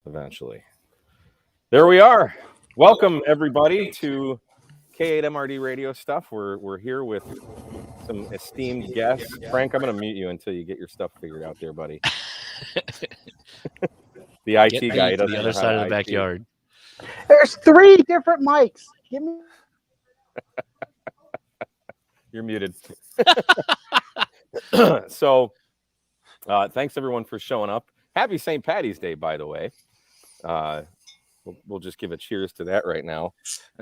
eventually. There we are. Welcome everybody to K8MRD Radio Stuff. We're here with some esteemed guests. Frank, I'm going to mute you until you get your stuff figured out there, buddy. The IT Get guy me to doesn't the know other how side to of the IT. backyard. There's 3 different mics. Give me. You're muted. So, thanks everyone for showing up. Happy St. Patty's Day, by the way. We'll just give a cheers to that right now.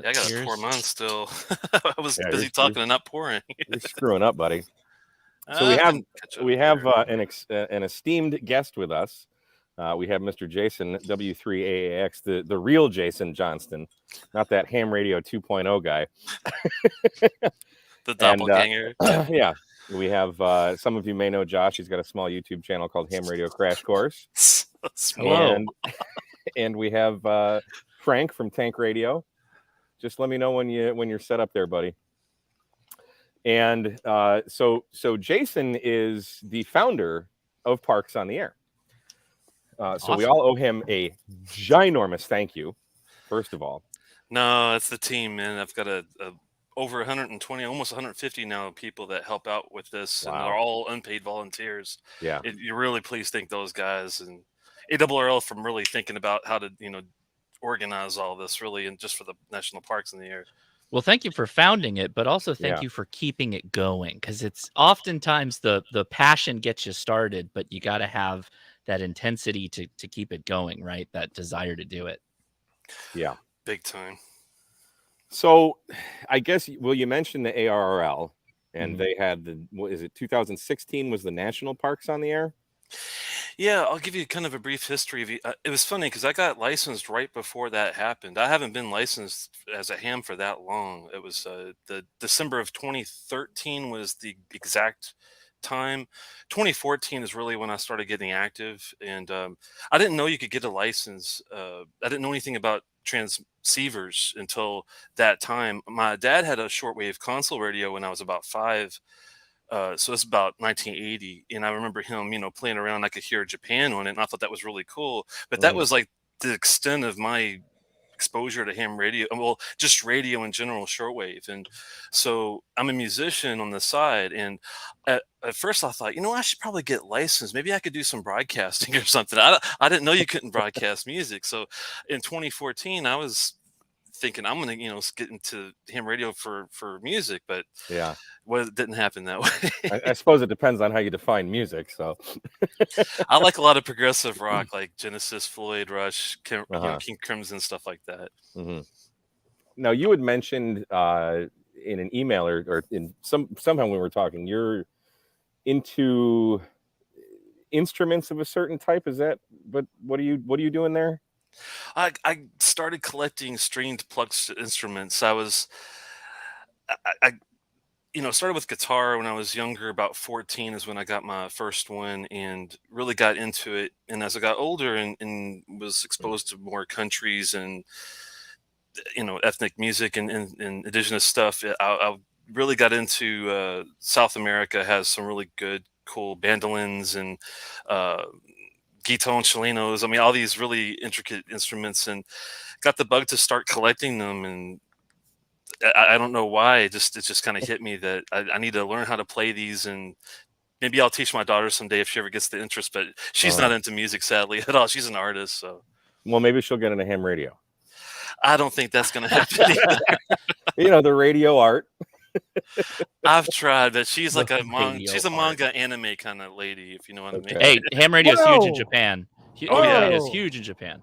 Yeah, I got to pour mine still. I was busy talking and not pouring. You're screwing up, buddy. So we have an esteemed guest with us. We have Mr. Jason W3AAX, the real Jason Johnston, not that ham radio 2.0 guy. The doppelganger. And, yeah, we have some of you may know Josh. He's got a small YouTube channel called Ham Radio Crash Course. Hello. And we have Frank from Tank Radio. Just let me know when you're set up there, buddy. And so Jason is the founder of Parks on the Air. So we all owe him a ginormous thank you, first of all. No, it's the team, man. I've got a over 120, almost 150 now people that help out with this, Wow. and they're all unpaid volunteers. Yeah, You really please thank those guys and ARRL from really thinking about how to organize all this really, and just for the national parks in the air. Well, thank you for founding it, but also thank you for keeping it going, because it's oftentimes the passion gets you started, but you got to have that intensity to keep it going, right? That desire to do it. Yeah, big time. So I guess, well, you mentioned the ARRL, and they had what is it, 2016 was the National Parks on the Air? Yeah, I'll give you kind of a brief history of it. It was funny because I got licensed right before that happened. I haven't been licensed as a ham for that long. It was the December of 2013 was the exact time. 2014 is really when I started getting active, and I didn't know you could get a license. I didn't know anything about transceivers until that time. My dad had a shortwave console radio when I was about 5. So it's about 1980, and I remember him, playing around. I could hear Japan on it, and I thought that was really cool. But that was like the extent of my exposure to ham radio, well, just radio in general, shortwave. And so I'm a musician on the side, and at first I thought, I should probably get licensed. Maybe I could do some broadcasting or something. I didn't know you couldn't broadcast music. So in 2014, I was thinking I'm going to, get into ham radio for music, but yeah, well, it didn't happen that way. I suppose it depends on how you define music. So I like a lot of progressive rock, like Genesis, Floyd, Rush, King Crimson, stuff like that. Now, you had mentioned in an email or in somehow when we were talking, you're into instruments of a certain type. Is that? But what are you doing there? I started collecting stringed plucked instruments. I started with guitar when I was younger. About 14 is when I got my first one and really got into it. And as I got older and was exposed to more countries and, ethnic music and indigenous stuff, I really got into South America. Has some really good, cool bandolins and guitar and chilinos. I mean, all these really intricate instruments, and got the bug to start collecting them. And I don't know why. It just kind of hit me that I need to learn how to play these, and maybe I'll teach my daughter someday if she ever gets the interest. But she's not into music, sadly, at all. She's an artist, so. Well, maybe she'll get into ham radio. I don't think that's going to happen either. The radio art. I've tried, but she's like she's a manga anime kind of lady, if you know what I mean. Hey, ham radio is huge in Japan. It is huge in Japan.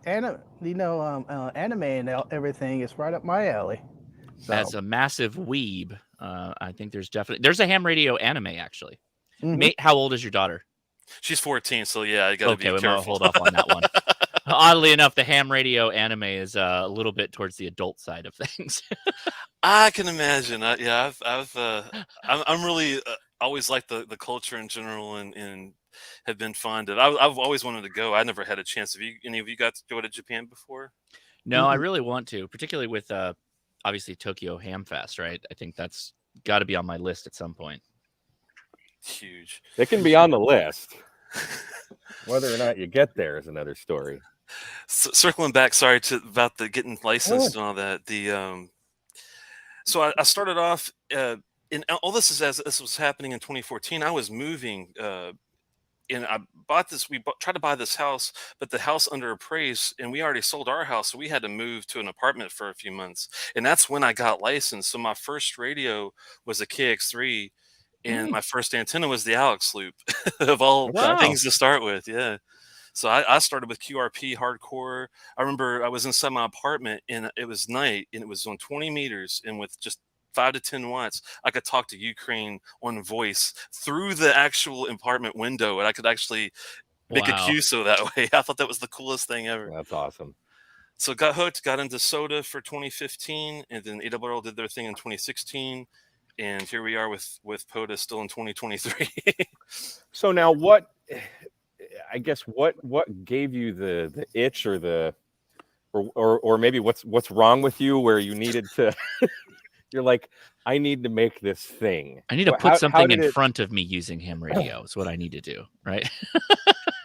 Anime and everything is right up my alley. So. As a massive weeb, I think there's a ham radio anime actually. How old is your daughter? She's 14, so yeah, I gotta be careful. We'll hold off on that one. Oddly enough, the ham radio anime is a little bit towards the adult side of things. I can imagine. I'm really always liked the culture in general, and have been fond of. I've always wanted to go. I never had a chance. Have any of you got to go to Japan before? No, I really want to, particularly with obviously Tokyo Ham Fest, right? I think that's. got to be on my list at some point. Huge. It can be on the list. But I don't know if it's going to happen. I don't know. I mean, I think Whether or not you get there is another story. Circling back, sorry, to about the getting licensed and all that. So I started off, and all this is as this was happening in 2014. I was moving, and I bought this. Tried to buy this house, but the house under appraised, and we already sold our house, so we had to move to an apartment for a few months. And that's when I got licensed. So my first radio was a KX3, and my first antenna was the Alex loop of all things to start with. Yeah. So I started with QRP hardcore. I remember I was inside my apartment and it was night and it was on 20 meters, and with just 5 to 10 watts, I could talk to Ukraine on voice through the actual apartment window, and I could actually make a QSO that way. I thought that was the coolest thing ever. That's awesome. So got hooked, got into SOTA for 2015, and then AWL did their thing in 2016. And here we are with POTA still in 2023. So now I guess what gave you the itch or maybe what's wrong with you where you needed to you're like, I need to make this thing. I need to put something in front of me using ham radio is what I need to do, right?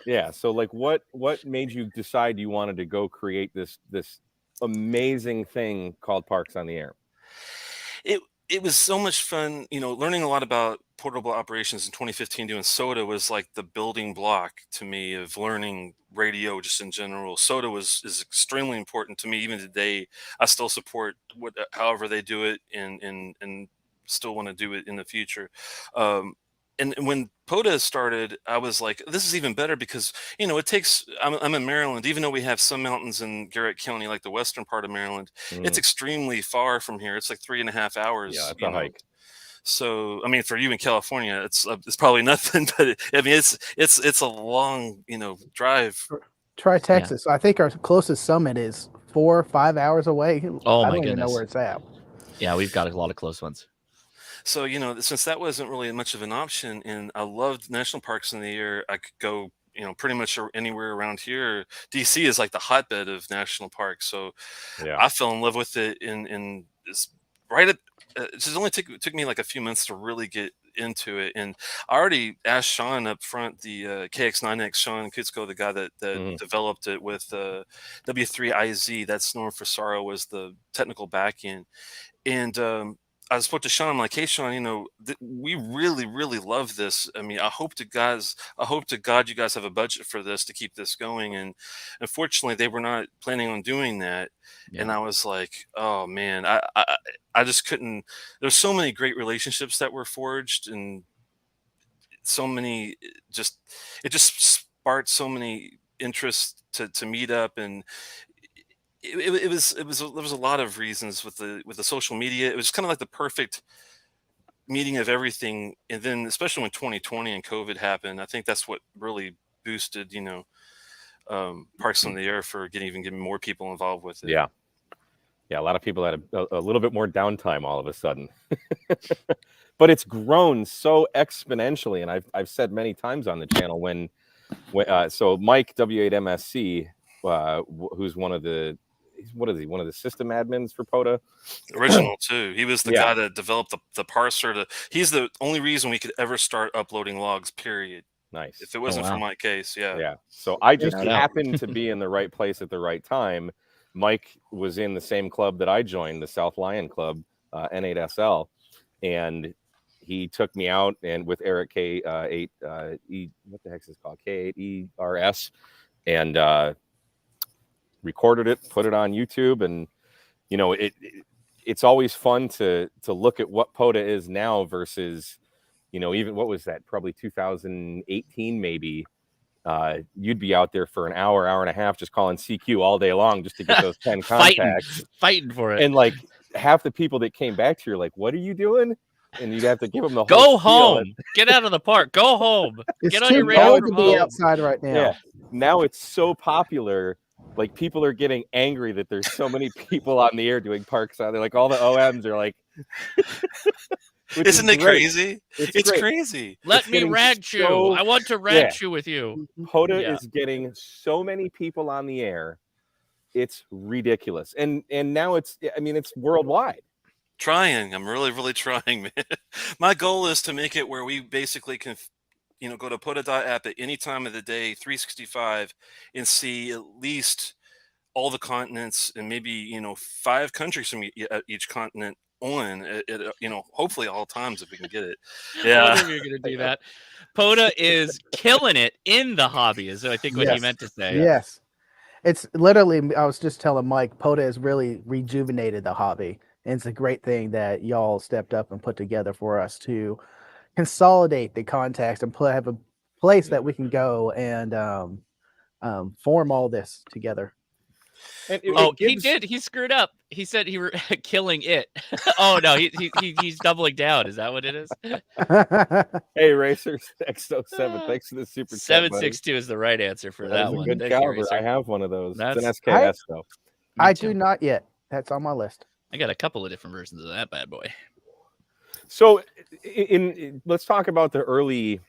Yeah. So like what made you decide you wanted to go create this amazing thing called Parks on the Air? It was so much fun, learning a lot about portable operations in 2015. Doing SOTA was like the building block to me of learning radio just in general. SOTA is extremely important to me. Even today, I still support however they do it, and still want to do it in the future. And when POTA started, I was like, this is even better because, it takes, I'm in Maryland, even though we have some mountains in Garrett County, like the western part of Maryland, it's extremely far from here. It's like 3.5 hours. Yeah, it's a hike. So, I mean, for you in California, it's probably nothing, but it's a long, drive. Try Texas. Yeah. I think our closest summit is 4 or 5 hours away. Oh, I my don't even goodness. know where it's at. Yeah, we've got a lot of close ones. So, since that wasn't really much of an option, and I loved national parks in the air, I could go, pretty much anywhere around here. DC is like the hotbed of national parks. So yeah. I fell in love with it. And it's right at, it just only took me like a few months to really get into it. And I already asked Sean up front, the KI6NAZ, Sean Kutsko, the guy that developed it with W3AAX, that's Norm Fasaro was the technical back end. And I spoke to Sean. I'm like, hey, Sean, we really, really love this. I mean, I hope to God you guys have a budget for this to keep this going. And unfortunately, they were not planning on doing that. Yeah. And I was like, oh man, I just couldn't. There's so many great relationships that were forged, and so many it just sparked so many interests to meet up. And there was a lot of reasons with the social media. It was kind of like the perfect meeting of everything. And then especially when 2020 and COVID happened, I think that's what really boosted, Parks on the Air for getting more people involved with it. Yeah. Yeah. A lot of people had a little bit more downtime all of a sudden, but it's grown so exponentially. And I've said many times on the channel so Mike W3AAX, who's one of the system admins for POTA? Original too. He was the guy that developed the parser. He's the only reason we could ever start uploading logs, period. Nice. If it wasn't for my case, Yeah. So I just happened to be in the right place at the right time. Mike was in the same club that I joined, the South Lion Club, N8SL, and he took me out and with Eric K8 what the heck is this called? K8ERS, and recorded it, put it on YouTube, and it's always fun to look at what POTA is now versus even what was that, probably 2018 maybe. You'd be out there for an hour and a half just calling CQ all day long just to get those 10 contacts, fighting for it. And like half the people that came back to you are like, what are you doing? And you'd have to give them the whole home. Get out of the park. Go home. Get on your radio to be outside right now. Yeah. Now it's so popular. Like people are getting angry that there's so many people on the air doing parks out there. Like all the OMs are like, isn't it crazy? It's crazy. Let me rag chew. I want to rag chew with you. POTA is getting so many people on the air. It's ridiculous. And now it's worldwide. I'm really, really trying, man. My goal is to make it where we basically can go to POTA.app at any time of the day, 365, and see at least all the continents and maybe 5 countries from each continent on hopefully all times if we can get it. I wonder if you're gonna do that. POTA is killing it in the hobby, is I think what he meant to say. Yes, it's literally. I was just telling Mike, POTA has really rejuvenated the hobby, and it's a great thing that y'all stepped up and put together for us to consolidate the contacts and have a place that we can go and form all this together. He did. He screwed up. He said he were killing it. Oh no, he's doubling down. Is that what it is? Hey, Racers X07, thanks for the super chat. 762 is the right answer for that one. Good caliber. I have one of those. It's an SKS though. I do not yet. That's on my list. I got a couple of different versions of that bad boy. So, let's talk about the early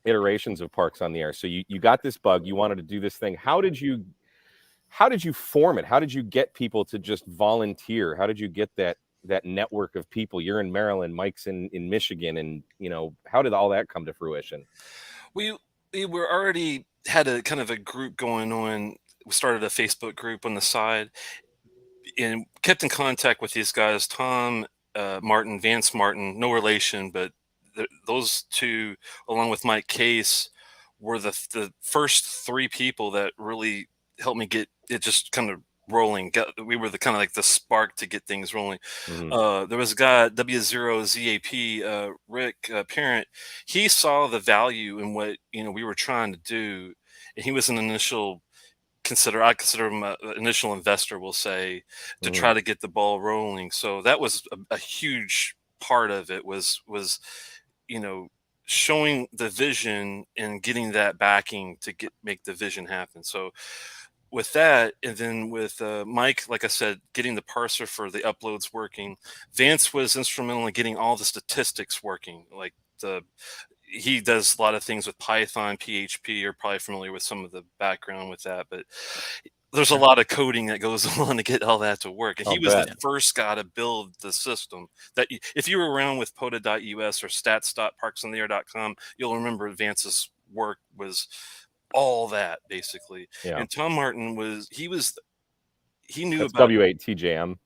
iterations of Parks on the Air. So you got this bug. You wanted to do this thing. How did you form it? How did you get people to just volunteer? How did you get that network of people? You're in Maryland, Mike's in Michigan, and how did all that come to fruition? We were already had a kind of a group going on. We started a Facebook group on the side and kept in contact with these guys, Tom Martin, Vance Martin, no relation, but those two, along with Mike Case, were the first 3 people that really helped me get it just kind of rolling. We were the kind of like the spark to get things rolling. Mm-hmm. There was a guy, W3AAX, Rick Parent. He saw the value in what we were trying to do, and he was an initial I consider him an initial investor, we'll say, to try to get the ball rolling. So that was a huge part of it was showing the vision and getting that backing to make the vision happen. So with that, and then with Mike, like I said, getting the parser for the uploads working, Vance was instrumental in getting all the statistics working. Like he does a lot of things with Python, PHP. You're probably familiar with some of the background with that, but there's a lot of coding that goes on to get all that to work. And he was the first guy to build the system that if you were around with POTA.us or stats.parksonair.com, you'll remember Vance's work was all that basically. Yeah. And Tom Martin he knew That's about W8TJM.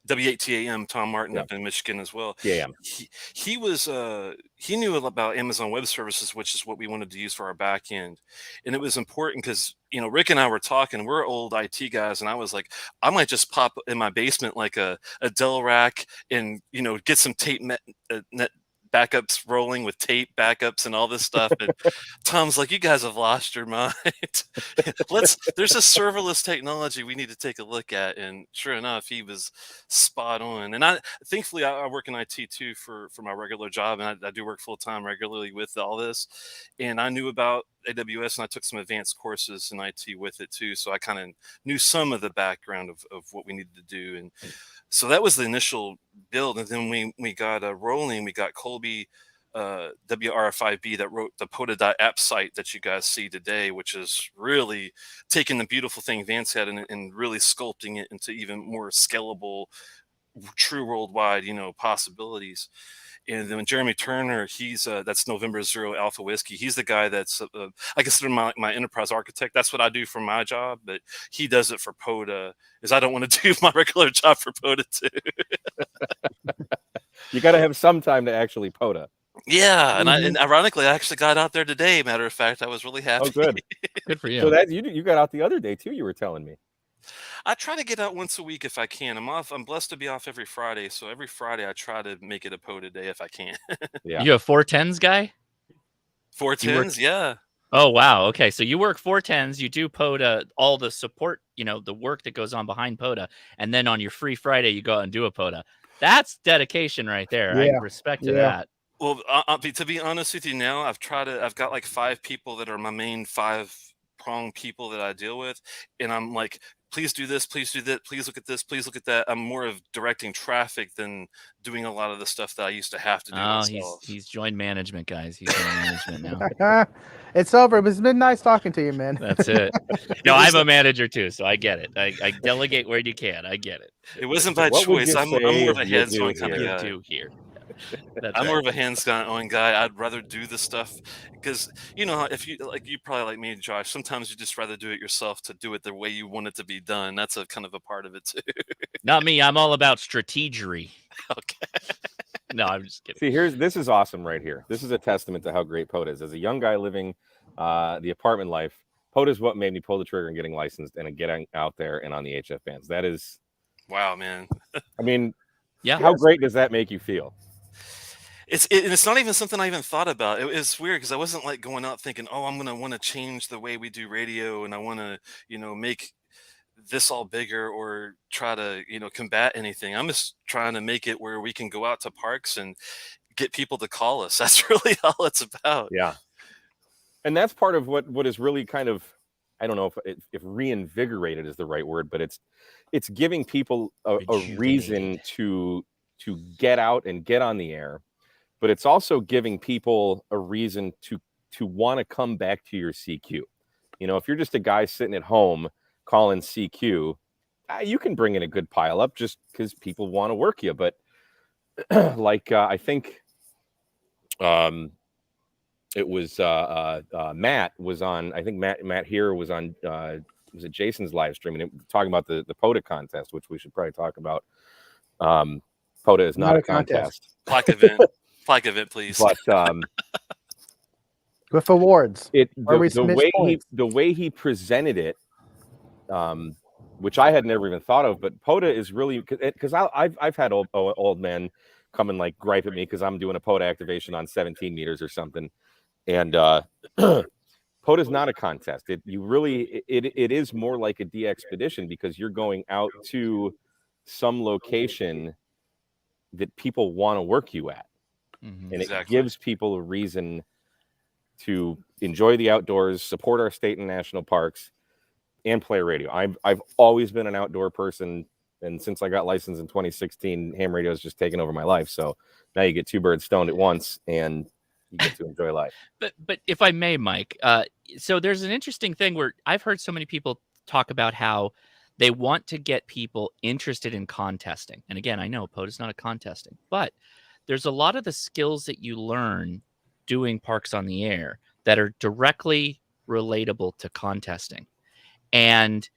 W8TAM, Tom Martin up in Michigan as well. Yeah. He knew about Amazon Web Services, which is what we wanted to use for our back end. And it was important because, Rick and I were talking, we're old IT guys. And I was like, I might just pop in my basement like a Dell rack and, get some tape net backups rolling with tape backups and all this stuff. And Tom's like, you guys have lost your mind. There's a serverless technology we need to take a look at. And sure enough, he was spot on. And thankfully I work in IT too for my regular job. And I do work full time regularly with all this. And I knew about AWS and I took some advanced courses in IT with it too. So I kind of knew some of the background of what we needed to do. And so that was the initial build. And then we got rolling. We got Colby WRFIB that wrote the POTA.app site that you guys see today, which is really taking the beautiful thing Vance had and really sculpting it into even more scalable, true worldwide, possibilities. And then Jeremy Turner, he's that's November 0 Alpha Whiskey. He's the guy that's I consider my enterprise architect. That's what I do for my job, but he does it for POTA. Is I don't want to do my regular job for POTA too. You got to have some time to actually POTA. Yeah, and ironically, I actually got out there today. Matter of fact, I was really happy. Oh, good, good for you. So that you got out the other day too. You were telling me. I try to get out once a week if I can. I'm blessed to be off every Friday, so every Friday I try to make it a POTA day if I can. Yeah. You a 410s guy? 410s, yeah. Oh wow. Okay, so you work 410s. You do POTA, all the support, the work that goes on behind POTA, and then on your free Friday you go out and do a POTA. That's dedication right there. Yeah. I respect to that. Well, to be honest with you, now I've got like 5 people that are my main 5-prong people that I deal with, and I'm like, please do this, please do that, please look at this, please look at that. I'm more of directing traffic than doing a lot of the stuff that I used to have to do myself. He's joined management, guys. He's joined management now. It's over. It's been nice talking to you, man. That's it. No, I'm a manager too, so I get it. I delegate where you can. I get it. It wasn't by choice. I'm more of a hands-on kind of guy. Here. I'm more of a hands-on guy. I'd rather do the stuff because if you probably like me, Josh. Sometimes you just rather do it yourself to do it the way you want it to be done. That's a kind of a part of it too. Not me. I'm all about strategery. Okay. No, I'm just kidding. See, this is awesome right here. This is a testament to how great POTA is. As a young guy living the apartment life, POTA is what made me pull the trigger and getting licensed and getting out there and on the HF bands. That is, wow, man. I mean, yeah. How great does that make you feel? It's not even something I even thought about. It's weird because I wasn't like going out thinking, oh, I'm gonna want to change the way we do radio, and I want to, make this all bigger or try to, combat anything. I'm just trying to make it where we can go out to parks and get people to call us. That's really all it's about. Yeah. And that's part of what is really kind of, I don't know if reinvigorated is the right word, but it's giving people a reason to get out and get on the air, but it's also giving people a reason to want to come back to your CQ. If you're just a guy sitting at home calling CQ, you can bring in a good pile up just because people want to work you. But I think it was Matt was on. I think Matt here was on. Was it Jason's live stream and talking about the POTA contest, which we should probably talk about. POTA is not a contest. Plaque event. Plaque event, please. But with awards. The way he presented it, which I had never even thought of, but POTA is really because I've had old men come and like gripe at me because I'm doing a POTA activation on 17 meters or something, and POTA is not a contest. It is more like a de-expedition because you're going out to some location that people want to work you at. Mm-hmm. And it gives people a reason to enjoy the outdoors, support our state and national parks, and play radio. I've always been an outdoor person, and since I got licensed in 2016, ham radio has just taken over my life. So now you get two birds stoned at once, and you get to enjoy life. But if I may, Mike, so there's an interesting thing where I've heard so many people talk about how they want to get people interested in contesting. And again, I know POTA is not a contesting, but there's a lot of the skills that you learn doing Parks on the Air that are directly relatable to contesting. And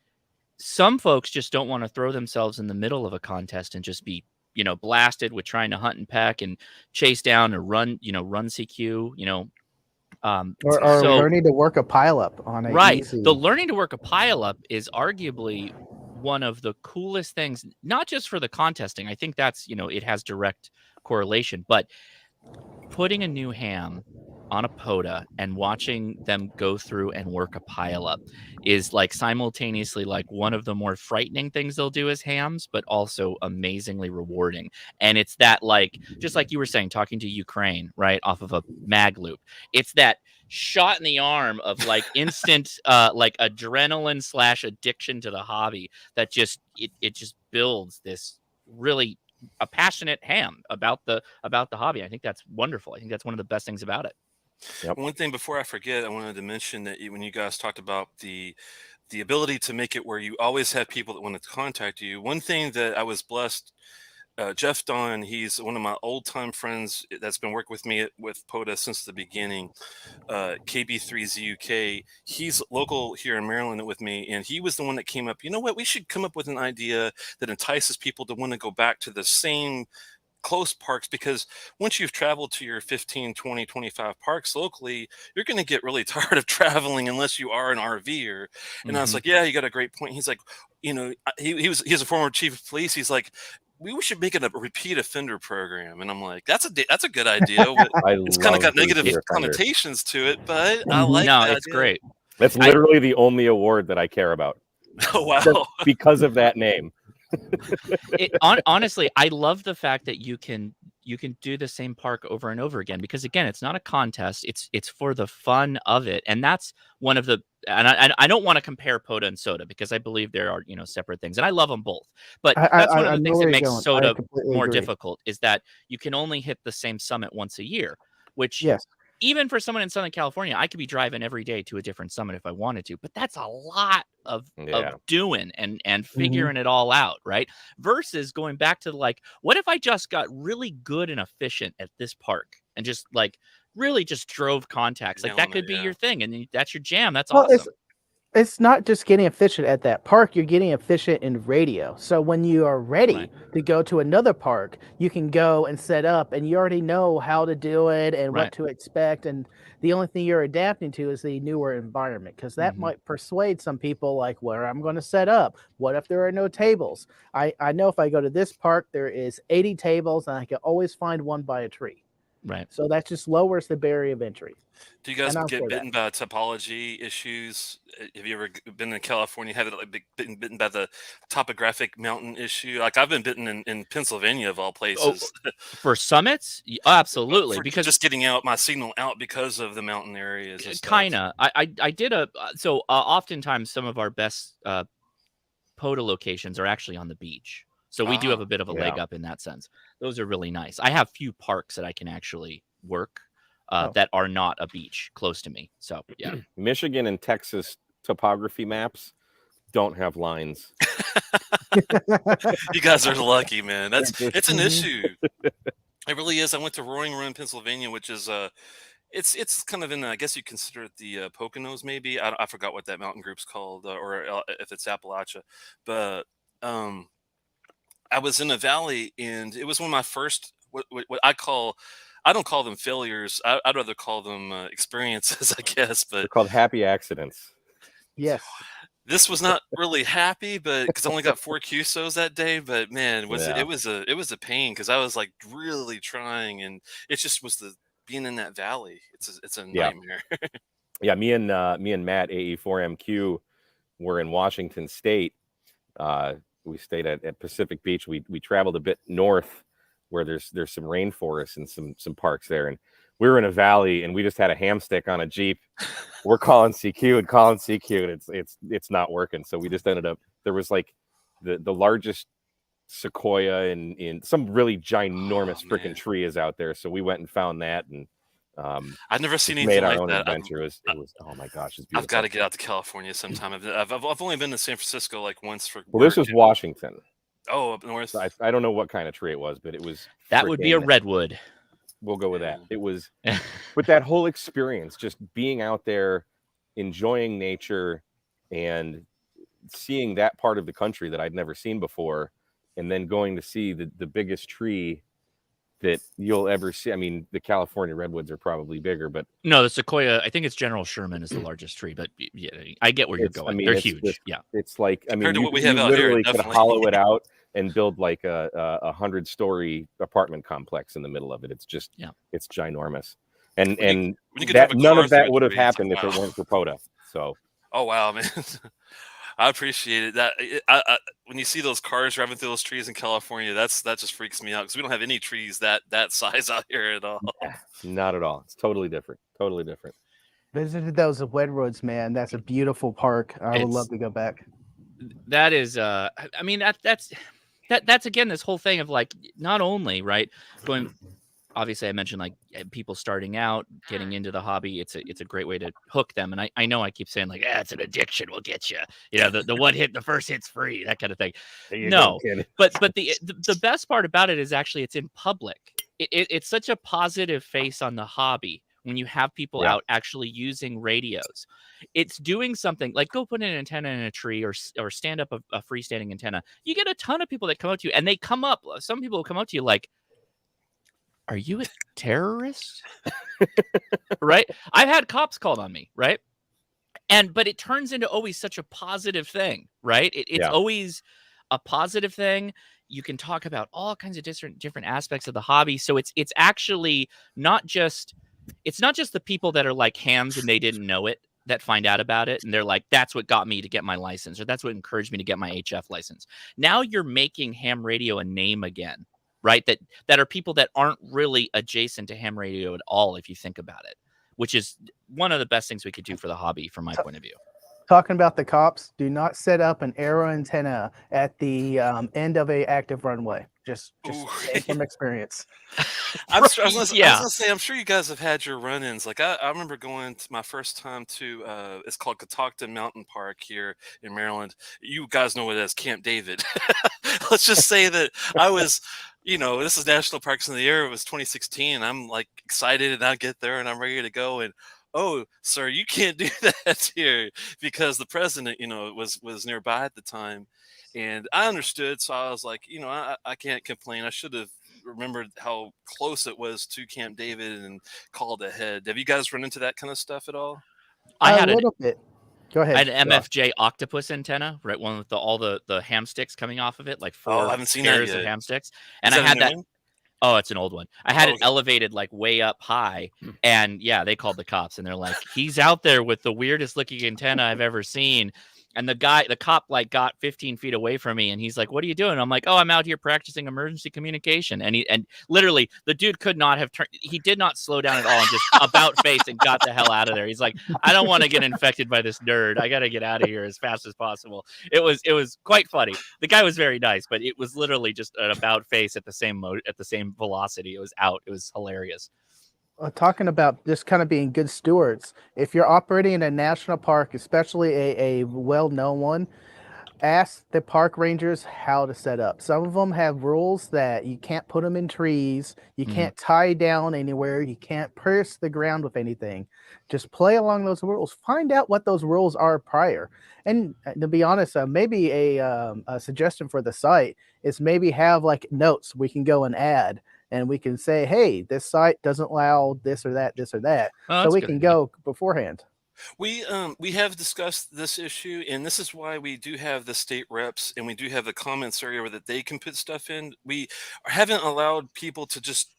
some folks just don't want to throw themselves in the middle of a contest and just be, blasted with trying to hunt and peck and chase down or run CQ, or learning to work a pileup on a right. easy... The learning to work a pileup is arguably one of the coolest things, not just for the contesting. I think that's, it has direct correlation, but putting a new ham on a POTA and watching them go through and work a pileup is like simultaneously like one of the more frightening things they'll do as hams, but also amazingly rewarding. And it's that, like, just like you were saying, talking to Ukraine, right, off of a mag loop. It's that shot in the arm of like instant like adrenaline / addiction to the hobby that just it just builds this really a passionate ham about the hobby. I think that's wonderful. I think that's one of the best things about it. Yep. One thing before I forget, I wanted to mention that when you guys talked about the ability to make it where you always have people that want to contact you, one thing that I was blessed, Jeff Don, he's one of my old time friends that's been working with me with POTA since the beginning. KB3ZUK, he's local here in Maryland with me, and he was the one that came up, you know what, we should come up with an idea that entices people to want to go back to the same close parks, because once you've traveled to your 15, 20, 25 parks locally, you're going to get really tired of traveling unless you are an RVer. And I was like, yeah, you got a great point. He's like, he's a former chief of police. He's like, we should make it a repeat offender program. And I'm like, that's a good idea. It's kind of got negative connotations to it, but I like no, that it's idea. great. That's literally the only award that I care about. Oh, wow. Because of that name. Honestly, I love the fact that you can do the same park over and over again, because again, it's not a contest. It's for the fun of it. And that's one of the, and I don't want to compare POTA and SOTA because I believe there are, separate things, and I love them both. But that's one of the things that makes SOTA more difficult, is that you can only hit the same summit once a year, which even for someone in Southern California, I could be driving every day to a different summit if I wanted to, but that's a lot of Yeah. doing and figuring it all out, right? Versus going back to like, what if I just got really good and efficient at this park and just like really just drove contacts? Like that could be your thing, and that's your jam. That's awesome. It's not just getting efficient at that park, you're getting efficient in radio. So when you are ready to go to another park, you can go and set up, and you already know how to do it and what to expect. And the only thing you're adapting to is the newer environment, because that might persuade some people like where I'm going to set up. What if there are no tables? I know if I go to this park, there is 80 tables, and I can always find one by a tree. Right. So that just lowers the barrier of entry. Do you guys get bitten by topology issues? Have you ever been in California, had it like been bitten by the topographic mountain issue? Like I've been bitten in Pennsylvania of all places. For summits? Absolutely. Because just getting out my signal out because of the mountain areas. Kinda. I did oftentimes some of our best POTA locations are actually on the beach. So we do have a bit of a leg up in that sense. Those are really nice. I have few parks that I can actually work that are not a beach close to me. So yeah. Michigan and Texas topography maps don't have lines. You guys are lucky, man. It's an issue. It really is. I went to Roaring Run, Pennsylvania, which is it's kind of in I guess you consider it the Poconos, maybe. I forgot what that mountain group's called, or if it's Appalachia, but I was in a valley, and it was one of my first what I don't call them failures. I'd rather call them experiences, I guess. But they're called happy accidents. Yes. This was not really happy, but because I only got 4 QSOs that day. But man, it was a pain, because I was like really trying, and it just was being in that valley. It's a nightmare. Yeah, me and Matt AE4MQ were in Washington State. We stayed at Pacific Beach. We traveled a bit north, where there's some rainforests and some parks there, and we were in a valley, and we just had a ham stick on a Jeep. We're calling CQ and calling CQ, and it's not working. So we just ended up, there was like the largest sequoia in some really ginormous freaking tree is out there. So we went and found that, and I've never seen anything like that. Adventure. It was oh my gosh, it's beautiful. I've got to get out to California sometime. I've only been to San Francisco like once for. Well, this was Washington. Oh, up north. So I don't know what kind of tree it was, but it was. That would be a redwood. We'll go with that. It was, but that whole experience, just being out there, enjoying nature, and seeing that part of the country that I'd never seen before, and then going to see the biggest tree that you'll ever see. I mean, the California redwoods are probably bigger, but no, the sequoia, I think it's General Sherman is the largest tree, but yeah, I get where you're going. I mean, they're huge. It's like, I mean, you literally could hollow it out and build like a 100-story apartment complex in the middle of it. It's just, it's ginormous. And none of that would have happened if it weren't for POTA. So, oh wow, man. I appreciate it. That when you see those cars driving through those trees in California, that just freaks me out, because we don't have any trees that size out here at all. Yeah, not at all. It's totally different. Totally different. Visited those Wedwoods, man. That's a beautiful park. I would love to go back. That is, I mean, that's again this whole thing of like, not only going. Obviously, I mentioned like people starting out, getting into the hobby. It's a great way to hook them. And I know I keep saying like, it's an addiction. We'll get you. You know, the one hit, the first hit's free, that kind of thing. No, but the best part about it is actually it's in public. It's such a positive face on the hobby when you have people out actually using radios. It's doing something like go put an antenna in a tree or stand up a freestanding antenna. You get a ton of people that come up to you, and they come up. Some people will come up to you like, are you a terrorist? Right? I've had cops called on me, right? But it turns into always such a positive thing, right? It's always a positive thing. You can talk about all kinds of different aspects of the hobby. So it's actually not just the people that are like hams and they didn't know it that find out about it, and they're like, that's what got me to get my license, or that's what encouraged me to get my HF license. Now you're making ham radio a name again. Right, that are people that aren't really adjacent to ham radio at all, if you think about it, which is one of the best things we could do for the hobby, from my point of view. Talking about the cops, do not set up an aero antenna at the end of a active runway. Just from experience. I was Yeah. gonna say, I'm sure you guys have had your run-ins. Like I remember going to my first time to it's called Catoctin Mountain Park here in Maryland. You guys know it as Camp David. Let's just say that I was, this is National Parks in the Year. It was 2016. And I'm like excited, and I get there and I'm ready to go. And oh, sir, you can't do that here because the president, was nearby at the time. And I understood, so I was like, I can't complain. I should have remembered how close it was to Camp David and called ahead. Have you guys run into that kind of stuff at all? I had a little bit. Go I ahead. had an MFJ octopus antenna, right? One with all the ham sticks coming off of it, like Oh, I four haven't seen that pairs of yet. ham sticks. And Is I that a had new that. one? Oh, it's an old one. I had Oh, it okay. elevated like way up high, and yeah, they called the cops, and they're like, "He's out there with the weirdest looking antenna I've ever seen." And the cop like got 15 feet away from me, and he's like, "What are you doing?" I'm like, "Oh, I'm out here practicing emergency communication." And literally, the dude could not have turned. He did not slow down at all, and just about face and got the hell out of there. He's like, "I don't want to get infected by this nerd. I got to get out of here as fast as possible." It was quite funny. The guy was very nice, but it was literally just an about face at the same velocity. It was out. It was hilarious. Talking about just kind of being good stewards. If you're operating in a national park, especially a well-known one, ask the park rangers how to set up. Some of them have rules that you can't put them in trees, you can't tie down anywhere, you can't pierce the ground with anything. Just play along those rules. Find out what those rules are prior. And to be honest, maybe a suggestion for the site is maybe have like notes we can go and add. And we can say, hey, this site doesn't allow this or that, Oh, so we can go beforehand. We have discussed this issue, and this is why we do have the state reps and we do have the comments area where that they can put stuff in. We haven't allowed people to just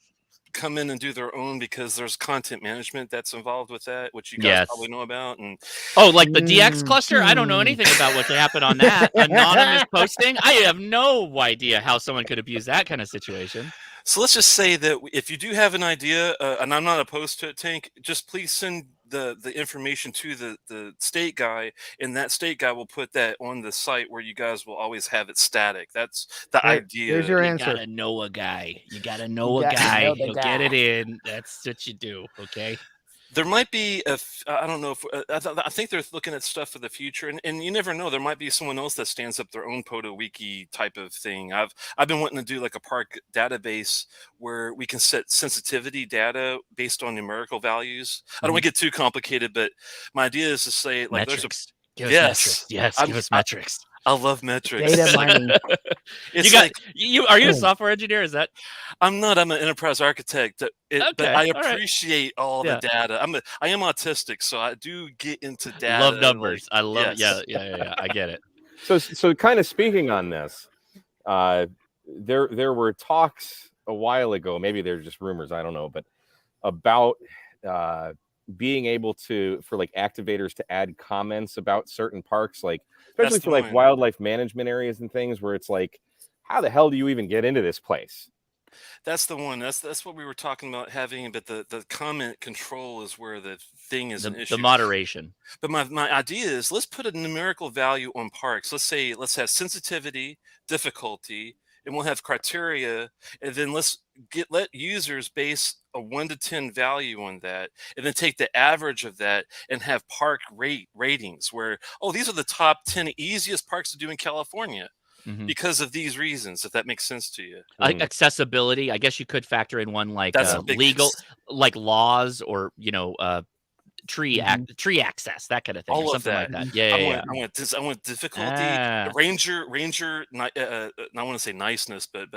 come in and do their own because there's content management that's involved with that, which you guys probably know about. And oh, like the DX cluster? I don't know anything about what happened on that. Anonymous posting? I have no idea how someone could abuse that kind of situation. So let's just say that if you do have an idea, and I'm not opposed to it, Tank, just please send the information to the state guy, and that state guy will put that on the site where you guys will always have it static. That's the idea. Here's your answer. You gotta know a guy. You gotta know a guy. He'll get it in. That's what you do. Okay. There might be I don't know if I think they're looking at stuff for the future, and you never know. There might be someone else that stands up their own POTA wiki type of thing. I've been wanting to do like a park database where we can set sensitivity data based on numerical values. I don't want to get too complicated, but my idea is to say like metrics. Give us metrics. I love metrics. Data mining. It's are you a software engineer? Is that? I'm not. I'm an enterprise architect. But I appreciate all the data. I am autistic, so I do get into data. Love numbers. I love. Yes. Yeah. I get it. So kind of speaking on this, there were talks a while ago. Maybe they're just rumors. I don't know, but about being able for like activators to add comments about certain parks, like especially for like wildlife management areas and things where it's like, how the hell do you even get into this place? That's the one. That's what we were talking about having, but the comment control is where the thing is an issue. The moderation. But my idea is let's put a numerical value on parks. Let's have sensitivity, difficulty, and we'll have criteria, and then let users base a 1 to 10 value on that, and then take the average of that and have park ratings where, oh, these are the top 10 easiest parks to do in California because of these reasons, if that makes sense to you. Accessibility, I guess you could factor in one like legal, like laws or tree access, that kind of thing, all or something of that. like that. I want difficulty, ranger. I want to say niceness, but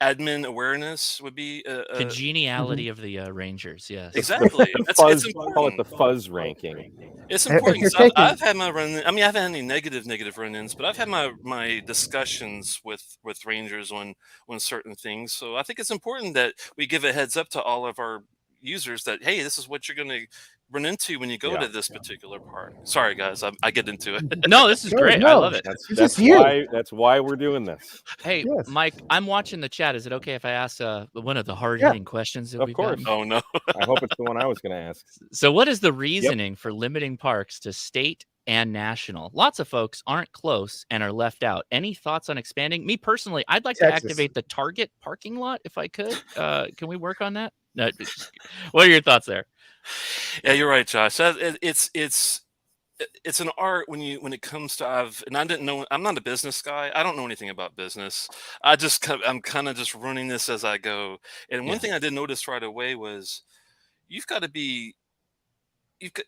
admin awareness would be congeniality of the rangers. Yes, exactly. It's important. Call it the fuzz ranking. It's important. So I've had my run. I mean, I haven't had any negative run-ins, but I've had my discussions with rangers on certain things. So I think it's important that we give a heads up to all of our users that, hey, this is what you're going to run into when you go to this particular park. Sorry, guys, I get into it. No, this is great. I love it. That's why we're doing this. Hey, Mike, I'm watching the chat. Is it okay if I ask one of the hard-hitting questions that we've got? Oh, no. I hope it's the one I was going to ask. So what is the reasoning for limiting parks to state and national. Lots of folks aren't close and are left out. Any thoughts on expanding? Me personally, I'd like to Texas. activate the Target parking lot if I could. Can we work on that? No, what are your thoughts there? Yeah, you're right, Josh. It's an art when it comes to and I didn't know. I'm not a business guy. I don't know anything about business. I'm kind of just running this as I go. And one thing I did notice right away was you've got to be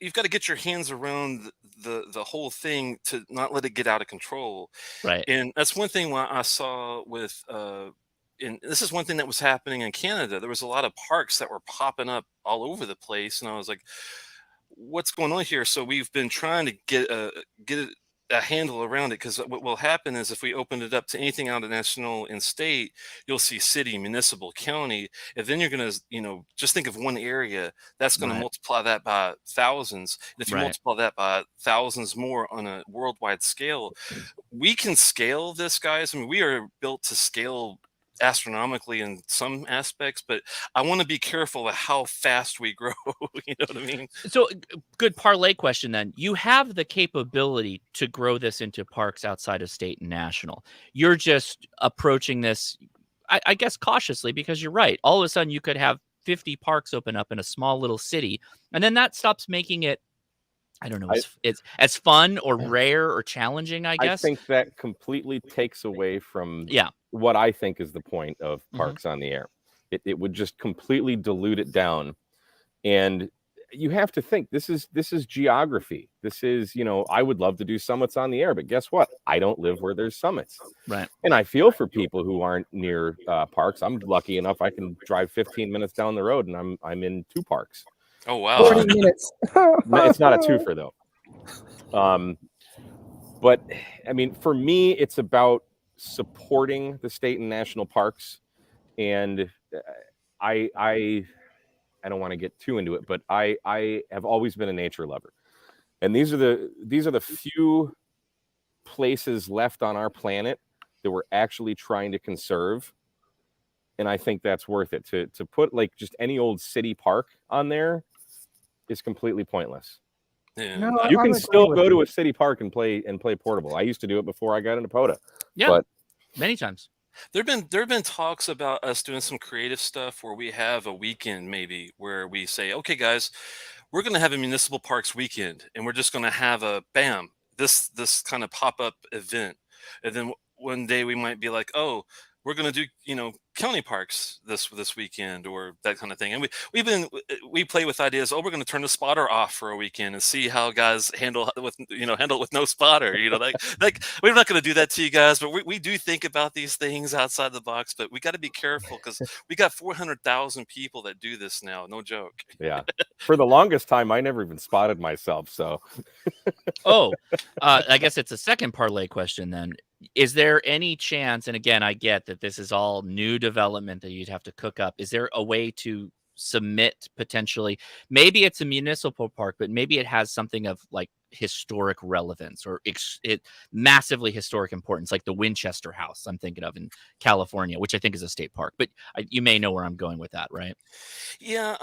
you've got to get your hands around the whole thing to not let it get out of control. Right. And that's one thing I saw with and this is one thing that was happening in Canada. There was a lot of parks that were popping up all over the place, and I was like, what's going on here? So we've been trying to get a handle around it, because what will happen is if we open it up to anything out of national and state, you'll see city, municipal, county, and then you're going to, just think of one area that's going to multiply that by thousands. And if you multiply that by thousands more on a worldwide scale, we can scale this, guys. I mean, we are built to scale astronomically in some aspects, but I want to be careful of how fast we grow. You know what I mean? So good parlay question then. You have the capability to grow this into parks outside of state and national. You're just approaching this, I guess, cautiously, because you're right. All of a sudden you could have 50 parks open up in a small little city, and then that stops making it, I don't know, it's as fun or rare or challenging, I guess. I think that completely takes away from what I think is the point of Parks on the Air. It would just completely dilute it down. And you have to think, this is geography. This is, I would love to do summits on the air, but guess what? I don't live where there's summits. Right. And I feel for people who aren't near parks. I'm lucky enough I can drive 15 minutes down the road and I'm in 2 parks. Oh, wow. 40 minutes. It's not a twofer, though. But I mean, for me, it's about supporting the state and national parks. And I don't want to get too into it, but I have always been a nature lover. And these are the few places left on our planet that we're actually trying to conserve. And I think that's worth it. To put like just any old city park on there is completely pointless. Yeah. No, You can I'm still agreeing go with to you. a city park and play portable. I used to do it before I got into POTA. Yeah, but many times. There've been talks about us doing some creative stuff where we have a weekend maybe where we say, okay, guys, we're going to have a municipal parks weekend, and we're just going to have this kind of pop-up event. And then one day we might be like, oh, we're going to do, county parks this weekend, or that kind of thing. And we play with ideas. Oh, we're going to turn the spotter off for a weekend and see how guys handle it with no spotter. Like we're not going to do that to you guys, but we do think about these things outside the box. But we got to be careful, because we got 400,000 people that do this now. No joke. yeah, for the longest time, I never even spotted myself. So, I guess it's a second parlay question then. Is there any chance, and again, I get that this is all new development that you'd have to cook up. Is there a way to submit potentially? Maybe it's a municipal park, but maybe it has something of like historic relevance or massively historic importance, like the Winchester House I'm thinking of in California, which I think is a state park. But you may know where I'm going with that, right? Yeah.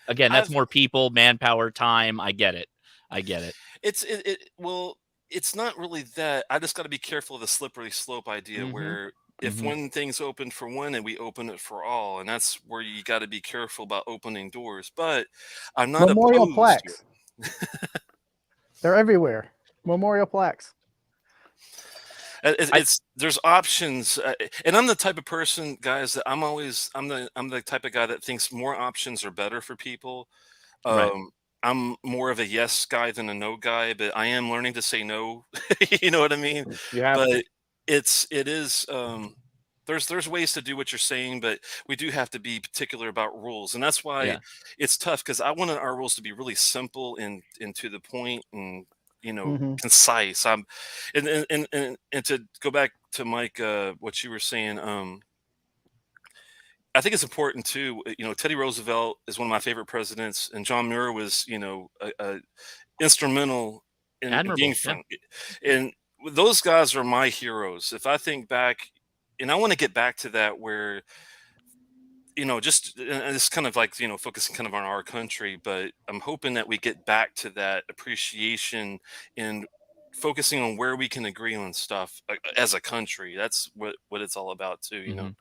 Again, that's more people, manpower, time. I get it. Well, it's not really that. I just got to be careful of the slippery slope idea, where if one thing's open for one and we open it for all, and that's where you got to be careful about opening doors. But I'm not Memorial opposed plaques. to it. They're everywhere. Memorial plaques. There's options, and I'm the type of person, guys, that I'm the type of guy that thinks more options are better for people. Right. I'm more of a yes guy than a no guy, but I am learning to say no. You know what I mean? you have But it is there's ways to do what you're saying, but we do have to be particular about rules, and that's why it's tough, because I wanted our rules to be really simple and to the point, and concise. And to go back to Mike, what you were saying, I think it's important too. Teddy Roosevelt is one of my favorite presidents, and John Muir was, instrumental in being from. And those guys are my heroes. If I think back, and I want to get back to that, where you know, just and it's kind of like, you know, focusing kind of on our country, but I'm hoping that we get back to that appreciation and focusing on where we can agree on stuff as a country. That's what it's all about too, you know.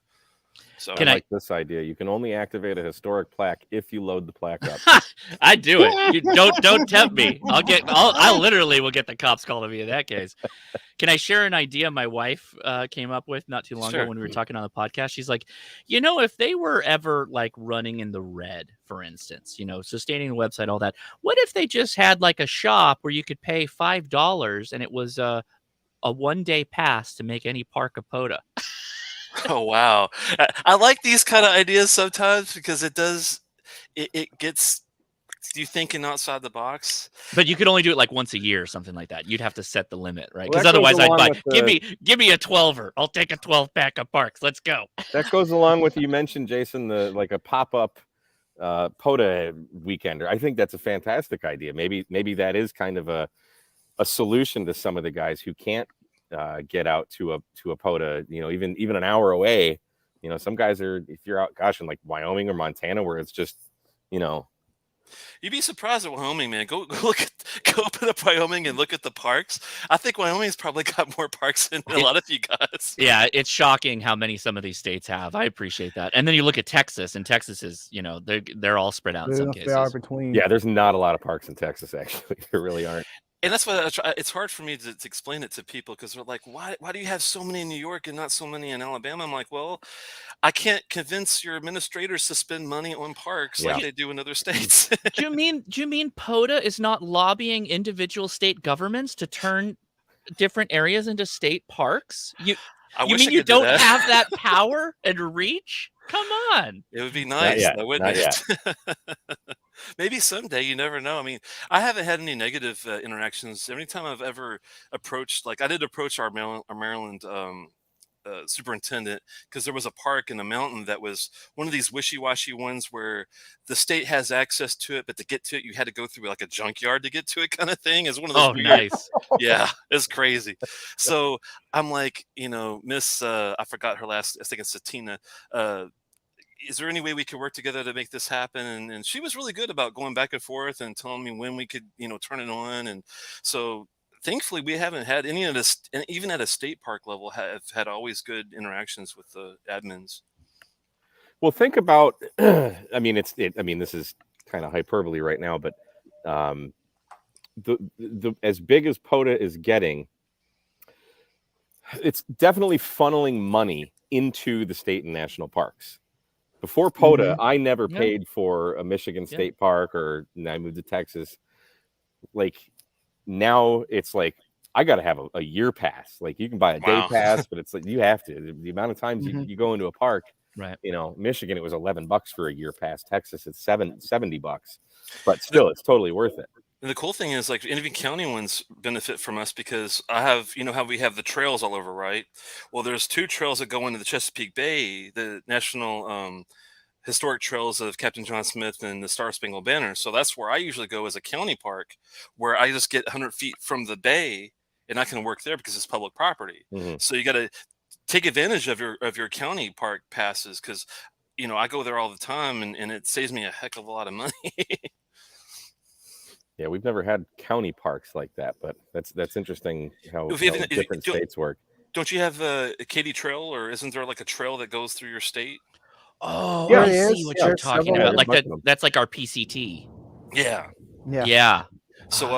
So I like this idea. You can only activate a historic plaque if you load the plaque up. I do it. You don't tempt me. I literally will get the cops called on me in that case. Can I share an idea my wife came up with not too long ago when we were talking on the podcast? She's like, you know, if they were ever like running in the red, for instance, you know, sustaining the website, all that, what if they just had like a shop where you could pay $5 and it was a 1-day pass to make any park a POTA? oh wow, I like these kind of ideas sometimes because it gets you thinking outside the box. But you could only do it like once a year or something like that. You'd have to set the limit, right? Well, Because otherwise I'd buy, give me a 12er. I'll take a 12-pack of Parks. Let's go. That goes along with, you mentioned, Jason, like a pop-up POTA weekender. I think that's a fantastic idea. Maybe that is kind of a solution to some of the guys who can't get out to a POTA, you know, even an hour away. You know, some guys are, if you're out, gosh, in like Wyoming or Montana, where it's just, you know. You'd be surprised at Wyoming, man. Go open up Wyoming and look at the parks. I think Wyoming's probably got more parks than a lot of you guys. Yeah, it's shocking how many some of these states have. I appreciate that. And then you look at Texas, and Texas is, you know, they're all spread out in some cases. They are between. Yeah, there's not a lot of parks in Texas, actually. There really aren't. And that's why it's hard for me to explain it to people, because they're like, why do you have so many in New York and not so many in Alabama? I'm like, well, I can't convince your administrators to spend money on parks like they do in other states. Do you mean POTA is not lobbying individual state governments to turn different areas into state parks? You mean you don't have that power and reach? Come on. It would be nice, though, wouldn't it? Maybe someday, you never know. I mean, I haven't had any negative interactions. Every time I've ever approached, like I did approach our Maryland superintendent, because there was a park in the mountain that was one of these wishy-washy ones where the state has access to it, but to get to it, you had to go through like a junkyard to get to it, kind of thing. It's one of those. Oh, nice. Yeah, it's crazy. So I'm like, you know, Miss, I forgot her last, I think it's Satina. Is there any way we could work together to make this happen? And she was really good about going back and forth and telling me when we could, you know, turn it on. And so thankfully we haven't had any of this, and even at a state park level, have had always good interactions with the admins. Well, think about, I mean, this is kind of hyperbole right now, but the as big as POTA is getting, it's definitely funneling money into the state and national parks. Before POTA, I never paid for a Michigan State Park, or I moved to Texas. Like now it's like, I got to have a year pass. Like you can buy a day pass, but it's like, you have to, the amount of times you go into a park, right? You know, Michigan, it was $11 for a year pass. Texas, it's $70, but still it's totally worth it. And the cool thing is, like, Indian County ones benefit from us because I have, you know, how we have the trails all over, right? Well, there's 2 trails that go into the Chesapeake Bay, the National Historic Trails of Captain John Smith and the Star Spangled Banner. So that's where I usually go as a county park, where I just get 100 feet from the bay and I can work there because it's public property. So you got to take advantage of your county park passes, because, you know, I go there all the time and it saves me a heck of a lot of money. Yeah, we've never had county parks like that, but that's interesting how different states work. Don't you have a Katy Trail, or isn't there like a trail that goes through your state? Oh, yeah, I see what you're talking about. Like that, that's like our PCT. Yeah. So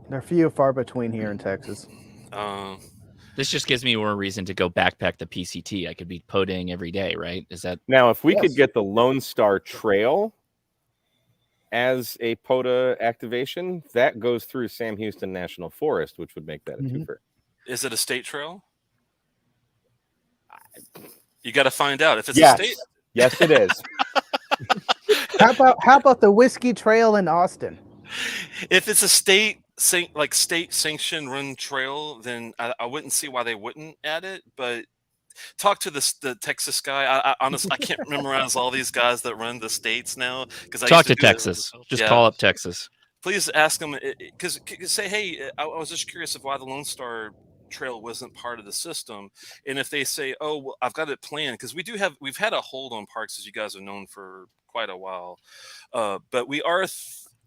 they're few and far between here in Texas. This just gives me more reason to go backpack the PCT. I could be POTAing every day, right? Is that now? If we could get the Lone Star Trail as a POTA activation, that goes through Sam Houston National Forest, which would make that a twofer. Is it a state trail? You got to find out if it's a state. Yes, it is. How about the Whiskey Trail in Austin? If it's a state sanctioned run trail, then I wouldn't see why they wouldn't add it. But talk to the Texas guy. I honestly, I can't memorize all these guys that run the states now. Because talk to Texas. Just call up Texas. Please ask them, because say, hey, I was just curious of why the Lone Star trail wasn't part of the system. And if they say, oh, well, I've got it planned, because we've had a hold on parks, as you guys have known, for quite a while. But we are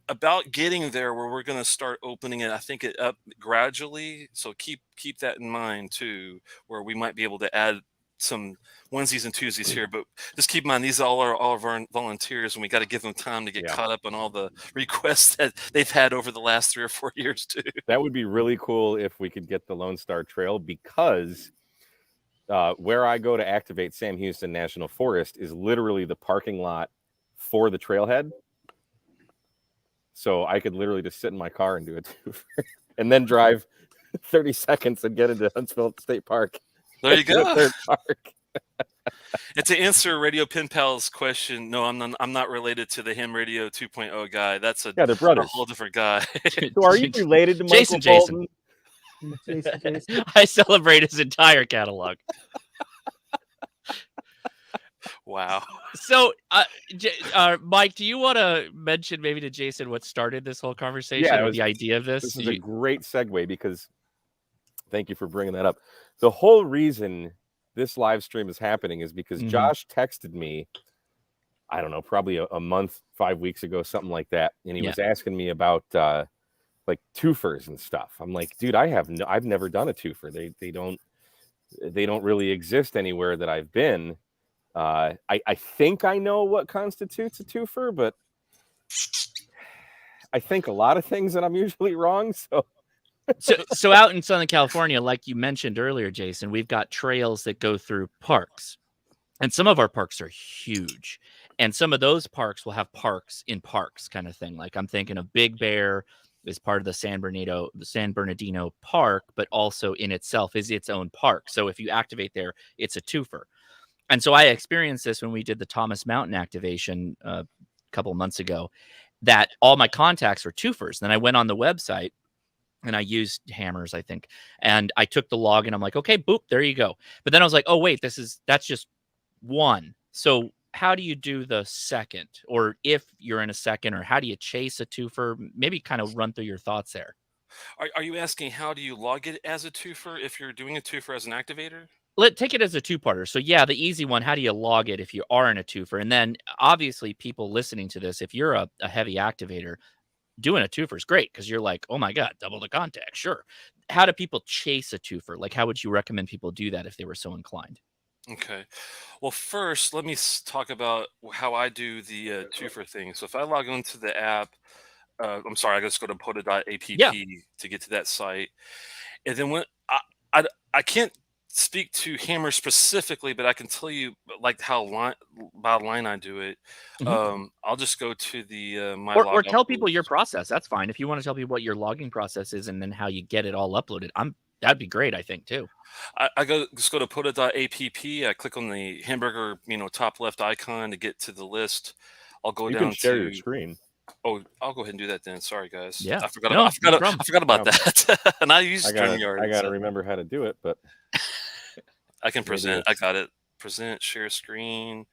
about getting there where we're going to start opening it, I think, it up gradually. So keep that in mind too, where we might be able to add some onesies and twosies here, but just keep in mind, these all of our volunteers, and we got to give them time to get caught up on all the requests that they've had over the last 3 or 4 years too. That would be really cool if we could get the Lone Star Trail, because where I go to activate Sam Houston National Forest is literally the parking lot for the trailhead. So I could literally just sit in my car and do it and then drive 30 seconds and get into Huntsville State Park. There you go. Third park. And to answer Radio Pen Pal's question, no, I'm not related to the Ham Radio 2.0 guy. That's they're brothers. A whole different guy. So are you related to Michael Jason? Jason. I celebrate his entire catalog. Wow. So, Mike, do you want to mention maybe to Jason what started this whole conversation, or the idea of this? This is a great segue, because thank you for bringing that up. The whole reason this live stream is happening is because Josh texted me, I don't know, probably a month, 5 weeks ago, something like that. And he was asking me about like twofers and stuff. I'm like, dude, I've never done a twofer. They don't really exist anywhere that I've been. I think I know what constitutes a twofer, but I think a lot of things that I'm usually wrong. So out in Southern California, like you mentioned earlier, Jason, we've got trails that go through parks, and some of our parks are huge, and some of those parks will have parks in parks kind of thing. Like I'm thinking of Big Bear is part of the San Bernardino Park, but also in itself is its own park. So if you activate there, it's a twofer. And so I experienced this when we did the Thomas Mountain activation a couple months ago, that all my contacts were twofers. Then I went on the website and I used hammers, I think, and I took the log and I'm like, okay, boop, there you go. But then I was like, oh wait, that's just one. So how do you do the second, or if you're in a second, or how do you chase a twofer? Maybe kind of run through your thoughts there. Are you asking how do you log it as a twofer if you're doing a twofer as an activator? Take it as a two-parter. So yeah, the easy one, how do you log it if you are in a twofer? And then obviously people listening to this, if you're a heavy activator, doing a twofer is great, because you're like, oh my God, double the contact. Sure. How do people chase a twofer? Like, how would you recommend people do that if they were so inclined? Okay. Well, first, let me talk about how I do the twofer thing. So if I log into the app, I'm sorry, I just go to POTA.app to get to that site. And then when I can't speak to hammer specifically, but I can tell you like how by line I do it. I'll just go to the my log or tell people your process. That's fine. If you want to tell people what your logging process is and then how you get it all uploaded, that'd be great, I think, too. I just go to POTA.app. I click on the hamburger, top left icon to get to the list. I'll go down. You can share your screen. Oh, I'll go ahead and do that then. Sorry, guys. Yeah, I forgot about that. And I use StreamYard. I gotta remember how to do it, but I can present. I got it. Present, share screen,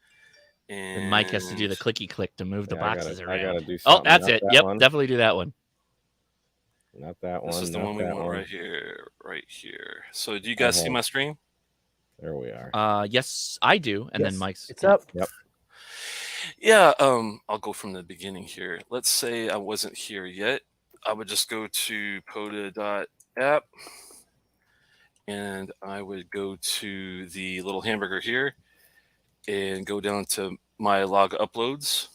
and Mike has to do the clicky click to move the boxes around. I gotta do something. Oh, that's it. Yep, definitely do that one. Not that one. This is the one we want right here. So, do you guys see my screen? There we are. Yes, I do. And then Mike's. It's up. Yep. Yeah. I'll go from the beginning here. Let's say I wasn't here yet. I would just go to POTA.app. And I would go to the little hamburger here and go down to my log uploads.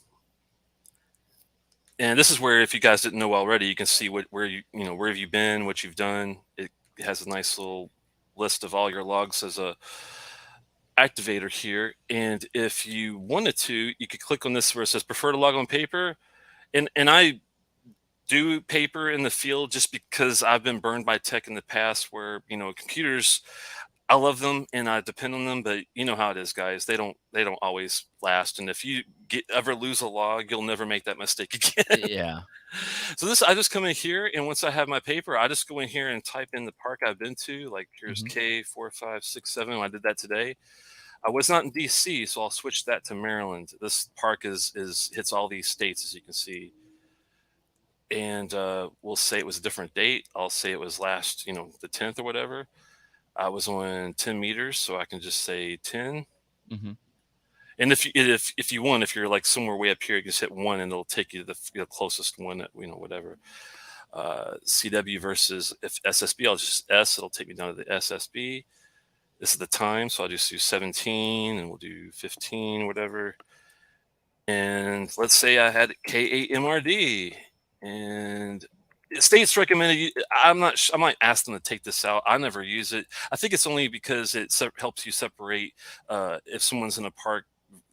And this is where, if you guys didn't know already, you can see where have you been, what you've done. It has a nice little list of all your logs as a activator here. And if you wanted to, you could click on this where it says prefer to log on paper. And I do paper in the field just because I've been burned by tech in the past where, computers, I love them and I depend on them, but you know how it is, guys. They don't always last. And if you ever lose a log, you'll never make that mistake again. Yeah. So I just come in here, and once I have my paper, I just go in here and type in the park I've been to. Like here's K4567. I did that today. I was not in DC, so I'll switch that to Maryland. This park hits all these states, as you can see. and we'll say it was a different date. I'll say it was last, the 10th or whatever. I was on 10 meters, so I can just say 10. Mm-hmm. And if you want, if you're like somewhere way up here, you can just hit 1, and it'll take you to the closest one. Whatever. CW versus if SSB, I'll just S. It'll take me down to the SSB. This is the time, so I'll just do 17, and we'll do 15, whatever. And let's say I had K8MRD, and states recommended. I might ask them to take this out. I never use it. I think it's only because it helps you separate if someone's in a park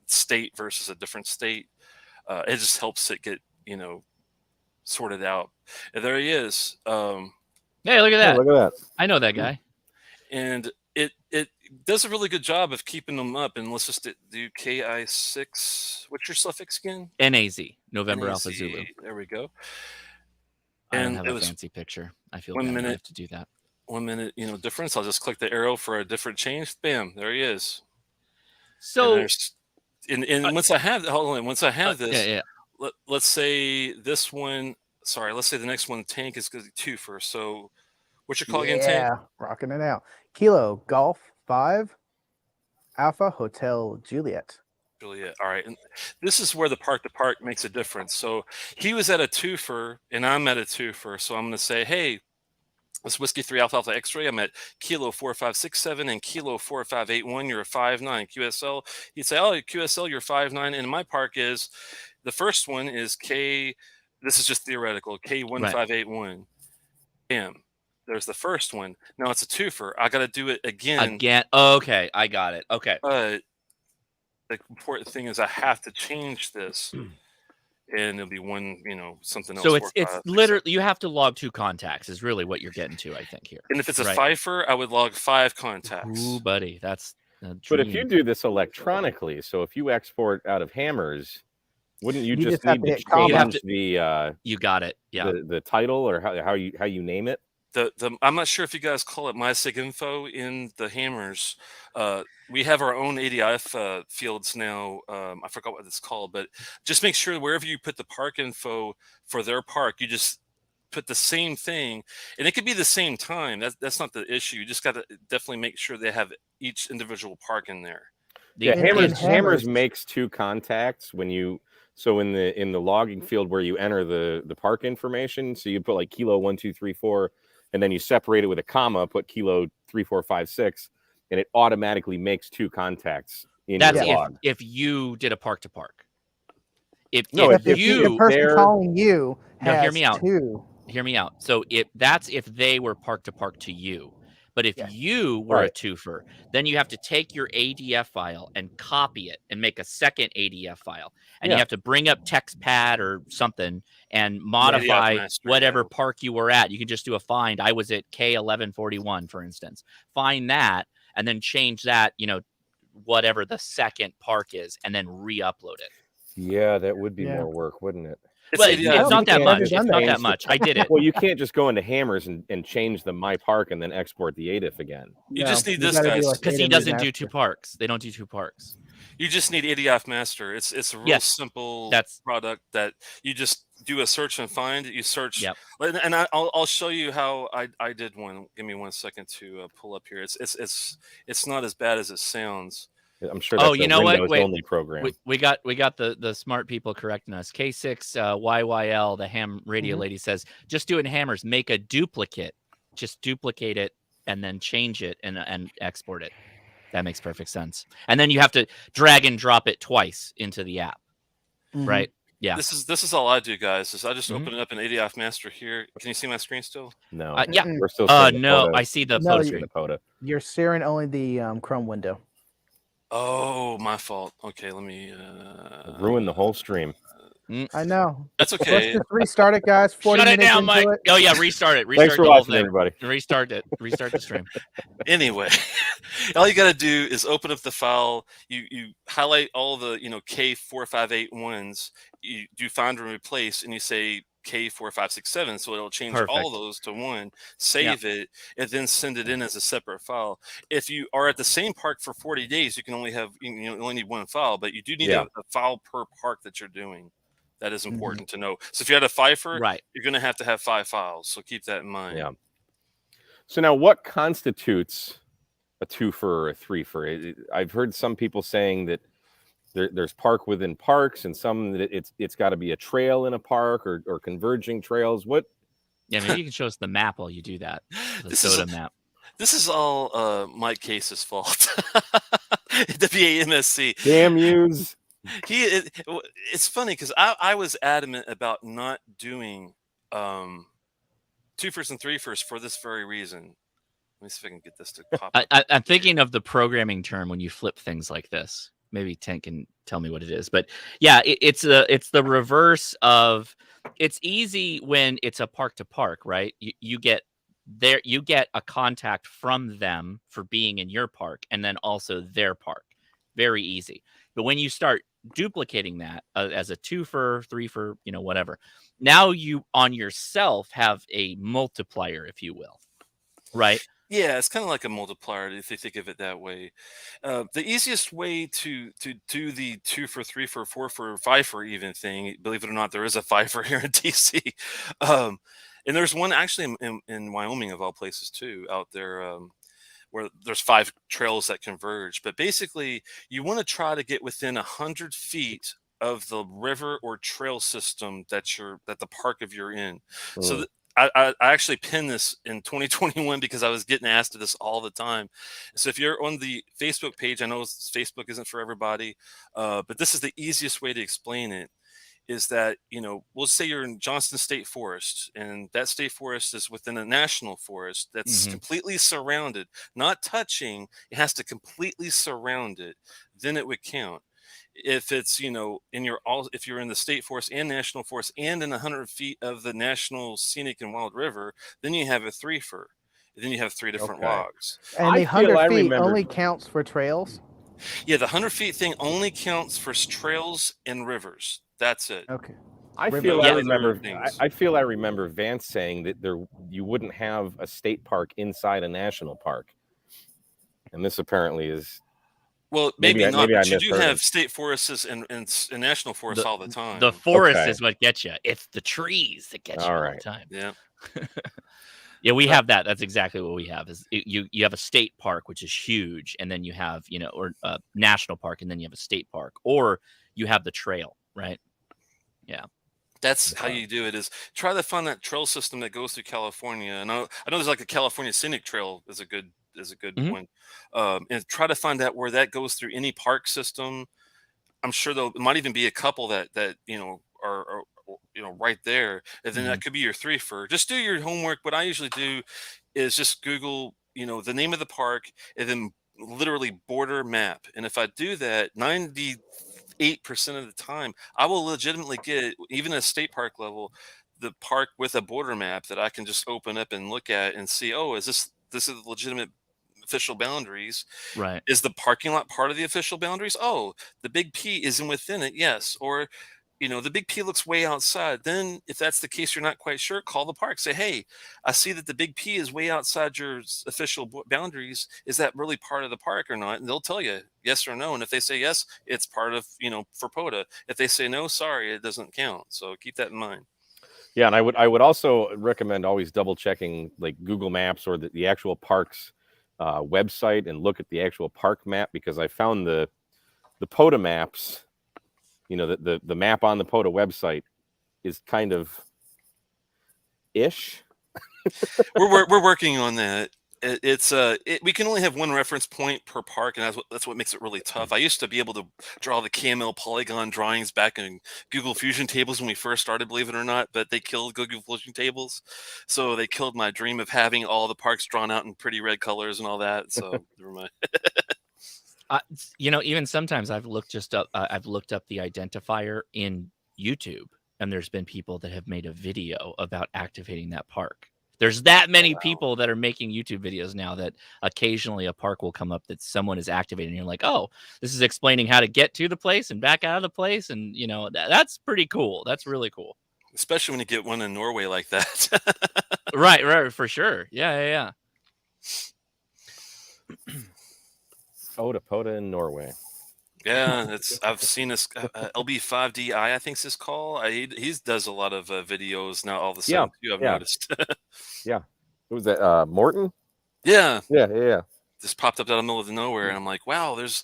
state versus a different state. It just helps it get sorted out. And there he is. Hey, look at that! Look at that! I know that guy. And it does a really good job of keeping them up. And let's just do KI6. What's your suffix again? NAZ, November NAZ. Alpha Zulu. There we go. I don't And have it a was fancy picture. I feel 1 bad. I minute. have to do that. 1 minute, difference. I'll just click the arrow for a different change. Bam, there he is. So, and once I have, hold on, once I have this, yeah. Let's say this one. Sorry, let's say the next one, Tank, is going to be Twofer. So, what's your call again, Tank? Yeah, rocking it out. Kilo Golf 5 Alpha Hotel Juliet. Juliet. All right, and this is where the park to park makes a difference. So he was at a Twofer, and I'm at a Twofer. So I'm going to say, hey, this Whiskey 3 Alpha Alpha X-ray. I'm at Kilo 4567 and Kilo 4581. You're a 5'9". QSL. He'd say, oh, QSL, you're 5'9". And my park is, the first one is K. This is just theoretical. K1581. Bam. There's the first one. Now it's a Twofer. I got to do it again. Okay, I got it. Okay. But the important thing is I have to change this. And it'll be one, something else. So it's literally, you have to log 2 contacts is really what you're getting to, I think, here. And if it's a Pfeiffer, I would log 5 contacts. Ooh, buddy, that's a dream. But if you do this electronically, so if you export out of Hammers, wouldn't you just need to change the you got it, yeah, the title or how you name it? I'm not sure if you guys call it MySig info in the Hammers. We have our own ADIF fields now. I forgot what it's called, but just make sure wherever you put the park info for their park, you just put the same thing, and it could be the same time. That's not the issue. You just got to definitely make sure they have each individual park in there. Yeah, Hammers makes 2 contacts when you. So in the logging field where you enter the park information, so you put like Kilo 1234, and then you separate it with a comma, put Kilo 3456, and it automatically makes 2 contacts in your log. If you did a park to park. If the person calling you has hear me out. 2. Hear me out. So that's if they were park to park to you. But if you were a Twofer, then you have to take your ADF file and copy it and make a second ADF file. And you have to bring up TextPad or something and modify whatever park you were at. You can just do a find. I was at K1141, for instance. Find that and then change that, whatever the second park is, and then re-upload it. Yeah, that would be more work, wouldn't it? It's not that much. It's not that much. I did it. Well, you can't just go into Hammers and change the My Park and then export the ADIF again. You just need this, guys. Because he doesn't do 2 parks. They don't do 2 parks. You just need ADIF Master. It's a real simple product that you just do a search and find. You search, and I'll show you how I did one. Give me 1 second to pull up here. It's not as bad as it sounds. I'm sure that's you know what? Wait, only program. We got the smart people correcting us. K6YYL, the ham radio lady says, just do it in Hammers. Make a duplicate. Just duplicate it and then change it and export it. That makes perfect sense. And then you have to drag and drop it twice into the app, right? Yeah. This is all I do, guys. Is I just open it up in ADIF Master here. Can you see my screen still? No. Yeah. We're still. No, I see the POTA screen. You're sharing only the Chrome window. Oh, my fault. Okay, let me ruin the whole stream. I know. That's okay. Let's just restart it, guys. 40 Shut it minutes down, Mike. it. Oh yeah, restart it. Thanks for watching, everybody. Restart it. Restart the stream. Anyway, all you got to do is open up the file. You highlight all the K4581s. You do find and replace, and you say K4567, so it'll change all of those to 1. Save it, and then send it in as a separate file. If you are at the same park for 40 days, you can only have you only need 1 file, but you do need a file per park that you're doing. That is important to know. So if you had a fifer, Right. you're going to have 5 files. So keep that in mind. Yeah. So now, what constitutes a twofer or a threefer? I've heard some people saying that there's park within parks, and some that it's got to be a trail in a park or converging trails. What? Yeah, maybe you can show us the map while you do that. The SOTA map. This is all Mike Case's fault. WAMSC. Damn yous. It's funny because I was adamant about not doing twofers and threefers for this very reason. Let me see if I can get this to pop up. I'm thinking of the programming term when you flip things like this. Maybe Tank can tell me what it is, but yeah, it's the reverse of. It's easy when it's a park to park, right? You get a contact from them for being in your park, and then also their park. Very easy. But when you start duplicating that as a twofer, threefer, whatever, now you on yourself have a multiplier, if you will, right? Yeah, it's kind of like a multiplier if you think of it that way. The easiest way to do the 2 for 3 for 4 for 5 for even thing, believe it or not, there is a 5 for here in DC. And there's one actually in Wyoming, of all places, too, out there where there's 5 trails that converge. But basically, you want to try to get within 100 feet of the river or trail system that the park of you're in. So I actually pinned this in 2021 because I was getting asked this all the time. So if you're on the Facebook page, I know Facebook isn't for everybody, but this is the easiest way to explain it. Is that, we'll say you're in Johnston State Forest, and that state forest is within a national forest that's completely surrounded, not touching. It has to completely surround it. Then it would count. If it's, if you're in the state forest and national forest and in 100 feet of the national scenic and wild river, then you have a threefer. Then you have 3 different logs. And the 100 feet only counts for trails? Yeah, the 100 feet thing only counts for trails and rivers. That's it. Okay. I feel I remember Vance saying that you wouldn't have a state park inside a national park. And this apparently is. Well, maybe not, but you do have state forests and national forests all the time. The forest is what gets you. It's the trees that get you all the time. Yeah. Yeah, we have that. That's exactly what we have. Is you have a state park, which is huge, and then you have, or a national park, and then you have a state park, or you have the trail, right? Yeah. That's how you do it, is try to find that trail system that goes through California. And I know there's like a California Scenic Trail is a good one. And try to find out where that goes through any park system. I'm sure there might even be a couple that are right there. And then that could be your threefer. Just do your homework. What I usually do is just Google, the name of the park and then literally border map. And if I do that, 98% of the time, I will legitimately get, even at a state park level, the park with a border map that I can just open up and look at and see, oh, is this is legitimate official boundaries? Right. Is the parking lot part of the official boundaries? Oh, the big P isn't within it. Yes. Or, the big P looks way outside. Then if that's the case, you're not quite sure, call the park. Say, hey, I see that the big P is way outside your official boundaries. Is that really part of the park or not? And they'll tell you yes or no. And if they say yes, it's part of, for POTA. If they say no, sorry, it doesn't count. So keep that in mind. Yeah. And I would also recommend always double checking like Google Maps or the actual park's website and look at the actual park map, because I found the POTA maps, the map on the POTA website is kind of ish. We're working on that. We can only have one reference point per park, and that's what makes it really tough. I used to be able to draw the KML polygon drawings back in Google Fusion tables when we first started, believe it or not, but they killed Google Fusion tables. So they killed my dream of having all the parks drawn out in pretty red colors and all that. So never mind. Even sometimes I've looked up the identifier in YouTube, and there's been people that have made a video about activating that park. There's that many people that are making YouTube videos now that occasionally a park will come up that someone is activating. And you're like, oh, this is explaining how to get to the place and back out of the place. And, that's pretty cool. That's really cool. Especially when you get one in Norway like that. Right. For sure. Yeah. POTA in Norway. Yeah, I've seen this LB5DI, I think's his call. He does a lot of videos now. All of a Yeah, sudden, too, I've yeah. noticed. Yeah. Who was that? Morton? Yeah, Yeah. just popped up out of the middle of nowhere, and I'm like, wow, there's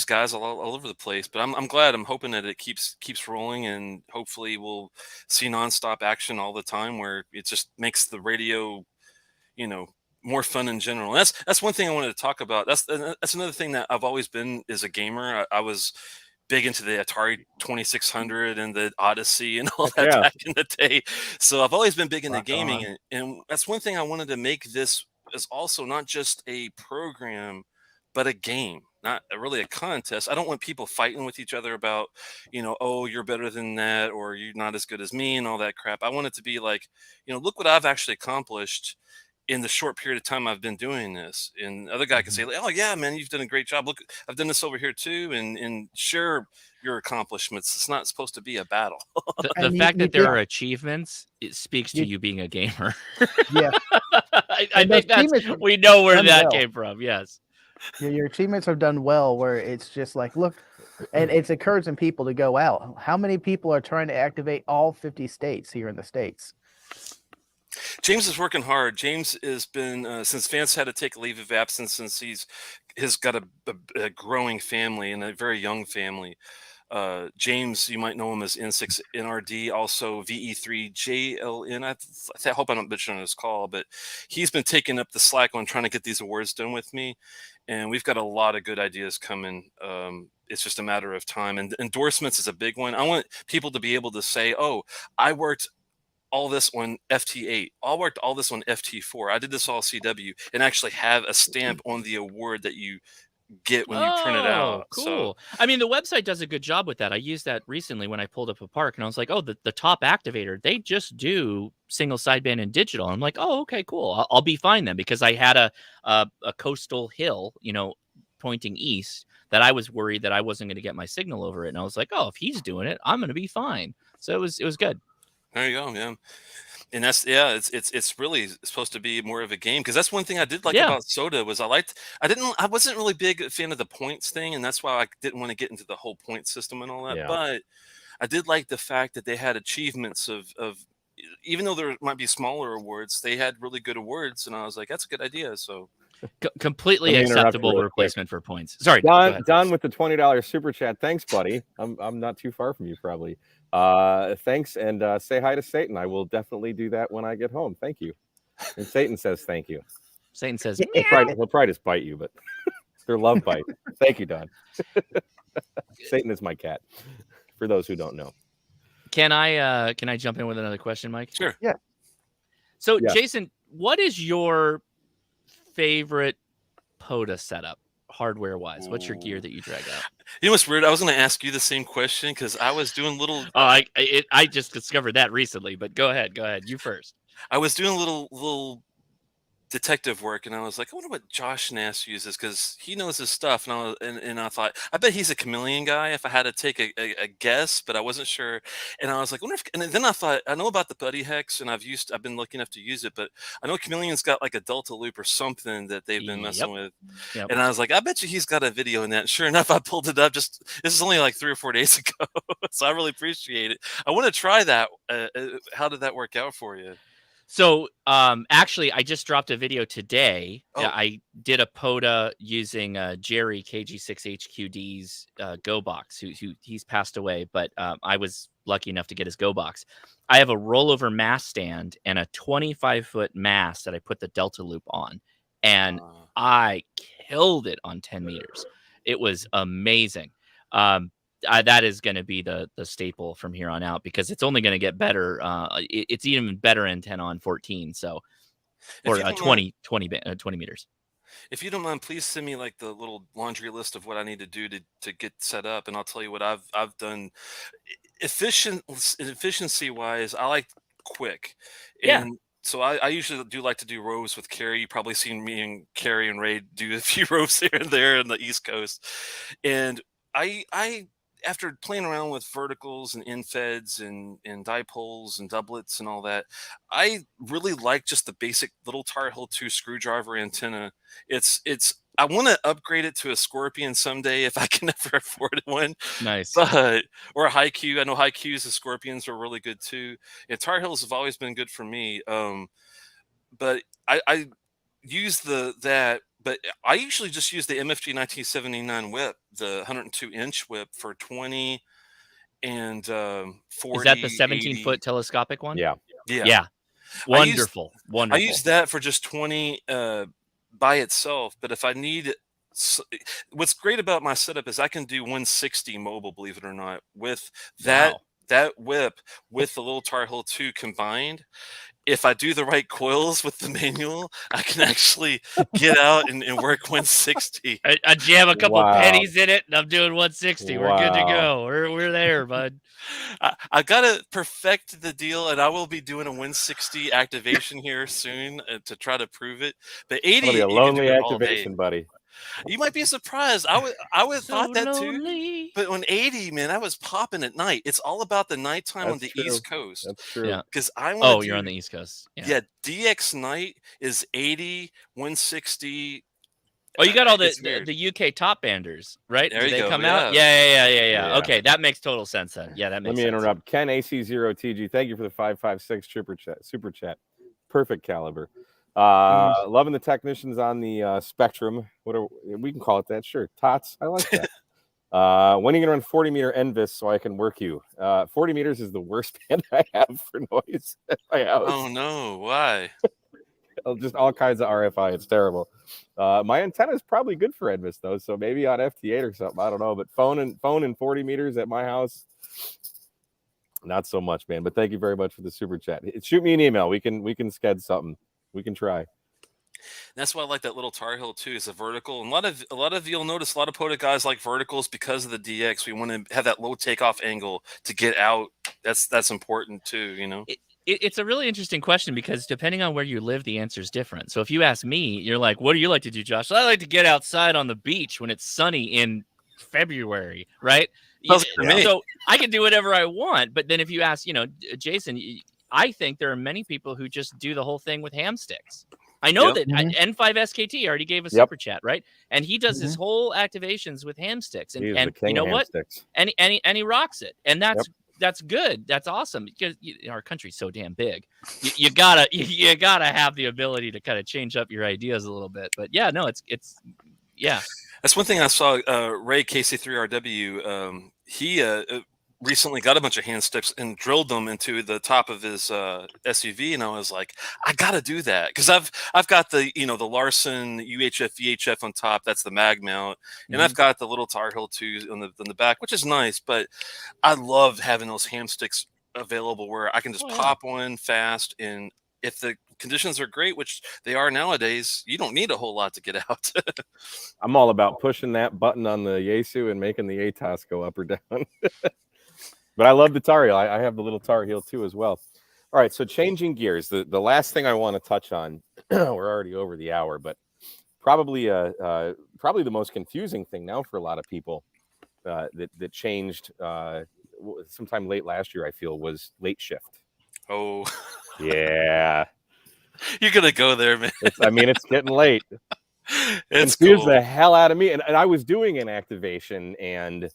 guys all over the place. But I'm glad. I'm hoping that it keeps rolling, and hopefully we'll see nonstop action all the time, where it just makes the radio, you know, more fun in general. And that's one thing I wanted to talk about. That's another thing that I've always been as a gamer. I was big into the Atari 2600 and the Odyssey and all that Yeah. back in the day. So I've always been big into Rock gaming, on. and that's one thing I wanted to make this as also not just a program, but a game, not really a contest. I don't want people fighting with each other about, oh, you're better than that, or you're not as good as me and all that crap. I want it to be like, look what I've actually accomplished in the short period of time I've been doing this. And the other guy can say, like, oh yeah, man, you've done a great job. Look, I've done this over here too. And share your accomplishments. It's not supposed to be a battle. The And fact you that there did- are achievements, it speaks to you being a gamer. Yeah. I And those think that's, achievements we know where done that well. came from. Yes. Your achievements are done well, where it's just like, look, and it's encouraging people to go out. How many people are trying to activate all 50 states here in the States? James is working hard. James has been since Vance had to take a leave of absence, since he's got a growing family and a very young family. James, you might know him as N6NRD, also VE3JLN. I hope I don't butcher on his call, but he's been taking up the slack on trying to get these awards done with me, and we've got a lot of good ideas coming. It's just a matter of time, and endorsements is a big one. I want people to be able to say, "Oh, I worked all this on FT8. I worked all this on FT4. I did this all CW," and actually have a stamp on the award that you get when you print it out. Cool. I mean, the website does a good job with that. I used that recently when I pulled up a park, and I was like, oh, the top activator, they just do single sideband and digital. I'm like, oh, okay, cool. I'll be fine then, because I had a coastal hill, pointing east, that I was worried that I wasn't going to get my signal over it. And I was like, oh, if he's doing it, I'm going to be fine. So it was good. There you go, man. And it's really supposed to be more of a game, because that's one thing I did like about Soda was I wasn't really big a fan of the points thing, and that's why I didn't want to get into the whole point system and all that. Yeah. But I did like the fact that they had achievements of even though there might be smaller awards, they had really good awards, and I was like, that's a good idea. So completely Let me interrupt acceptable real quick. replacement for points. Sorry, go ahead. Don with the $20 super chat. Thanks, buddy. I'm not too far from you, probably. Thanks, and say hi to Satan. I will definitely do that when I get home. Thank you. And Satan says thank you. Satan says, He'll probably just bite you, but they're love bite. Thank you, Don. Satan is my cat, for those who don't know. Can I jump in with another question, Mike? Sure. Yeah. So, Yeah. Jason, what is your favorite POTA setup, hardware-wise? What's your gear that you drag out? You know what's weird? I was going to ask you the same question, because I was doing little. I just discovered that recently, but go ahead. You first. I was doing little detective work, and I was like, I wonder what Josh Nass uses, because he knows his stuff. And I thought, I bet he's a chameleon guy if I had to take a guess, but I wasn't sure. And I was like, wonder if, and then I thought, I know about the Buddy Hex, and I've been lucky enough to use it, but I know Chameleon's got like a Delta loop or something that they've been messing with. Yep. And I was like, I bet you he's got a video in that. And sure enough, I pulled it up. This is only like 3 or 4 days ago, so I really appreciate it. I want to try that. How did that work out for you? So, actually, I just dropped a video today. Oh. I did a POTA using Jerry KG6HQD's Go box, who he's passed away, but I was lucky enough to get his Go box. I have a rollover mast stand and a 25-foot mast that I put the Delta loop on, and I killed it on 10 meters. It was amazing. That is going to be the staple from here on out, because it's only going to get better. It's even better in 10 on 14. So, or 20 meters. If you don't mind, please send me like the little laundry list of what I need to do to get set up, and I'll tell you what I've done. Efficiency wise, I like quick. And so I usually do like to do rows with Carrie. You've probably seen me and Carrie and Ray do a few rows here and there on the East Coast. And I after playing around with verticals and infeds and dipoles and doublets and all that, I really like just the basic little Tar Heel 2 screwdriver antenna. It's I want to upgrade it to a Scorpion someday if I can ever afford one. Nice. But or a Haiku. I know Haikus and Scorpions are really good too. And Tar Heels have always been good for me. But I use that. But I usually just use the MFG 1979 whip, the 102-inch whip for 20 and 40. Is that the 17-foot 80. telescopic one? Yeah. Yeah. Wonderful. I use that for just 20 by itself. But if I need, what's great about my setup is I can do 160 mobile, believe it or not, with that whip with the little Tar Heel 2 combined. If I do the right coils with the manual, I can actually get out and work 160. I jam a couple Wow. pennies in it, and I'm doing 160. We're good to go. We're there, bud. I gotta perfect the deal, and I will be doing a 160 activation here soon to try to prove it. But 80, It'll be a you can lonely do it all activation, day. buddy. You might be surprised. I would So thought that lonely. too. But on 80, man, I was popping at night. It's all about the nighttime on That's the true. East Coast. That's true. Yeah. Because I want Oh, you're on the East Coast. Yeah, DX night is 80, 160. Oh, you got all It's weird. the UK top banders, right? There Do you they go, come yeah. out? Yeah. Yeah. Okay, that makes total sense then. Yeah, that makes Let me sense. interrupt. Ken AC0TG, thank you for the 556 super chat. Perfect caliber. Loving the technicians on the spectrum. We can call it that? Sure. Tots. I like that. When are you gonna run 40-meter Envis so I can work you? 40 meters is the worst band I have for noise at my house. Oh no, why? Just all kinds of RFI. It's terrible. My antenna is probably good for Envis though, so maybe on FT8 or something. I don't know, but phone and 40 meters at my house, not so much, man. But thank you very much for the super chat. Shoot me an email. We can sched something. We can try. That's why I like that little Tar Heel too. Is a vertical, and a lot of you'll notice a lot of POTA guys like verticals because of the DX. We want to have that low takeoff angle to get out. That's important too. You know. It's a really interesting question because depending on where you live, the answer is different. So if you ask me, you're like, what do you like to do, Josh? I like to get outside on the beach when it's sunny in February, right? So I can do whatever I want. But then if you ask, Jason, I think there are many people who just do the whole thing with ham sticks. I know that N5 SKT already gave a super chat, right? And he does his whole activations with ham sticks. And you know what? And he rocks it. And that's good. That's awesome because our country's so damn big. You gotta have the ability to kind of change up your ideas a little bit. But yeah, no, it's That's one thing I saw. Ray KC3RW. He recently got a bunch of hand sticks and drilled them into the top of his SUV, and I was like, I gotta do that because I've got the the Larson UHF VHF on top. That's the mag mount, and I've got the little Tar Heel 2 on the back, which is nice. But I love having those ham sticks available where I can just pop one fast, and if the conditions are great, which they are nowadays, you don't need a whole lot to get out. I'm all about pushing that button on the Yaesu and making the ATOS go up or down. But I love the Tar Heel. I have the little Tar Heel too as well. All right, so changing gears. The last thing I want to touch on, we're already over the hour, but probably the most confusing thing now for a lot of people that changed sometime late last year, I feel, was late shift. Oh, yeah. You're gonna go there, man. It's getting late. It's confused cool. the hell out of me, and I was doing an activation, and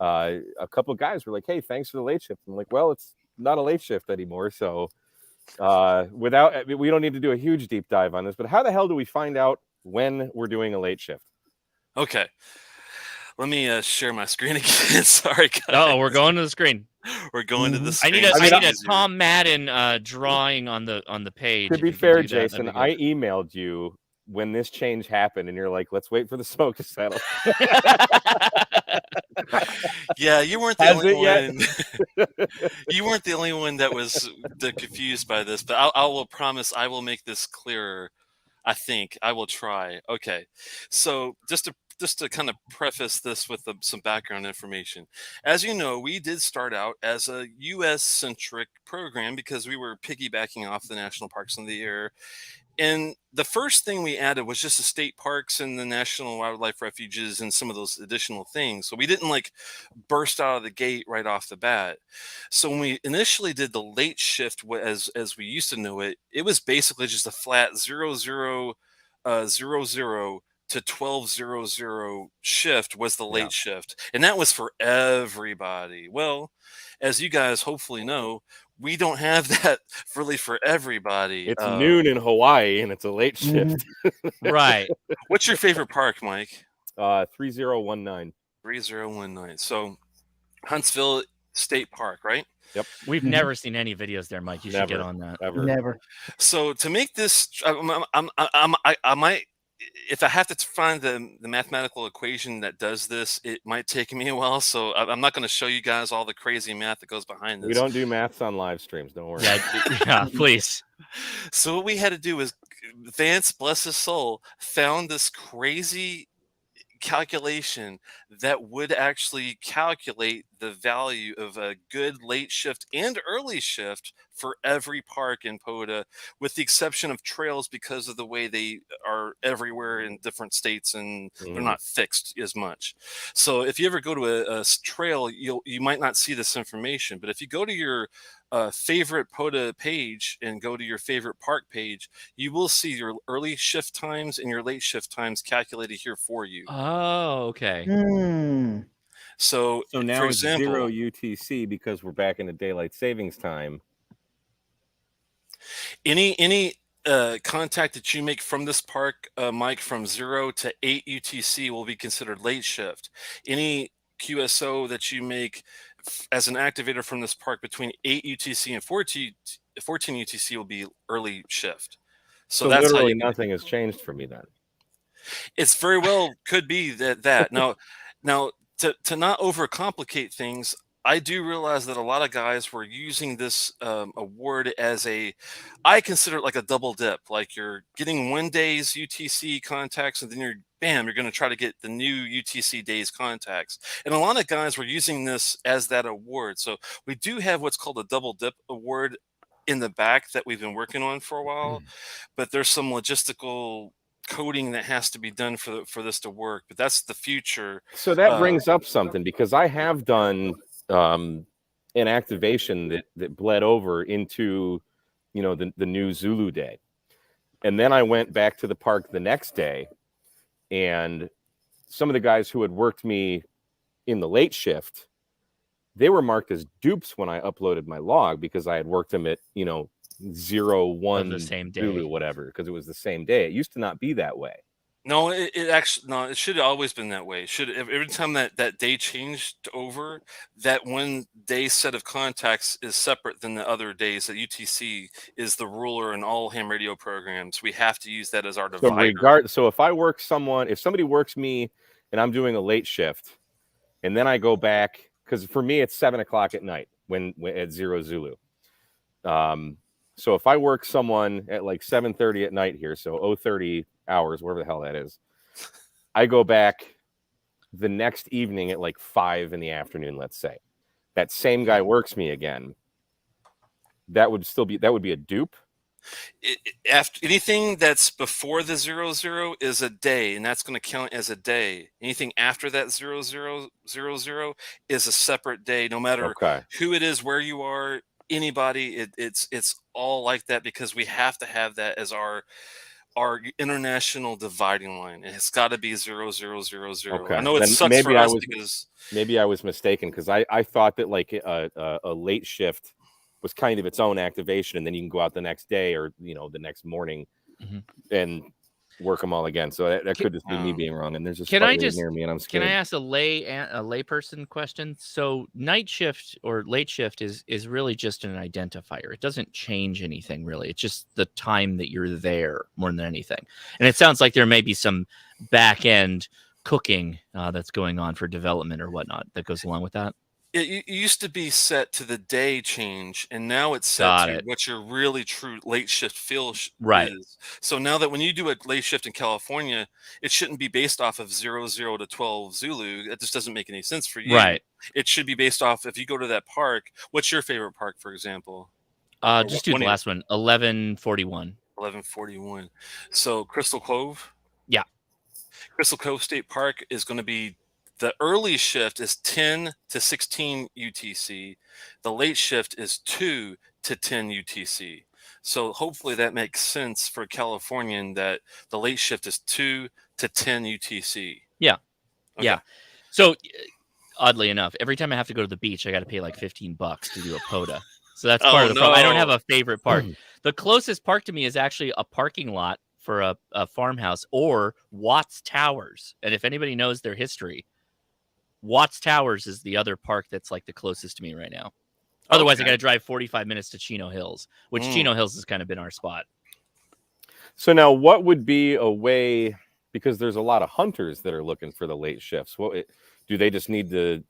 a couple of guys were like, "Hey, thanks for the late shift." I'm like, "Well, it's not a late shift anymore, so we don't need to do a huge deep dive on this." But how the hell do we find out when we're doing a late shift? Okay, let me share my screen again. Sorry, guys. Oh, we're going to the screen. We're going to the screen. I need a Tom Madden drawing on the page. To be fair, Jason, I emailed you when this change happened, and you're like, "Let's wait for the smoke to settle." Yeah, you weren't the only one. You weren't the only one that was confused by this, but I will promise I will make this clearer. I think I will try. Okay, so just to kind of preface this with some background information. As you know, we did start out as a U.S.-centric program because we were piggybacking off the national parks in the air. And the first thing we added was just the state parks and the national wildlife refuges and some of those additional things. So we didn't burst out of the gate right off the bat. So when we initially did the late shift, as we used to know it, it was basically just a flat 0000 to 12:00 shift was the late shift, and that was for everybody. Well, as you guys hopefully know, we don't have that really for everybody. It's noon in Hawaii and it's a late shift. Right. What's your favorite park, Mike? 3019. 3019. So Huntsville State Park, right? Yep. We've never seen any videos there, Mike. You should get on that. Ever. Never. So to make this, I might, if I have to find the mathematical equation that does this, it might take me a while. So I'm not going to show you guys all the crazy math that goes behind this. We don't do maths on live streams. Don't worry. Yeah, please. So what we had to do is Vance, bless his soul, found this crazy calculation that would actually calculate the value of a good late shift and early shift for every park in POTA, with the exception of trails because of the way they are everywhere in different states and they're not fixed as much. So if you ever go to a trail, you might not see this information, but if you go to your favorite POTA page and go to your favorite park page, you will see your early shift times and your late shift times calculated here for you. Oh, okay. So now for it's example, 0 UTC because we're back into daylight savings time. Any contact that you make from this park, Mike, from 0 to 8 UTC will be considered late shift. Any QSO that you make as an activator from this park between 8 UTC and 14 UTC will be early shift. So that's literally how nothing has changed for me then. It's very well could be that. Now to not overcomplicate things, I do realize that a lot of guys were using this award as I consider it like a double dip. Like you're getting one day's UTC contacts and then you're going to try to get the new UTC days contacts. And a lot of guys were using this as that award. So we do have what's called a double dip award in the back that we've been working on for a while, but there's some logistical coding that has to be done for this to work, but that's the future. So that brings up something, because I have done an activation that bled over into the new Zulu day, and then I went back to the park the next day, and some of the guys who had worked me in the late shift, they were marked as dupes when I uploaded my log because I had worked them at 0-1 the same day, Zulu, whatever, because it was the same day. It used to not be that way. No, it should have always been that way. Every time that day changed over, that one day set of contacts is separate than the other days. That UTC is the ruler in all ham radio programs. We have to use that as our divider. So if somebody works me and I'm doing a late shift, and then I go back, because for me it's 7 o'clock at night when at 0 Zulu. So if I work someone at like 7:30 at night here, so 0:30 hours, whatever the hell that is, I go back the next evening at like 5 in the afternoon, let's say. That same guy works me again. That would be a dupe. After anything that's before the 00 is a day, and that's going to count as a day. Anything after that 0000 is a separate day, no matter who it is, where you are, anybody. It's all like that, because we have to have that as our international dividing line. It's got to be 0000. I know it sucks for us because maybe I was mistaken, because I thought that like a late shift was kind of its own activation, and then you can go out the next day or the next morning and work them all again. So that could just be me being wrong. And there's just near me, and I'm scared. Can I ask a layperson question? So night shift or late shift is really just an identifier. It doesn't change anything really. It's just the time that you're there more than anything. And it sounds like there may be some back end cooking that's going on for development or whatnot that goes along with that. It used to be set to the day change, and now it's set to what your really true late shift feel is. So now that when you do a late shift in California, it shouldn't be based off of 00 to 12 Zulu. It just doesn't make any sense for you. Right. It should be based off, if you go to that park, what's your favorite park, for example? Just do the last one, 1141. 1141. So Crystal Cove? Yeah. Crystal Cove State Park is going to be, the early shift is 10 to 16 UTC. The late shift is 2 to 10 UTC. So hopefully that makes sense for a Californian that the late shift is 2 to 10 UTC. Yeah. Okay. Yeah. So oddly enough, every time I have to go to the beach, I got to pay like $15 to do a POTA. So that's part of the problem. I don't have a favorite park. The closest park to me is actually a parking lot for a farmhouse or Watts Towers. And if anybody knows their history, Watts Towers is the other park that's like the closest to me right now. Otherwise, I got to drive 45 minutes to Chino Hills, which Chino Hills has kind of been our spot. So now what would be a way, because there's a lot of hunters that are looking for the late shifts. What do they just need to,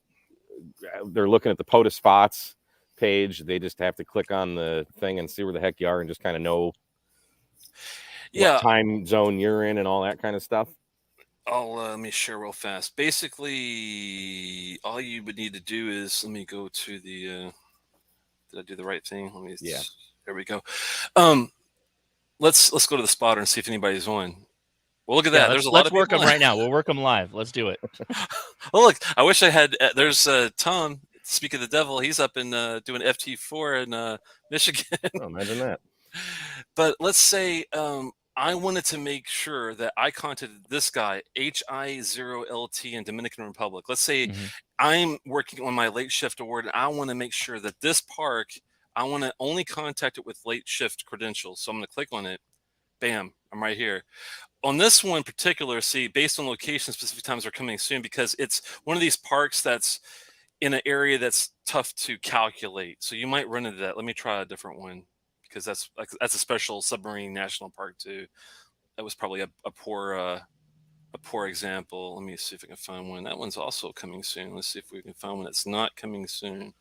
they're looking at the POTA spots page. They just have to click on the thing and see where the heck you are and just kind of know what time zone you're in and all that kind of stuff. Let me share real fast. Basically, all you would need to do is, let me go to the, did I do the right thing? Let me, there we go. Let's go to the spotter and see if anybody's on. Well, look at that. There's a lot of people. Let's work them right now. We'll work them live. Let's do it. Well, look, I wish I had, there's Tom, speak of the devil. He's up in doing FT4 in Michigan. Oh, imagine that. But let's say I wanted to make sure that I contacted this guy, HI0LT in Dominican Republic. Let's say I'm working on my late shift award, and I want to make sure that this park, I want to only contact it with late shift credentials. So I'm going to click on it. Bam, I'm right here. On this one in particular, see, based on location, specific times are coming soon, because it's one of these parks that's in an area that's tough to calculate. So you might run into that. Let me try a different one, because that's a special submarine national park too. That was probably a poor example. Let me see if I can find one. That one's also coming soon. Let's see if we can find one that's not coming soon.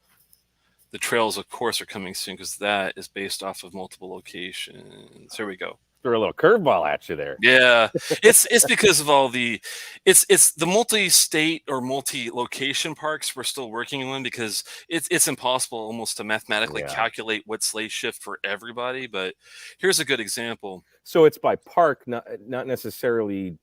The trails, of course, are coming soon, because that is based off of multiple locations. Here we go. Throw a little curveball at you there. Yeah, it's because of all the, it's the multi-state or multi-location parks we're still working on, because it's impossible almost to mathematically calculate what's late shift for everybody. But here's a good example. So it's by park, not necessarily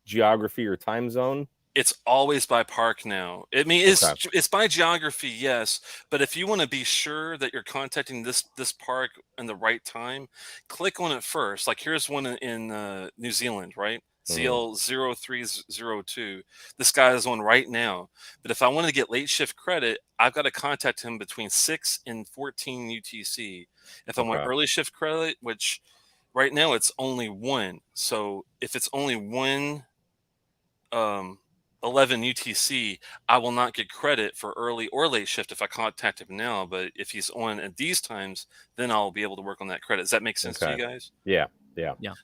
geography or time zone. It's always by park now. I mean, it's by geography, yes. But if you want to be sure that you're contacting this park in the right time, click on it first. Like here's one in New Zealand, right? CL0302. This guy is on right now. But if I want to get late shift credit, I've got to contact him between 6 and 14 UTC. If I want early shift credit, which right now it's only 1. So if it's only 11 UTC, I will not get credit for early or late shift if I contact him now. But if he's on at these times, then I'll be able to work on that credit. Does that make sense to you guys? Yeah.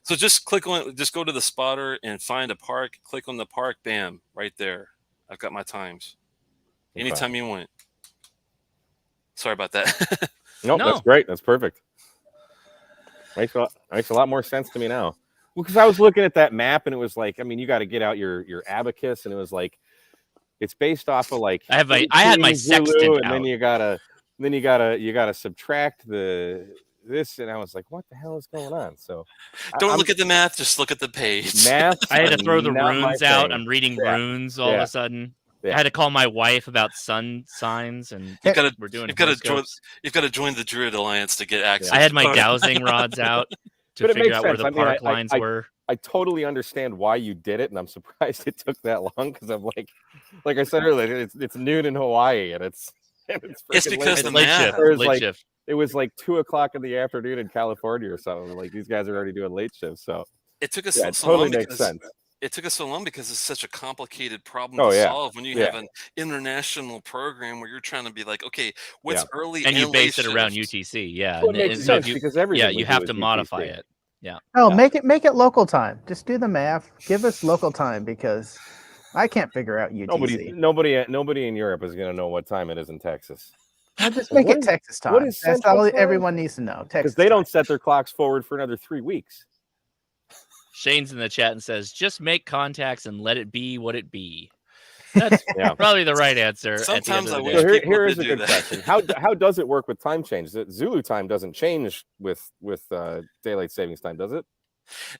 So just click on, just go to the spotter and find a park. Click on the park. Bam, right there. I've got my times. Anytime you want. Sorry about that. Nope, that's great. That's perfect. Makes a lot more sense to me now. Because I was looking at that map and it was like, I mean, you got to get out your abacus, and it was like, it's based off of like I had my sextant and out. then you gotta subtract this, and I was like, what the hell is going on? So don't look at the math, just look at the page. Math. I had to throw the runes out. I'm reading runes all of a sudden. I had to call my wife about sun signs, and you've got to join the Druid Alliance to get access. I had my dowsing rods out to figure out where the park lines were. I totally understand why you did it, and I'm surprised it took that long, because I'm like I said earlier, it's noon in Hawaii, and it's because the late shift. It was like 2:00 in the afternoon in California or something. Like these guys are already doing late shifts, so it took us it totally makes sense. It took us so long because it's such a complicated problem to solve when you have an international program where you're trying to be like, okay, what's early and you base it around UTC, Well, it makes sense because everything you have to modify it. Oh, make it local time. Just do the math. Give us local time, because I can't figure out UTC. Nobody in Europe is going to know what time it is in Texas. I'll just make it Texas time. That's all everyone needs to know. Texas, because they don't set their clocks forward for another 3 weeks. Shane's in the chat and says, just make contacts and let it be what it be. That's probably the right answer. Sometimes I wish here is a good question. How does it work with time change? Zulu time doesn't change with daylight savings time, does it?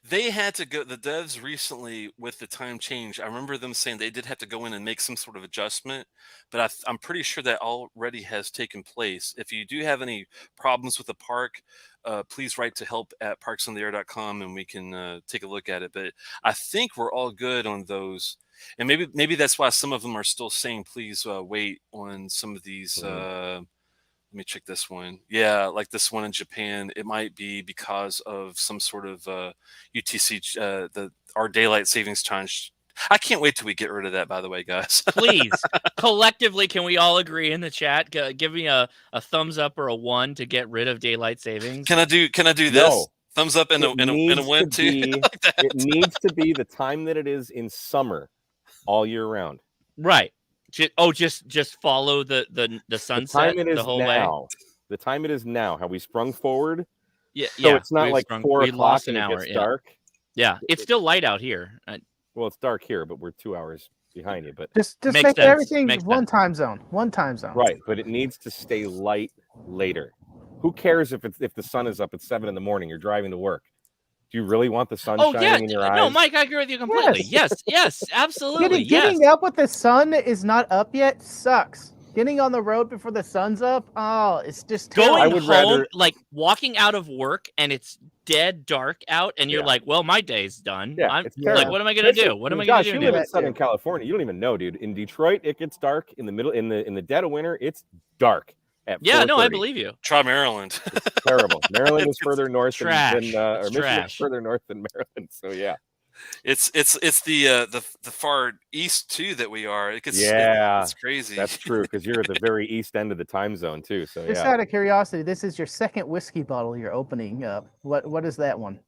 They had to go. The devs recently, with the time change, I remember them saying they did have to go in and make some sort of adjustment, but I'm pretty sure that already has taken place. If you do have any problems with the park, please write to help@parksontheair.com and we can take a look at it. But I think we're all good on those. And maybe that's why some of them are still saying please wait on some of these. Let me check this one. Yeah, like this one in Japan, it might be because of some sort of UTC, our daylight savings time. I can't wait till we get rid of that, by the way, guys. Please, collectively, can we all agree in the chat? Give me a thumbs up or a 1 to get rid of daylight savings. Can I do this? No. Thumbs up and a 1 too. Like that. It needs to be the time that it is in summer, all year round. Right. Just follow the sunset the whole way. The time it is now. How we sprung forward. Yeah, so it's not like 4 o'clock and an hour. it gets dark. Yeah, it's still light out here. Well, it's dark here, but we're 2 hours behind you. But just Makes make sense. everything Makes one sense. time zone. One time zone. right, but it needs to stay light later. Who cares if the sun is up at 7 in the morning? You're driving to work. Do you really want the sun shining in your eyes? No, Mike, I agree with you completely. Yes, absolutely. Getting up with the sun is not up yet sucks. Getting on the road before the sun's up, it's just terrible. Going I would home, rather- like walking out of work and it's dead dark out, and you're like, "Well, my day's done." Yeah, I'm it's like, terrible. "What am I gonna do? What am I Josh, gonna you do?" live now?" in Southern California. You don't even know, dude. In Detroit, it gets dark in the middle in the dead of winter. It's dark at Yeah, no, I 4:30. believe you. Try Maryland. Terrible. Maryland is further north trash. than or It's Michigan's trash. further north than Maryland. So yeah. It's the far east too that we are. It's crazy. That's true because you're at the very east end of the time zone too. So Just yeah. out of curiosity, this is your second whiskey bottle you're opening up. What is that one?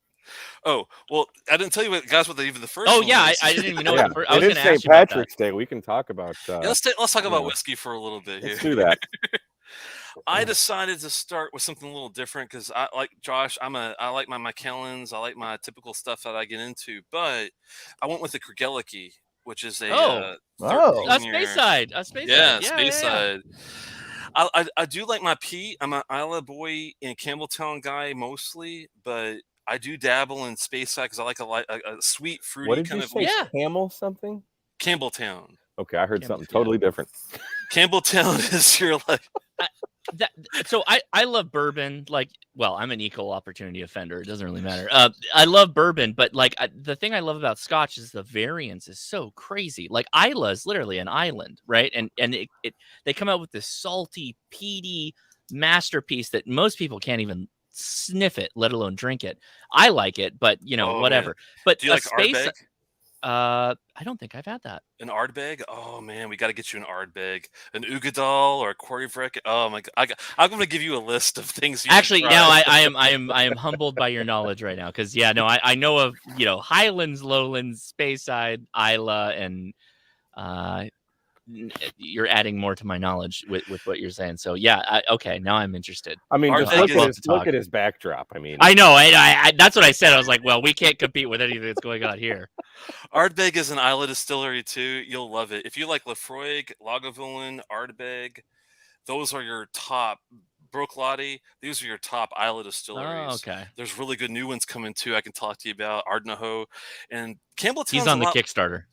Oh well, I didn't tell you what even the first. Oh one yeah, was. I didn't even know. Yeah. What the first, I was It is going to ask St. you about that. Patrick's Day. We can talk about. Yeah, let's talk about yeah. whiskey for a little bit here. Let's do that. I decided to start with something a little different because I like Josh. I like my Kellens. I like my typical stuff that I get into, but I went with the Kergelicke, which is a Oh. 13-year Speyside. Speyside. Yeah, Yeah. Speyside. I do like my peat. I'm an Isla boy and Campbelltown guy mostly, but I do dabble in Speyside because I like a sweet, fruity What did kind you of say? Yeah. Camel something? Campbelltown. Okay, I heard something Campbelltown. totally different. Campbelltown is your like. So I love bourbon. I'm an equal opportunity offender. It doesn't really matter. I love bourbon, but the thing I love about Scotch is the variance is so crazy. Like Isla is literally an island, right? And they come out with this salty, peaty masterpiece that most people can't even sniff it, let alone drink it. I like it, but whatever. Man. But Do you like Ardbeg? I don't think I've had that. An Ardbeg? Oh man, we got to get you an Ardbeg, an Ugadal or a Quarryvreck. Oh my god, I'm going to give you a list of things. You Actually, should now try. I am humbled by your knowledge right now because I know of Highlands, Lowlands, Speyside, Isla, and you're adding more to my knowledge with what you're saying. So yeah, okay, now I'm interested. I mean, just Ardbeg look at his backdrop. I mean, I know. I that's what I said. I was like, well, we can't compete with anything that's going on here. Ardbeg is an Isla distillery too. You'll love it if you like Lafroig, Lagavulin, Ardbeg. Those are your top. Brooklady, these are your top Isla distilleries. Oh, okay. There's really good new ones coming too. I can talk to you about Ardnahoe and Campbelltown's. He's on the Kickstarter.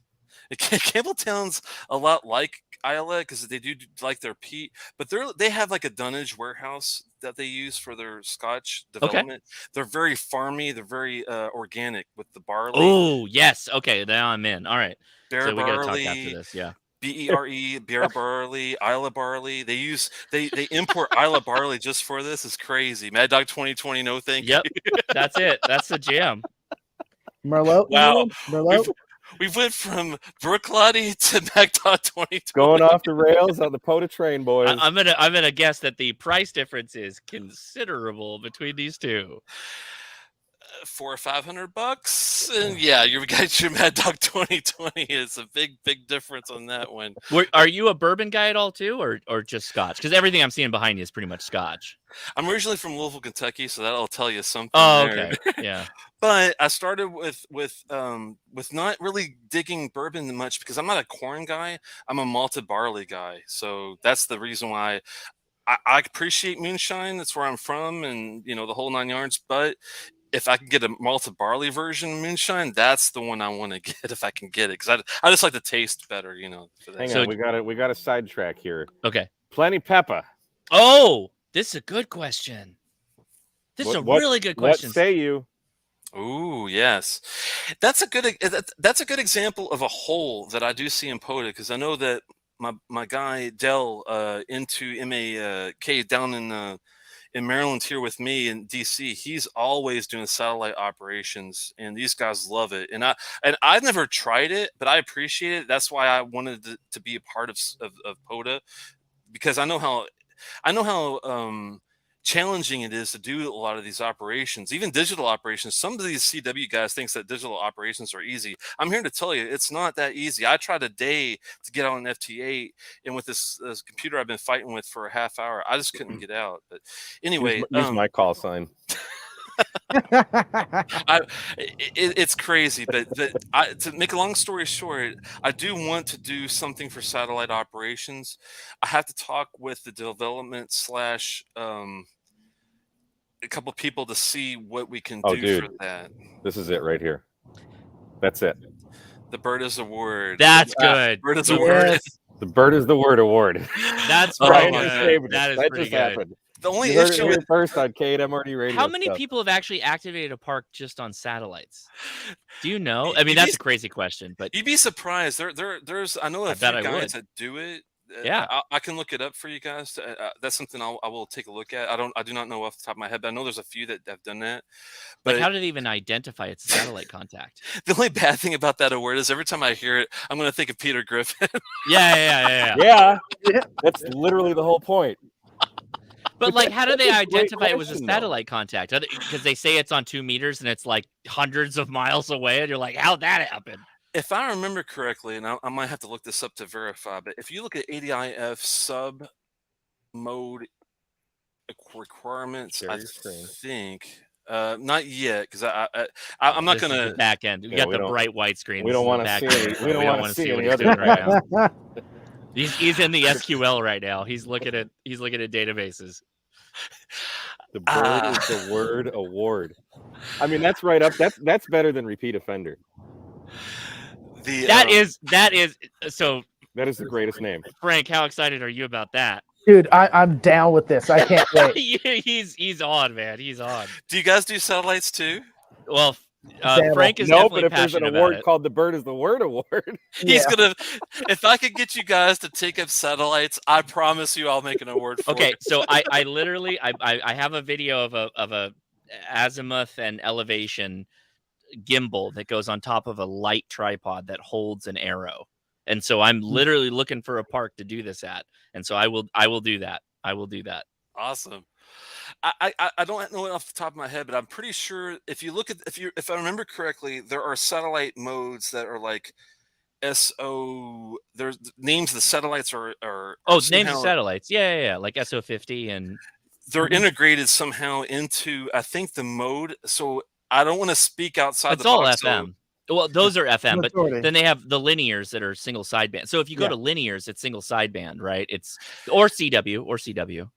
Campbelltown's a lot like Isla because they do like their peat, but they have like a dunnage warehouse that they use for their Scotch development. They're very farmy. They're very organic with the barley. Oh yes. Okay, now I'm in. All right. Bear So we got to talk barley. after this. Yeah. BERE, beer barley, Isla barley. They import Isla barley just for this. It's crazy. Mad Dog 2020, no thank you. Yep. That's it. That's the jam. Merlot. Wow. Merlot. We went from Brooklady to Mad Dog 2020. going off the rails on the POTA train, boys. I'm gonna guess that the price difference is considerable between these two. $400 or $500, and yeah, you got your Mad Dog 2020. It's a big difference on that one. Are you a bourbon guy at all too, or just Scotch? Because everything I'm seeing behind you is pretty much Scotch. I'm originally from Louisville, Kentucky, so that'll tell you something. Oh, there. okay, yeah. But I started with not really digging bourbon much because I'm not a corn guy. I'm a malted barley guy, so that's the reason why. I appreciate moonshine. That's where I'm from, and the whole 9 yards. But if I can get a malted barley version of moonshine, that's the one I want to get if I can get it, because I just like the taste better, you know. For that. Hang So- on, we got a sidetrack here. Okay. Plenty Peppa. Oh, this is a good question. This is a really good question. What say you? Ooh, yes, that's a good example of a hole that I do see in POTA, because I know that my guy Dell into MAK down in Maryland here with me in DC, he's always doing satellite operations, and these guys love it. And I've never tried it, but I appreciate it. That's why I wanted to be a part of POTA, because I know how challenging it is to do a lot of these operations, even digital operations. Some of these CW guys thinks that digital operations are easy. I'm here to tell you, it's not that easy. I tried a day to get on an FT8, and with this computer I've been fighting with for a half hour, I just couldn't get out. But anyway, Use my call sign. It's crazy, but to make a long story short, I do want to do something for satellite operations. I have to talk with the development / a couple of people to see what we can do for that. This is it right here. That's it. The bird is a word. That's good. Bird is a word. The bird is the word award. That's Brian pretty is good. saving That it. is That pretty just good. happened. The only You heard issue it with first on KMRD radio. How many stuff. people have actually activated a park just on satellites? Do you know? I mean, that's a crazy question, but you'd be surprised. There's I know a few guys that do it. Yeah, I can look it up for you guys. That's something I will take a look at. I do not know off the top of my head, but I know there's a few that have done that. But like, how did they even identify it's a satellite contact? The only bad thing about that award is every time I hear it, I'm going to think of Peter Griffin. Yeah. That's literally the whole point. But like, how do they that's a great identify it was a question, satellite contact? Because they say it's on 2 meters and it's like hundreds of miles away, and you're like, how'd that happen? If I remember correctly, and I might have to look this up to verify, but if you look at ADIF sub mode requirements, I think not yet, because I'm not going to back end. We got the bright white screen. We don't want to see. We don't want to see what any he's other doing right now. He's in the SQL right now. He's looking at databases. The bird is the word award. I mean, that's right up. That's better than repeat offender. That is so. That is the greatest name. Frank, how excited are you about that? Dude, I'm down with this. I can't wait. He's on, man. He's on. Do you guys do satellites too? Well, Frank is definitely but if there's an award called the Bird is the Word Award, he's gonna. If I could get you guys to take up satellites, I promise you, I'll make an award for it. So I literally I have a video of a azimuth and elevation gimbal that goes on top of a light tripod that holds an arrow, and so I'm literally looking for a park to do this at, and so I will do that. I will do that. Awesome. I don't know it off the top of my head, but I'm pretty sure if you look at if I remember correctly, there are satellite modes that are like SO. There's names of the satellites are names of satellites. Yeah, like SO50, and they're integrated somehow into, I think, the mode. So I don't want to speak outside it's the all box. FM. Well, those are FM, but then they have the linears that are single sideband. So if you go to linears, it's single sideband, right? It's or CW.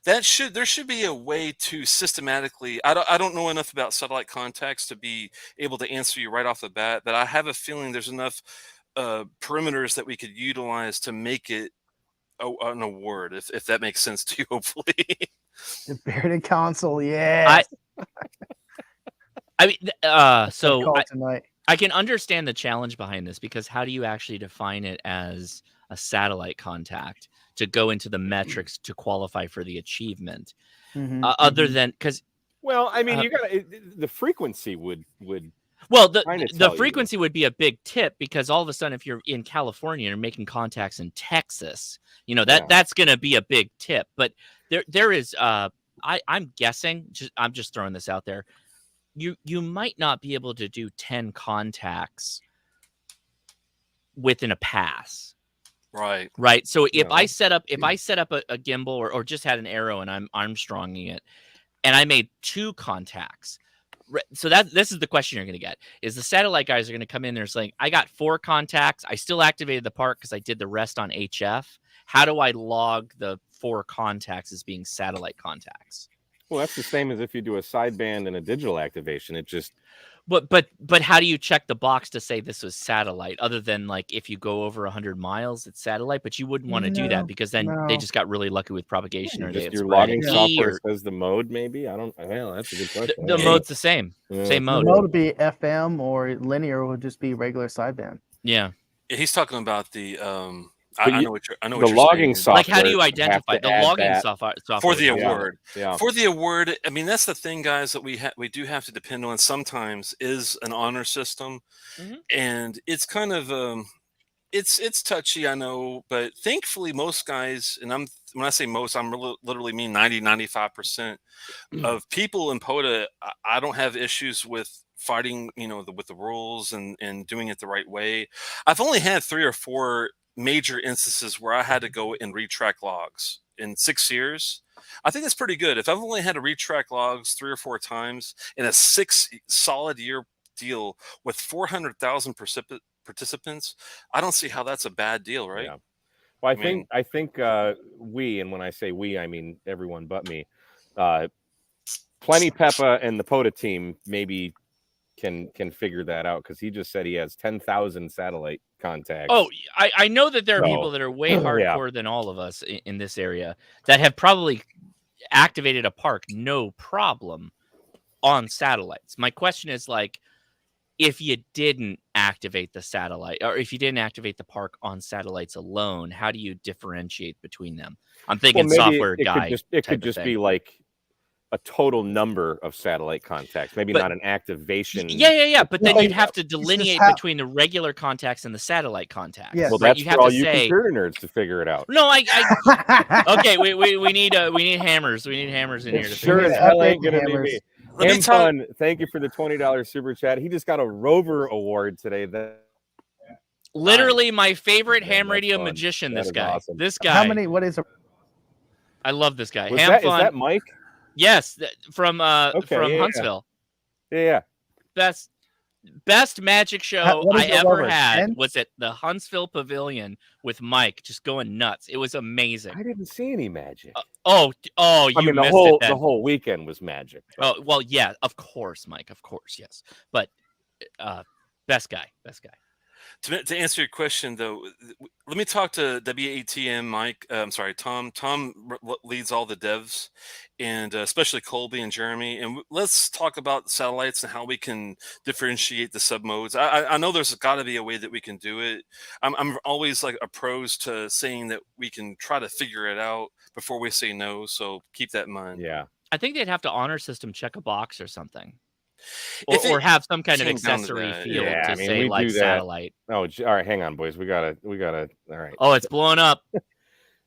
There should be a way to systematically. I don't know enough about satellite contacts to be able to answer you right off the bat, but I have a feeling there's enough perimeters that we could utilize to make it an award, if that makes sense to you. Hopefully, the Bearded Console, yeah. I mean, so I can understand the challenge behind this, because how do you actually define it as a satellite contact to go into the metrics to qualify for the achievement? Other than because, well, I mean, you got the frequency would. Well, the frequency would be a big tip, because all of a sudden, if you're in California and you're making contacts in Texas, that's going to be a big tip. But there is, I'm guessing, I'm just throwing this out there. You might not be able to do 10 contacts within a pass. Right. So if I set up a gimbal or just had an arrow and I'm Armstronging it, and I made 2 contacts. So this is the question you're going to get, is the satellite guys are going to come in there saying, I got 4 contacts. I still activated the park because I did the rest on HF. How do I log the 4 contacts as being satellite contacts? Well, that's the same as if you do a sideband and a digital activation. It just But how do you check the box to say this was satellite? Other than like if you go over 100 miles, it's satellite. But you wouldn't want to do that because then they just got really lucky with propagation, or they just had your spread logging it. software says the mode. Maybe I don't. Well, that's a good question. The mode's the same, same The mode. mode would be FM, or linear would just be regular sideband. Yeah. He's talking about the I know what you're the logging saying. software. Like, how do you identify the logging software for the yeah. award? Yeah. For the award, I mean, that's the thing, guys, that we do have to depend on sometimes is an honor system, and it's kind of it's touchy, I know, but thankfully most guys, and when I say most, I'm literally mean 95% of people in POTA. I don't have issues with fighting, with the rules and doing it the right way. I've only had 3 or 4 major instances where I had to go and retrack logs in 6 years. I think that's pretty good. If I've only had to retrack logs 3 or 4 times in a 6 solid year deal with 400,000 participants, I don't see how that's a bad deal, right? Yeah. Well, I think we, and when I say we, I mean everyone but me. Plenty Peppa and the POTA team maybe can figure that out, because he just said he has 10,000 satellite contacts. Oh, I know that there are people that are way hardcore than all of us in this area that have probably activated a park no problem on satellites. My question is, like, if you didn't activate the satellite, or if you didn't activate the park on satellites alone, how do you differentiate between them? I'm thinking software guy. It could just be like a total number of satellite contacts, maybe not an activation. Yeah. But then you'd have to delineate between the regular contacts and the satellite contacts. Yes. Well, right? that's you for have all to you say, computer nerds to figure it out. No, okay. We need hammers. We need hammers in here. To sure as hell ain't gonna be me. Fun, thank you for the $20 super chat. He just got a Rover award today. Literally my favorite ham radio magician. This guy. Awesome. This guy. How many? What is? I love this guy. Is that Mike? Yes, from Huntsville. Yeah. Best magic show I ever had was at the Huntsville Pavilion with Mike, just going nuts. It was amazing. I didn't see any magic. You missed it then. The whole weekend was magic. Oh, well, yeah, of course, Mike, of course, yes. But best guy. To answer your question, though, let me talk to WATM Mike. I'm sorry, Tom. Tom leads all the devs, and especially Colby and Jeremy. And let's talk about satellites and how we can differentiate the submodes. I know there's got to be a way that we can do it. I'm always like opposed to saying that we can try to figure it out before we say no. So keep that in mind. Yeah. I think they'd have to honor system check a box or something. Or have some kind of accessory field to say like satellite. Oh, all right, hang on, boys. We gotta. All right. Oh, it's blowing up.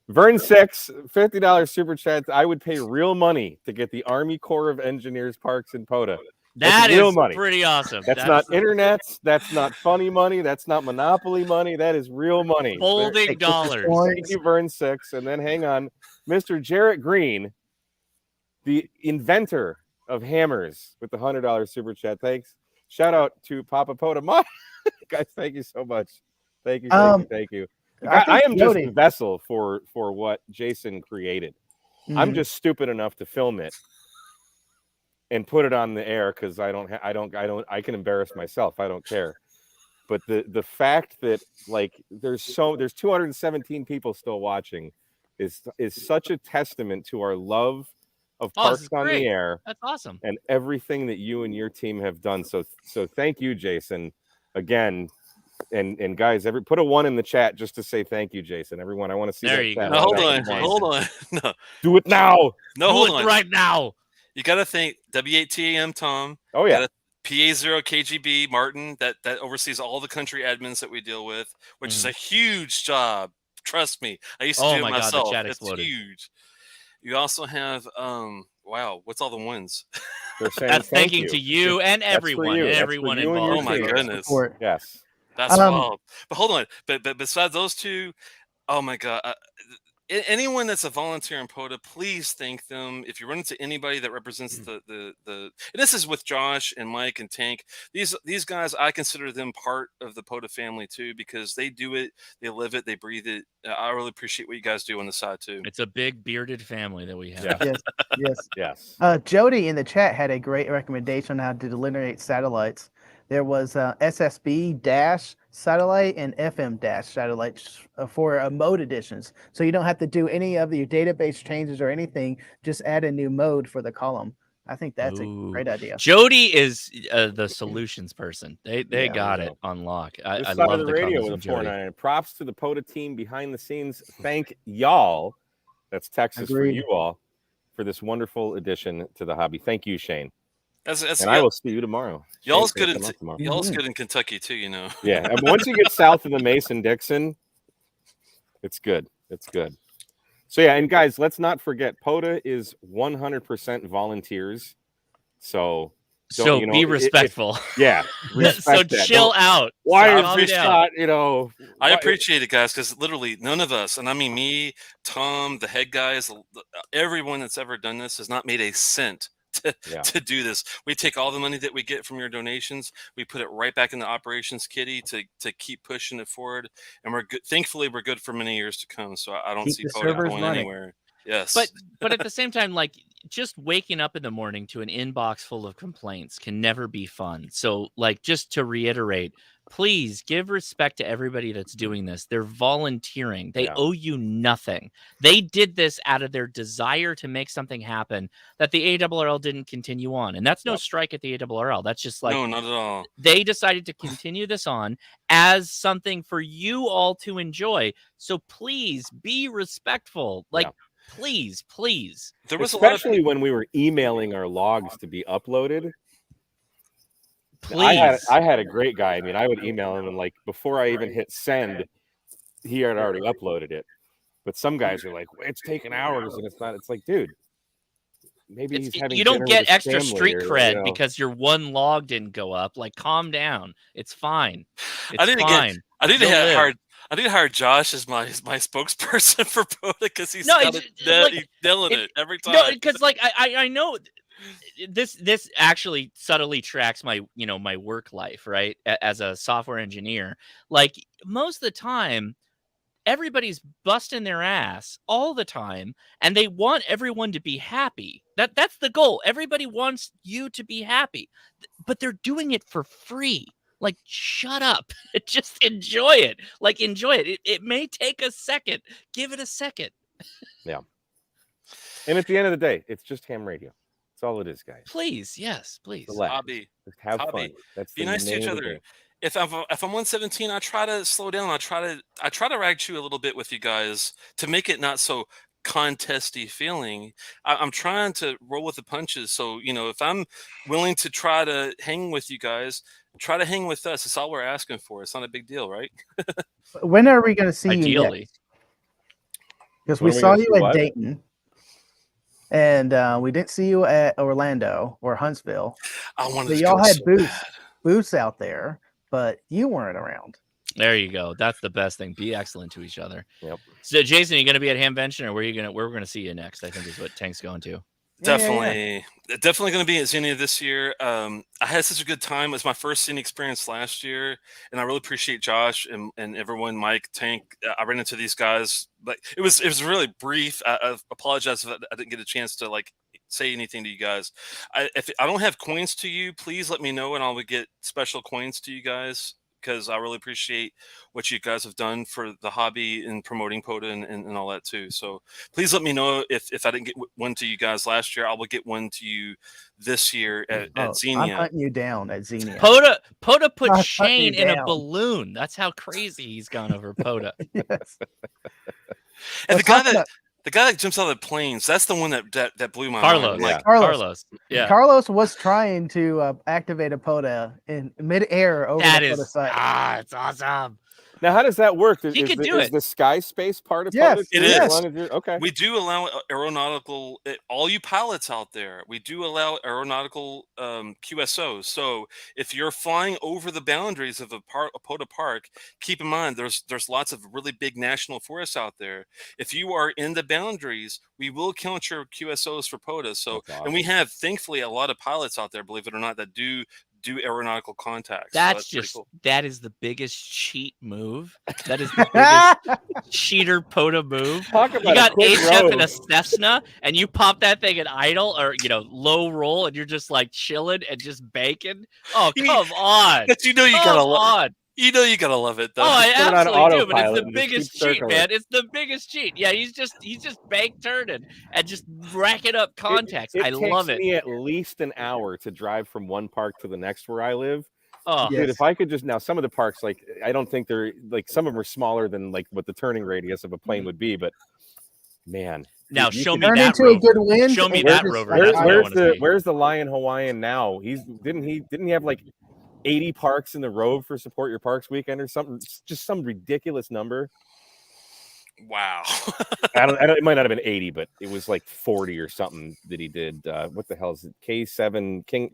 Vern 6, $50 super chat. I would pay real money to get the Army Corps of Engineers parks in POTA. That's real is money. Pretty awesome. That's not internets. That's not funny money. That's not Monopoly money. That is real money. Folding dollars. Thank you, Vern 6. And then hang on, Mr. Jarrett Green, the inventor of hammers, with the $100 super chat. Thanks. Shout out to Papa POTA. Guys, thank you so much. Thank you. I am just a vessel for what Jason created. I'm just stupid enough to film it and put it on the air because I can embarrass myself. I don't care. But the fact that like there's 217 people still watching is such a testament to our love of parks on the air. That's awesome. And everything that you and your team have done. So thank you, Jason, again. And guys, put a 1 in the chat just to say thank you, Jason. Everyone, I want to see there that. You go. No, hold on. No. Do it now. No, hold on. Right now. You got to think WATAM Tom. Oh yeah. PA0 KGB Martin that oversees all the country admins that we deal with, which is a huge job. Trust me, I used to do it myself. God, the chat exploded. It's huge. You also have wow, what's all the ones? That's thanking to you and everyone involved. Oh my goodness. Yes. That's wild. But hold on. But besides those two, oh my God. anyone that's a volunteer in POTA, please thank them. If you run into anybody that represents the and this is with Josh and Mike and Tank, these guys, I consider them part of the POTA family too, because they do it, they live it, they breathe it. I really appreciate what you guys do on the side too. It's a big bearded family that we have. Yeah. Yes. Yes. Jody in the chat had a great recommendation on how to delineate satellites. There was SSB dash satellite and FM dash satellites for mode additions. So you don't have to do any of your database changes or anything. Just add a new mode for the column. I think that's a great idea. Jody is the solutions person. They got it on lock. I This side love of the the radio comments with from a Jody. 499. Props to the POTA team behind the scenes. Thank y'all. That's Texas for you all for this wonderful addition to the hobby. Thank you, Shane. And I will see you tomorrow. Y'all's good in Kentucky too, you know. Yeah, and once you get south of the Mason-Dixon, it's good. It's good. So yeah, and guys, let's not forget, POTA is 100% volunteers. So be respectful. Respect so that. chill out. Why are we not, I appreciate it, guys, because literally none of us, and I mean me, Tom, the head guys, everyone that's ever done this has not made a cent to do this. We take all the money that we get from your donations, we put it right back in the operations kitty to keep pushing it forward, and we're good. Thankfully, we're good for many years to come. So I don't see POTA going anywhere. Yes, but at the same time, like, just waking up in the morning to an inbox full of complaints can never be fun. So, like, just to reiterate, please give respect to everybody that's doing this. They're volunteering. They owe you nothing. They did this out of their desire to make something happen that the ARRL didn't continue on. And that's no strike at the ARRL. That's just like, no, not at all. They decided to continue this on as something for you all to enjoy. So please be respectful. Like, please. There was especially when we were emailing our logs to be uploaded. Please. I had a great guy. I mean, I would email him, and like before I even hit send, he had already uploaded it. But some guys are like, it's taking hours, and it's not. It's like, dude, maybe he's having. You don't get extra street cred or, because your one log didn't go up. Like, calm down. It's fine. It's I need fine. I need to hire Josh as my spokesperson for POTA because he's nailing it every time. No, because like I know this actually subtly tracks my my work life, right? As a software engineer, like most of the time, everybody's busting their ass all the time, and they want everyone to be happy. That's the goal. Everybody wants you to be happy, but they're doing it for free. Like, shut up. Just enjoy it. Like, enjoy it. It may take a second. Give it a second. Yeah. And at the end of the day, it's just ham radio. That's all it is, guys. Please, yes, please. Hobby. Just have fun. That's be nice to each other. If I'm 117, I try to slow down. I try to rag chew a little bit with you guys to make it not so contesty feeling. I'm trying to roll with the punches. So, if I'm willing to try to hang with you guys, try to hang with us. It's all we're asking for. It's not a big deal, right? When are we going to see you next? Because we saw you at Dayton, and we didn't see you at Orlando or Huntsville. Y'all had booths out there, but you weren't around. There you go. That's the best thing. Be excellent to each other. Yep. So, Jason, are you going to be at Hamvention, or where we're going to see you next? I think is what Tank's going to. Definitely going to be at Xenia this year. I had such a good time. It was my first Xenia experience last year, and I really appreciate Josh and everyone, Mike, Tank. I ran into these guys, but it was really brief. I apologize if I didn't get a chance to like say anything to you guys. If I don't have coins to you, please let me know, and I'll get special coins to you guys, because I really appreciate what you guys have done for the hobby and promoting POTA and all that too. So please let me know if I didn't get one to you guys last year. I will get one to you this year at Xenia. I'm hunting you down at Xenia. POTA put Shane in a balloon. That's how crazy he's gone over POTA. Yes. And the guy that jumps out of the planes, that's the one that blew my mind. Like, Carlos. Yeah. Carlos was trying to activate a POTA in midair over the POTA site. It's awesome. Now, how does that work? He could do is it. the sky space part of Yes, POTA? it too, is. as long as you're, okay. We do allow aeronautical, all you pilots out there, we do allow aeronautical QSOs. So if you're flying over the boundaries of a POTA park, keep in mind there's lots of really big national forests out there. If you are in the boundaries, we will count your QSOs for POTA. So, That's awesome. and we have, thankfully, a lot of pilots out there, believe it or not, that do aeronautical contacts. That's so just cool. that is the biggest cheat move. That is the biggest cheater POTA move. Talk about You got a quick HF and a road. Cessna, and you pop that thing at idle or low roll, and you're just like chilling and just banking. Oh, come on! But you know you Come gotta love. on! You know you gotta love it though. Oh, I Put it on absolutely do, but it's autopilot the and just biggest keep cheat, circling. man. It's the biggest cheat. Yeah, he's just bank turning and just racking up contacts. It I love it. takes me at least an hour to drive from one park to the next where I live. Oh, Yeah. Dude, if I could just now, some of the parks, like I don't think they're like, some of them are smaller than like what the turning radius of a plane would be, but man. now you show could- me Turn that into a rover. good wind. Show me and that just rover. like, That's what I wanna see. Where's the Lion Hawaiian now? Didn't he have like 80 parks in the Rove for Support Your Parks weekend or something? Just some ridiculous number. Wow. It might not have been 80, but it was like 40 or something that he did. What the hell is it? K7 King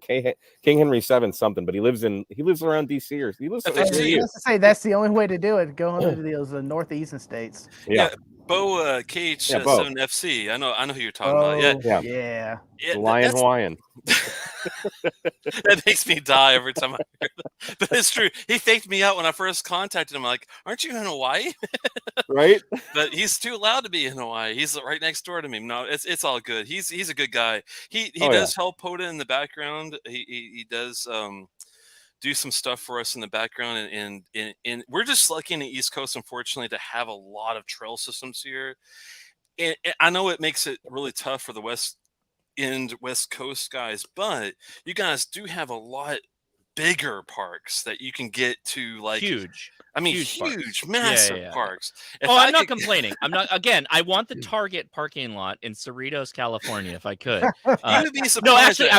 Henry 7 something, but he lives around DC, or he lives FHC. around I was here. gonna say that's the only way to do it. Go into those northeastern states. Yeah. Bo KH7FC. I know who you're talking about. Yeah, Yeah. The Lion that's- Hawaiian. that makes me die every time I hear that. But it's true. He faked me out when I first contacted him. I'm like, aren't you in Hawaii? Right? But he's too loud to be in Hawaii. He's right next door to me. No, it's all good. He's a good guy. He does help POTA in the background. He does do some stuff for us in the background, and we're just lucky in the East Coast, unfortunately, to have a lot of trail systems here. And I know it makes it really tough for the West Coast guys, but you guys do have a lot bigger parks that you can get to, like Huge. I mean, Huge parks. huge, massive Yeah. parks. I'm not complaining. I'm not. Again, I want the Target parking lot in Cerritos, California, if I could. You would be surprised. No, actually, that-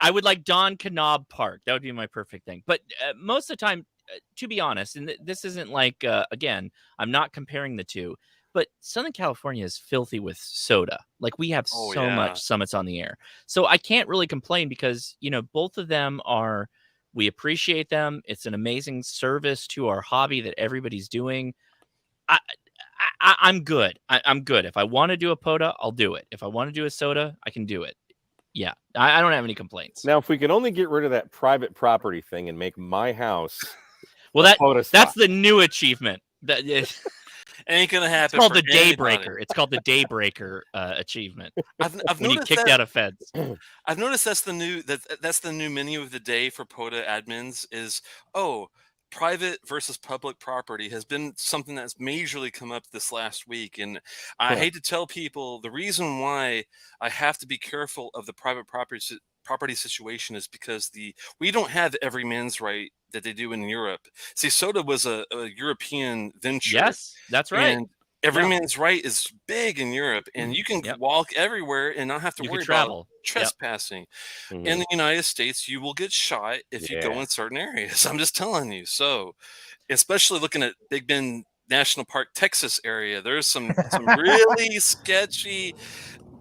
I would like Don Knobbe Park. That would be my perfect thing. But most of the time, to be honest, and this isn't like again, I'm not comparing the two. But Southern California is filthy with soda. Like we have so much summits on the air. So I can't really complain because, both of them are, we appreciate them. It's an amazing service to our hobby that everybody's doing. I'm good. I'm good. If I want to do a POTA, I'll do it. If I want to do a soda, I can do it. Yeah. I don't have any complaints. Now, if we could only get rid of that private property thing and make my house well, POTA that's spot. the new achievement. That is. Ain't gonna happen. It's called for the anybody. Daybreaker. It's called the Daybreaker achievement. I've when you noticed kicked that, out a feds. I've noticed that's the new menu of the day for POTA admins is private versus public property has been something that's majorly come up this last week. And I hate to tell people the reason why I have to be careful of the private property situation is because we don't have every man's right that they do in Europe. See, soda was a European venture. Yes, that's right. And every man's right is big in Europe, and you can walk everywhere and not have to worry about trespassing. In the United States, you will get shot if you go in certain areas. I'm just telling you. So, especially looking at Big Bend National Park, Texas area, there's some really sketchy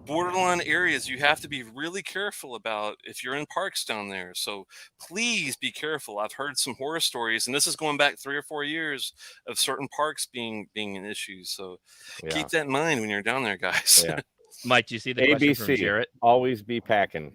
borderline areas you have to be really careful about if you're in parks down there. So please be careful. I've heard some horror stories, and this is going back 3 or 4 years of certain parks being an issue. So keep that in mind when you're down there, guys. Yeah. Mike, do you see the question from Jarrett? Always be packing.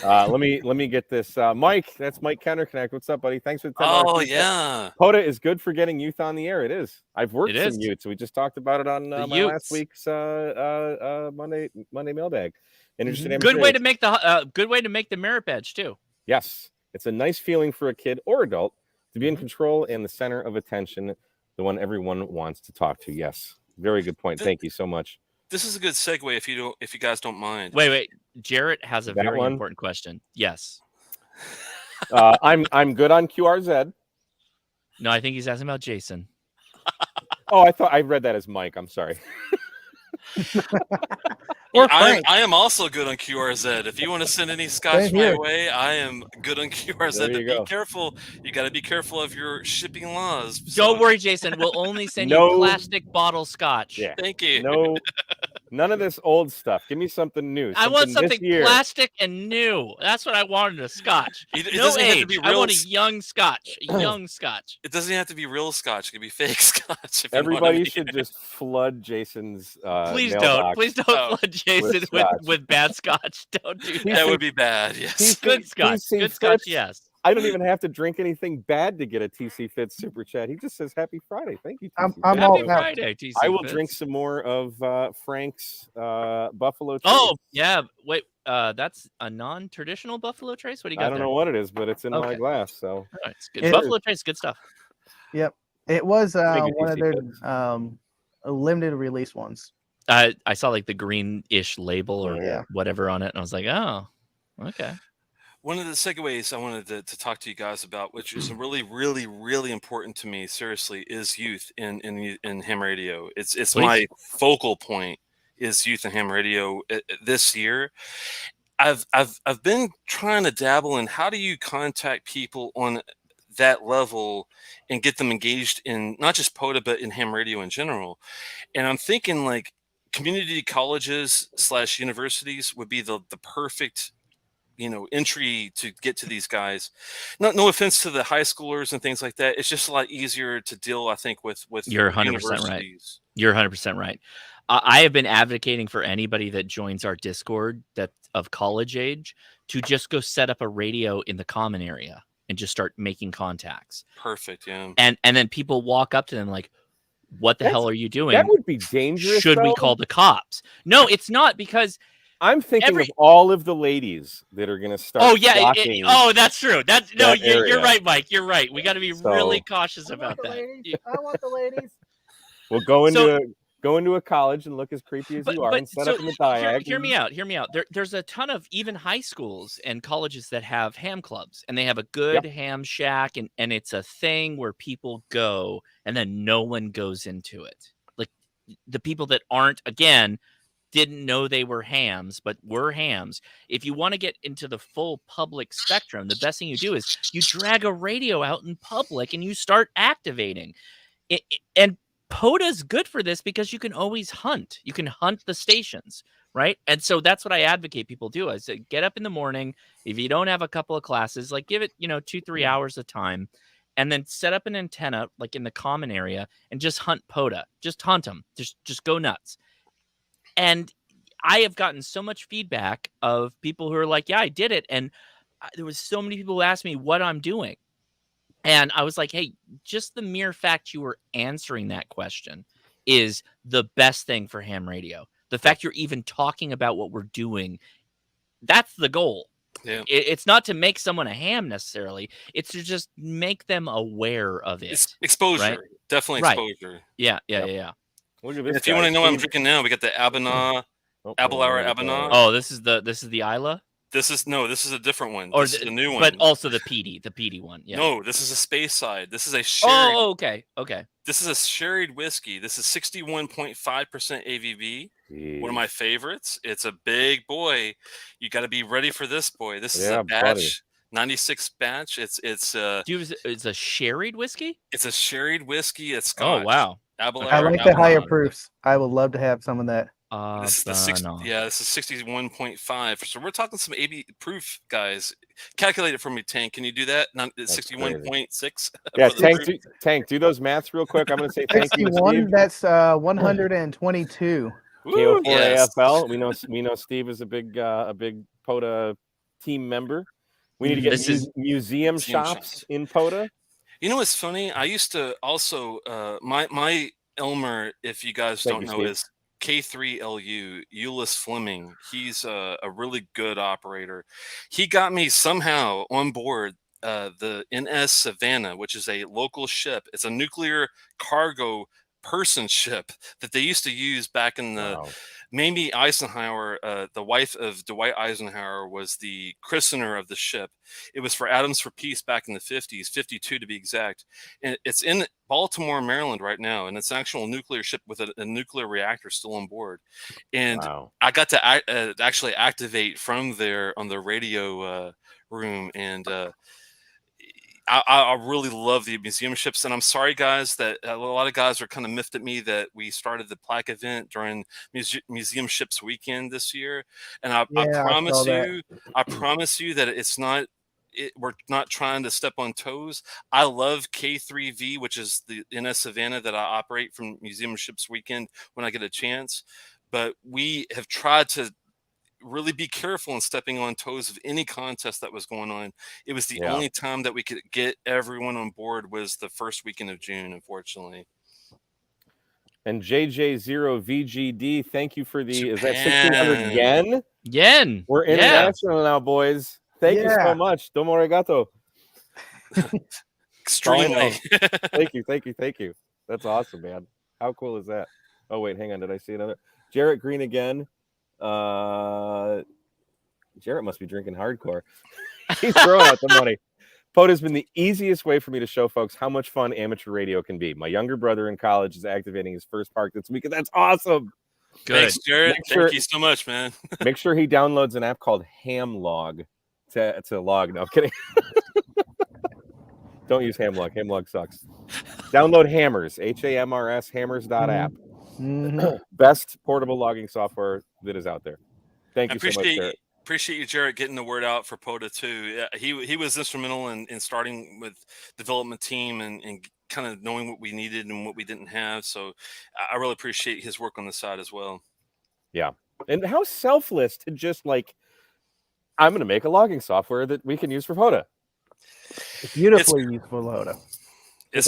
Let me get this. Mike, that's Mike Counterconnect. What's up, buddy? Thanks for the time. Oh, yeah. POTA is good for getting youth on the air. It is. I've worked some youths. We just talked about it on my last week's Monday mailbag. Good way to make the merit badge too. Yes, it's a nice feeling for a kid or adult to be in control and the center of attention, the one everyone wants to talk to. Yes, very good point. Thank you so much. This is a good segue if you guys don't mind. Wait. Jarrett has a very important question. Yes. I'm good on QRZ. No, I think he's asking about Jason. Oh, I thought I read that as Mike. I'm sorry. Or I Frank. am also good on QRZ. If you want to send any scotch Same my here. way, I am good on QRZ. There But you be go. careful. You got to be careful of your shipping laws. Don't worry, Jason. We'll only send you No. plastic bottle scotch. Yeah. Thank you. No, none of this old stuff. Give me something new. I want this something year. plastic and new. That's what I wanted, a scotch. It No doesn't have to age. be I real. want a young scotch. A young scotch. It doesn't have to be real scotch. It can be fake scotch. If you know what I Everybody mean. should just flood Jason's Please mailbox. don't. Please don't Oh. flood Jason scotch. with bad scotch. Don't do He's that. That would be bad. Yes. Good scotch. TC Good scotch, Fitz. yes. I don't even have to drink anything bad to get a TC Fitz super chat. He just says Happy Friday. Thank you, TC I'm Fitz. all Happy about- Friday, TC I will Fitz. drink some more of Frank's Buffalo Trace. Oh, yeah. Wait, that's a non-traditional Buffalo Trace? What do you got I don't there? know what it is, but it's in my Okay. glass. So All right, it's good. It- Buffalo Trace, good stuff. Yep. It was Thank you, one of TC their Fitz. limited release ones. I saw like the greenish label or Yeah. whatever on it, and I was like, oh, okay. One of the segues I wanted to talk to you guys about, which is really, really, really important to me, seriously, is youth in ham radio. It's Please. my focal point is youth in ham radio this year. I've been trying to dabble in how do you contact people on that level and get them engaged in not just POTA but in ham radio in general. And I'm thinking like community colleges / universities would be the perfect entry to get to these guys. No offense to the high schoolers and things like that. It's just a lot easier to deal, I think, with You're 100% right. universities. You're 100% right. I have been advocating for anybody that joins our Discord that of college age to just go set up a radio in the common area and just start making contacts. Perfect, yeah. And then people walk up to them like, what the hell are you doing? that would be dangerous. Should we though. call the cops? No, it's not, because I'm thinking every- of all of the ladies that are going to start. oh yeah, flocking. oh that's true. That's no, that you're area. right, Mike. You're right. We got to be really So- cautious about that. I want the ladies. Well, go into a college and look as creepy as you are and set so up in the diag. hear me out. Hear me out. There's a ton of even high schools and colleges that have ham clubs, and they have a good ham shack, and it's a thing where people go, and then no one goes into it. Like the people that aren't, again, didn't know they were hams, but were hams. If you want to get into the full public spectrum, the best thing you do is you drag a radio out in public and you start activating it. And POTA's good for this because you can always hunt. You can hunt the stations, right? And so that's what I advocate people do. I say, get up in the morning. If you don't have a couple of classes, like give it, 2-3 hours of time, and then set up an antenna like in the common area and just hunt POTA. Just hunt them. Just go nuts. And I have gotten so much feedback of people who are like, yeah, I did it. And there was so many people who asked me what I'm doing. And I was like, hey, just the mere fact you were answering that question is the best thing for ham radio. The fact you're even talking about what we're doing, that's the goal. Yeah. It's not to make someone a ham necessarily. It's to just make them aware of it. It's exposure. right? Definitely Right. exposure. Yeah. Look at this. If you want to know what I'm drinking now, we got the Abana. Abelauer Abana. Oh, this is the Isla? This is a different one. Or This is the new one. But also the PD one. Yeah. No, this is a space side. This is a sherry. Oh, okay. Okay. This is a sherried whiskey. This is 61.5% ABV. One of my favorites. It's a big boy. You got to be ready for this boy. This is a batch, buddy. 96 batch. It's It's a sherried whiskey? It's a sherried whiskey. It's Scotch. Oh, wow. I like the higher proofs. I would love to have some of that. This is this is 61.5. So we're talking some AB proof, guys. Calculate it for me, Tank. Can you do that? 61.6. Yeah, Tank, do those maths real quick. I'm going to say thank you to 61. Steve. That's 122. Woo, yes. KO4AFL. We know Steve is a big POTA team member. We need to get museum shops in POTA. You know what's funny? I used to also my Elmer, if you guys don't know, is K3LU, Euless Fleming. He's a really good operator. He got me somehow on board the NS Savannah, which is a local ship. It's a nuclear cargo person ship that they used to use back in the Mamie Eisenhower, the wife of Dwight Eisenhower, was the christener of the ship. It was for Atoms for Peace back in the 50s, 52 to be exact. And it's in Baltimore, Maryland right now. And it's an actual nuclear ship with a nuclear reactor still on board. And I got to actually activate from there on the radio room. And I really love the museum ships, and I'm sorry, guys, that a lot of guys are kind of miffed at me that we started the plaque event during museum ships weekend this year. And I promise you that it's not. We're not trying to step on toes. I love K3V, which is the NS Savannah that I operate from Museum Ships Weekend when I get a chance. But we have tried to really be careful in stepping on toes of any contest that was going on. It was the only time that we could get everyone on board was the first weekend of June, unfortunately. And JJ0VGD, thank you for the, is that 1,600 yen? Yen. We're international now, boys. Thank you so much. Domo arigato. Extremely. Thank you. That's awesome, man. How cool is that? Oh, wait, hang on. Did I see another? Jarrett Green again. Jarrett must be drinking hardcore. He's throwing out the money. POTA has been the easiest way for me to show folks how much fun amateur radio can be. My younger brother in college is activating his first park this week, and that's awesome. Good. Thanks, Jarrett. Thank you so much, man. Make sure he downloads an app called Hamlog to log. No, I'm kidding. Don't use Hamlog. Hamlog sucks. Download Hammers, HAMRS, hammers.app. Best portable logging software that is out there. Thank you so much, Jarrett. Appreciate you, Jarrett, getting the word out for POTA too. He was instrumental in starting with development team and kind of knowing what we needed and what we didn't have. So I really appreciate his work on the side as well. Yeah. And how selfless to just like, I'm going to make a logging software that we can use for POTA. It's beautifully used for POTA.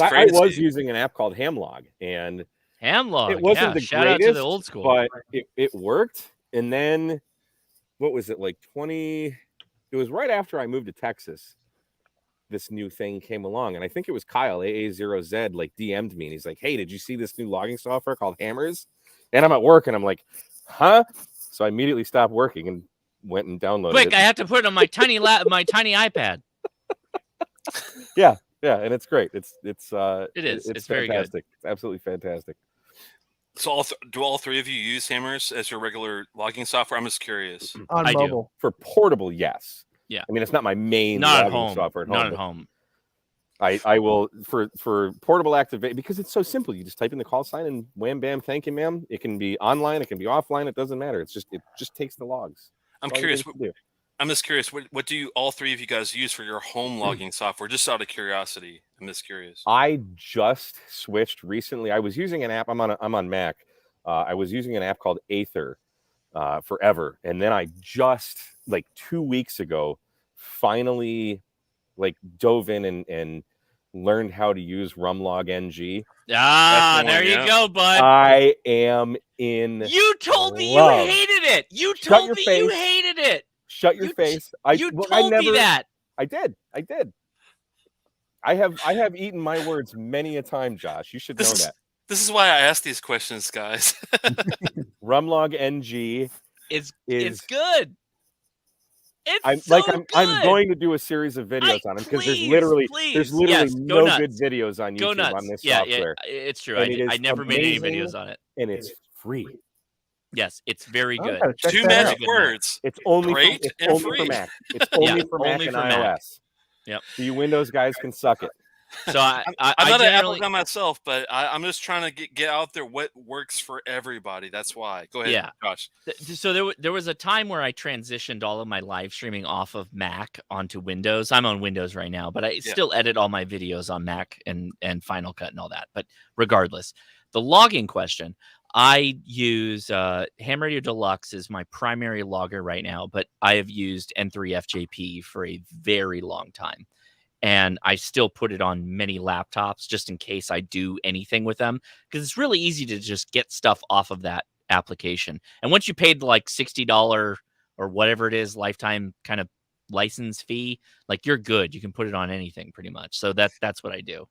I was using an app called Hamlog, and Hamlog. It wasn't the shout greatest, out to the old school, but it worked. And then, what was it, like it was right after I moved to Texas, this new thing came along. And I think it was Kyle, AA0Z, like DM'd me. And he's like, hey, did you see this new logging software called Hammers? And I'm at work, and I'm like, huh? So I immediately stopped working and went and downloaded it. Quick, I have to put it on my tiny iPad. Yeah, and it's great. It's very fantastic. good. It's absolutely fantastic. So do all three of you use Hammers as your regular logging software? I'm just curious. On mobile. For portable, yes. Yeah. I mean, it's not my main not logging at home. software at home. Not at home. I will for portable activate, because it's so simple. You just type in the call sign and wham bam, thank you, ma'am. It can be online, it can be offline, it doesn't matter. It just takes the logs. I'm curious. I'm just curious. What do all three of you guys use for your home logging software? Just out of curiosity, I'm just curious. I just switched recently. I was using an app. I'm on Mac. I was using an app called Aether forever, and then I just like 2 weeks ago finally like dove in and learned how to use Rumlog NG. There you go, bud. I am in. You told me love. You hated it. You told me you hated it. Shut your face. You told me that. I did. I have eaten my words many a time, Josh. You should know that. This is why I ask these questions, guys. Rumlog NG is good. I'm going to do a series of videos on them, because there's literally no good videos on YouTube on this software. Yeah, it's true. I never made any videos on it, and it's free. Yes, it's very good. Two magic words. It's only for Mac. It's only for Mac and iOS. Yep. So you Windows guys can suck it. So I'm not an Apple guy myself, but I'm just trying to get out there what works for everybody. That's why. Go ahead, Josh. So there was a time where I transitioned all of my live streaming off of Mac onto Windows. I'm on Windows right now, but I still edit all my videos on Mac and Final Cut and all that. But regardless, the logging question, I use Ham Radio Deluxe is my primary logger right now, but I have used N3FJP for a very long time. And I still put it on many laptops just in case I do anything with them, because it's really easy to just get stuff off of that application. And once you paid like $60 or whatever it is, lifetime kind of license fee, like you're good. You can put it on anything pretty much. So that's what I do.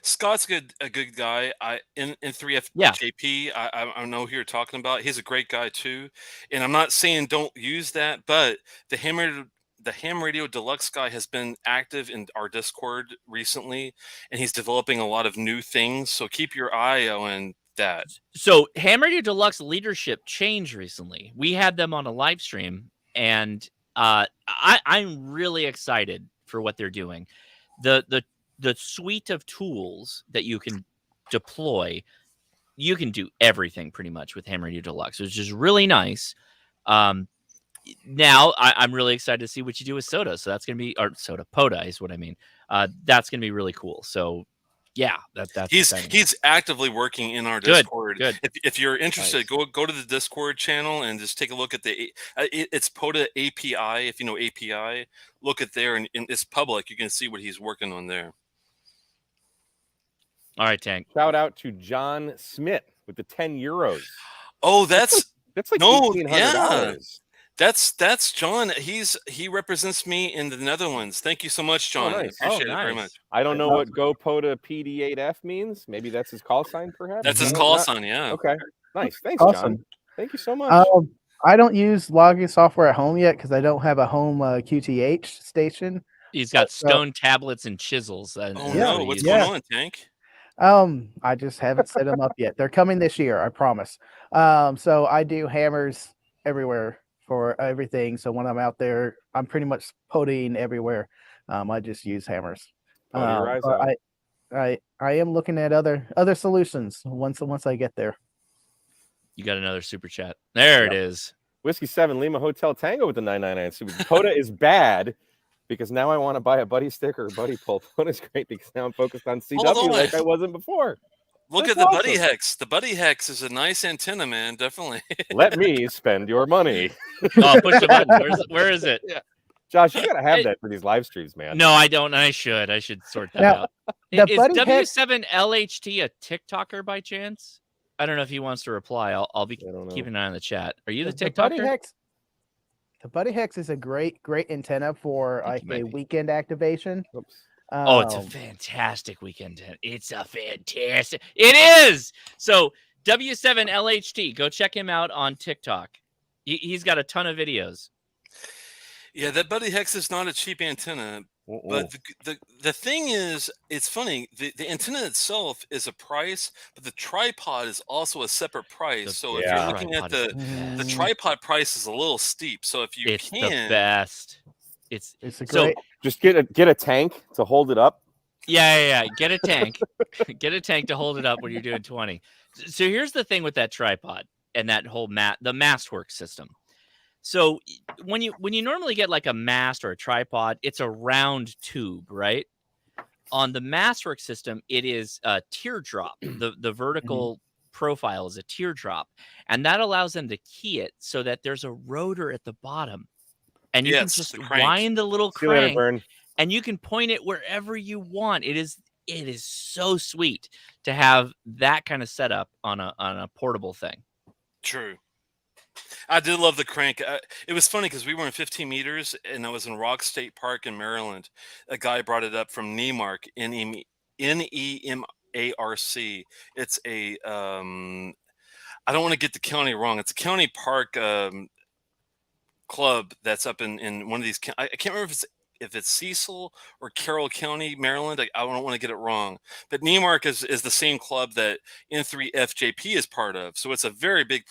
Scott's a good guy. In 3F Yeah. JP, I know who you're talking about. He's a great guy too. And I'm not saying don't use that, but the Ham Radio Deluxe guy has been active in our Discord recently, and he's developing a lot of new things. So keep your eye on that. So Ham Radio Deluxe leadership changed recently. We had them on a live stream, and I'm really excited for what they're doing. The suite of tools that you can deploy, you can do everything pretty much with Ham Radio Deluxe, which is really nice. Now I'm really excited to see what you do with Soda. So that's gonna be, or Soda, POTA is what I mean. That's gonna be really cool. So yeah, that's he's actively working in our Good, Discord. good. If you're interested, Nice. go to the Discord channel and just take a look at it's POTA API. If you know API, look at there, and it's public. You can see what he's working on there. All right, Tank. Shout out to John Smith with the 10 euros. Oh, that's like no, $1,800. That's John. He represents me in the Netherlands. Thank you so much, John. nice. I appreciate it nice. very much. I don't know what Go POTA PD8F means. Maybe that's his call sign, perhaps. That's his No, call not- sign, yeah. Okay, nice. Thanks, Awesome. John. Thank you so much. I don't use logging software at home yet because I don't have a home QTH station. He's got stone tablets and chisels. Oh Yeah, no, what's yeah. going on, Tank? I just haven't set them up yet. They're coming this year, I promise. So I do hammers everywhere for everything. So when I'm out there, I'm pretty much POTAing everywhere. I just use hammers. Pota your eyes But out. I am looking at other solutions once I get there. You got another super chat. There it is. Whiskey 7 Lima Hotel Tango with the 999 super. POTA is bad because now I want to buy a buddy sticker or buddy pull. POTA's great because now I'm focused on CW Hold on. like I wasn't before. Look That's at the Buddy awesome. Hex. The Buddy Hex is a nice antenna, man. Definitely. Let me spend your money. Oh, push the button. Where is it? Yeah. Josh, you gotta have that for these live streams, man. No, I don't. I should sort that Now, out. the Is Buddy Hex- W7LHT a TikToker by chance? I don't know if he wants to reply. I'll be I don't know. keeping an eye on the chat. Are you the Buddy TikToker? Hex. The Buddy Hex is a great antenna for I think like you a might be. weekend activation. Oops. Oh, it's a fantastic weekend. It's a fantastic. It is. So W7LHT, go check him out on TikTok. He's got a ton of videos. Yeah, that Buddy Hex is not a cheap antenna. But the thing is, it's funny. The antenna itself is a price, but the tripod is also a separate price. So if you're looking at the tripod price is a little steep. So if you It's the best. It's a great. so just get a tank to hold it up. yeah. Get a tank. Get a tank to hold it up when you're doing 20. So here's the thing with that tripod and that whole the Mastworks system. So when you normally get like a mast or a tripod, it's a round tube, right? On the Mastworks system, it is a teardrop. The vertical profile is a teardrop, and that allows them to key it so that there's a rotor at the bottom, and you can just wind the little See you later, crank, Vern. and you can point it wherever you want. It is so sweet to have that kind of setup on a portable thing. True. I did love the crank. It was funny because we were in 15 meters, and I was in Rock State Park in Maryland. A guy brought it up from Nemark, Nemarc. It's a I don't want to get the county wrong. It's a county park club that's up in one of these. I can't remember if it's Cecil or Carroll County, Maryland. I don't want to get it wrong. But Nemark is the same club that N3FJP is part of. So it's a very big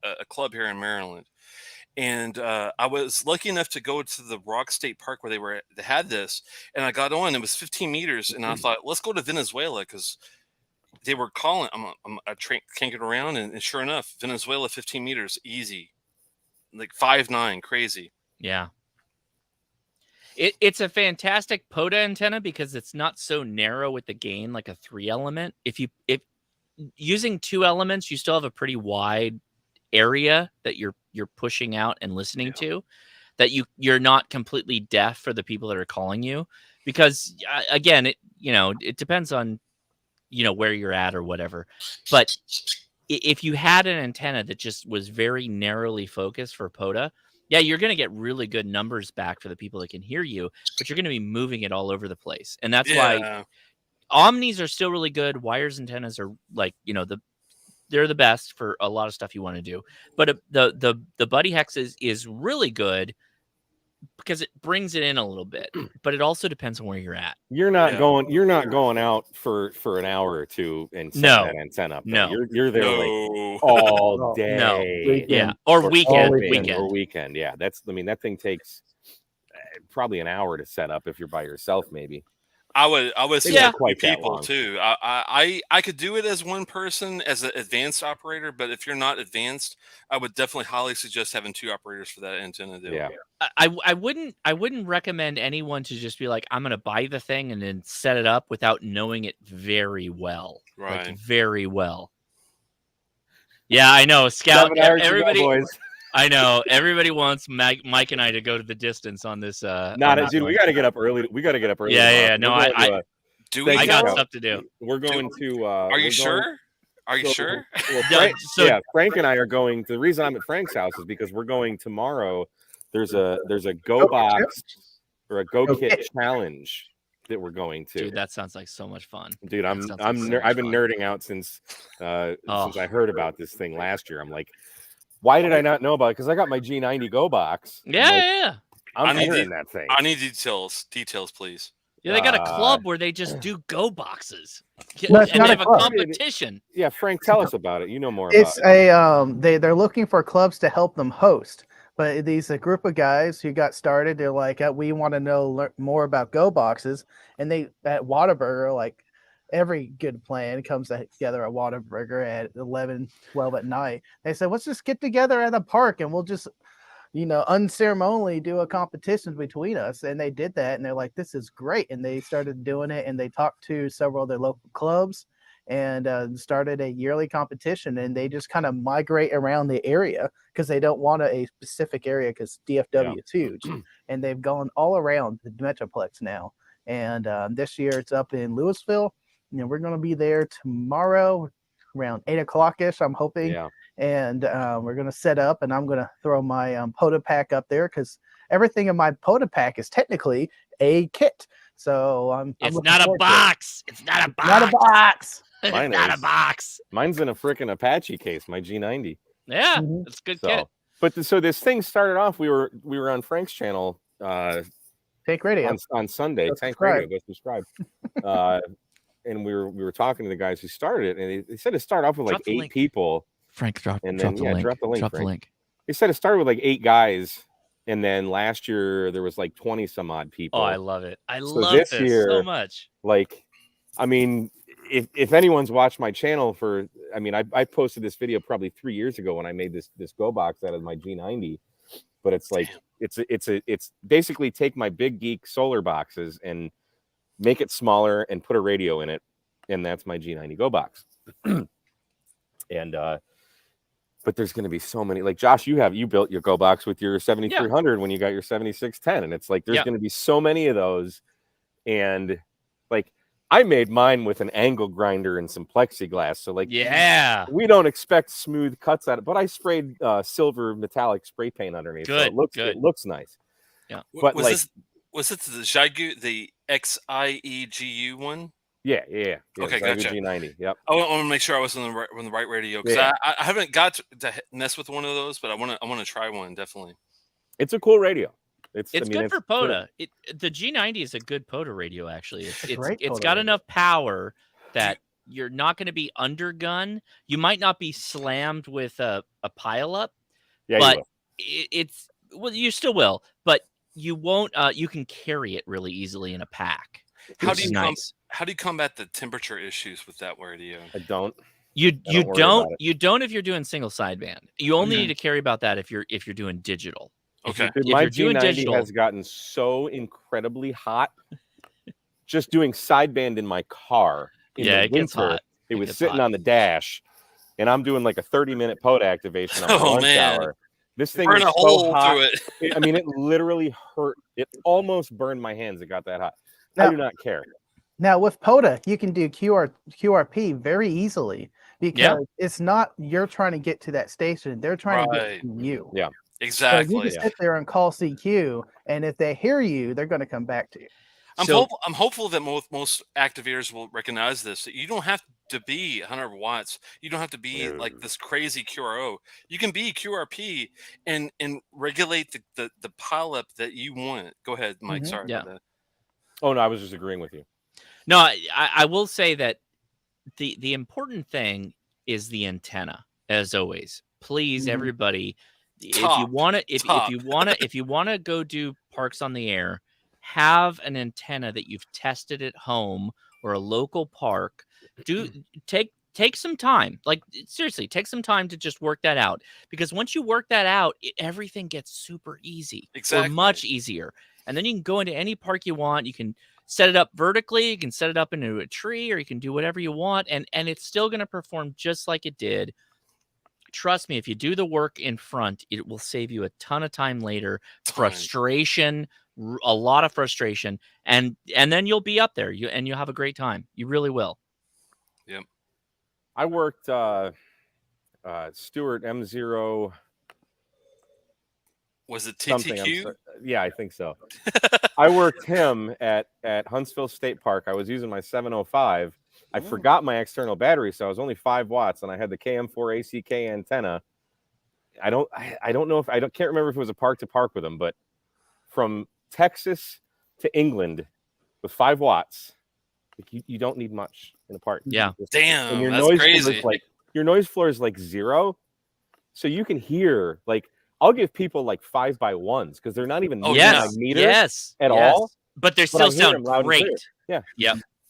a club here in Maryland. And I was lucky enough to go to the Rock State Park where they had this. And I got on. It was 15 meters. And I thought, let's go to Venezuela because they were calling. I can't get around. And sure enough, Venezuela, 15 meters, easy. Like 5'9", crazy. Yeah. It's a fantastic POTA antenna because it's not so narrow with the gain like a 3-element. If using 2 elements, you still have a pretty wide area that you're pushing out and listening to, that you're not completely deaf for the people that are calling you, because again, it depends on where you're at or whatever. But if you had an antenna that just was very narrowly focused for POTA, yeah, you're going to get really good numbers back for the people that can hear you, but you're going to be moving it all over the place. And that's why Omnis are still really good. Wires antennas are like, they're the best for a lot of stuff you want to do. But the Buddy Hex is really good because it brings it in a little bit. But it also depends on where you're at. You're not going out for an hour or two and setting that antenna up. No. You're there like all day. No. Weekend. Or weekend. Or weekend. Yeah. That thing takes probably an hour to set up if you're by yourself, maybe. I would say Yeah. quite people too. I could do it as one person as an advanced operator, but if you're not advanced, I would definitely highly suggest having 2 operators for that antenna deal. Yeah. I wouldn't recommend anyone to just be like, I'm gonna buy the thing and then set it up without knowing it very well. Right. Like, very well. Yeah, I know. Scout, everybody. Boys. I know everybody wants Mike and I to go to the distance on this. Dude, we got to get up early. Yeah. No, I got stuff to do. We're going to. Are you sure? Are you sure? Well, Frank and I are going. The reason I'm at Frank's house is because we're going tomorrow. There's a Go Box or a Go Kit challenge that we're going to. Dude, that sounds like so much fun. Dude, I've been nerding out since I heard about this thing last year. I'm like, why did I not know about it? Because I got my G90 Go Box. Yeah. I'm entering that thing. I need details, please. Yeah, they got a club where they just do Go Boxes. No, and they have a competition. Yeah, Frank, tell us about it. You know more It's about it. They're looking for clubs to help them host. But these a group of guys who got started, they're like, we want to know more about Go Boxes. And they at Whataburger, like every good plan comes together at Whataburger at 11, 12 at night. They said, let's just get together at a park and we'll just, unceremoniously do a competition between us. And they did that. And they're like, this is great. And they started doing it. And they talked to several of their local clubs and started a yearly competition. And they just kind of migrate around the area because they don't want a specific area because DFW is huge. And they've gone all around the Metroplex now. And this year it's up in Louisville. We're going to be there tomorrow around 8 o'clock-ish, I'm hoping. Yeah. And we're going to set up, and I'm going to throw my POTA pack up there because everything in my POTA pack is technically a kit. So it's not a box. It's not a box. Not a box. It's not a box. Mine's in a freaking Apache case, my G90. Yeah, it's a good kit. But so this thing started off, we were on Frank's channel. Tank Radio. On Sunday. Tank Radio, go subscribe. And we were talking to the guys who started it, and they said it started off with like 8 people. Frank, drop the link. Drop the link. They said it started with like 8 guys, and then last year there was like 20 some odd people. Oh, I love it. I love this year, so much. Like, I mean, if anyone's watched my channel I posted this video probably 3 years ago when I made this Go Box out of my G90, but it's like it's basically take my Big Geek solar boxes and make it smaller and put a radio in it, and that's my G90 Go Box. And but there's going to be so many. Like Josh, you built your Go Box with your 7300 when you got your 7610, and it's like there's going to be so many of those. And like I made mine with an angle grinder and some plexiglass, so like we don't expect smooth cuts out of it. But I sprayed silver metallic spray paint underneath. Good, so it looks nice. Yeah, but was it the Xiegu, the XIEGU one? Yeah. Okay, gotcha. G90. Yep. I want to make sure I was on the right radio because I haven't got to mess with one of those, but I want to try one definitely. It's a cool radio. It's good for POTA. The G90 is a good POTA radio actually. It's got enough power that you're not going to be undergun. You might not be slammed with a pile up, but you still will, but you won't. You can carry it really easily in a pack. How do you combat the temperature issues with that radio? I don't. You don't if you're doing single sideband. You only need to carry about that if you're doing digital. Okay. Dude, my G90 has gotten so incredibly hot just doing sideband in my car. It gets hot. It was sitting on the dash, and I'm doing like a 30-minute POTA activation on my lunch hour. This thing is so hot. Through it. I mean, it literally hurt. It almost burned my hands. It got that hot. I do not care. Now with POTA, you can do QRP very easily because it's not you're trying to get to that station; they're trying to get to you. Yeah, exactly. So you can sit there and call CQ, and if they hear you, they're going to come back to you. I'm hopeful that most activators will recognize this. That you don't have to be 100 watts. You don't have to be like this crazy QRO. You can be QRP and regulate the pileup that you want. Go ahead, Mike. Sorry about that. Oh no, I was just agreeing with you. No, I will say that the important thing is the antenna, as always. Please, everybody, if you want to go do Parks on the Air, have an antenna that you've tested at home or a local park. Take some time. Like, seriously, take some time to just work that out, because once you work that out, everything gets super easy. Or much easier. And then you can go into any park you want. You can set it up vertically, you can set it up into a tree, or you can do whatever you want, and it's still going to perform just like it did. Trust me, if you do the work in front, it will save you a ton of time later, frustration, a lot of frustration, and then you'll be up there, and you'll have a great time. You really will. Yep. I worked Stuart M0. Was it TTQ? Yeah, I think so. I worked him at Huntsville State Park. I was using my 705. I forgot my external battery, so I was only 5 watts, and I had the KM4 ACK antenna. I don't know if can't remember if it was a park to park with him, but from Texas to England with 5 watts, you don't need much in a park. Yeah. Damn, and your that's noise crazy. Your noise floor is like 0, so you can hear like. I'll give people like 5x1s because they're not even my meters at all. But they still sound great. Yeah.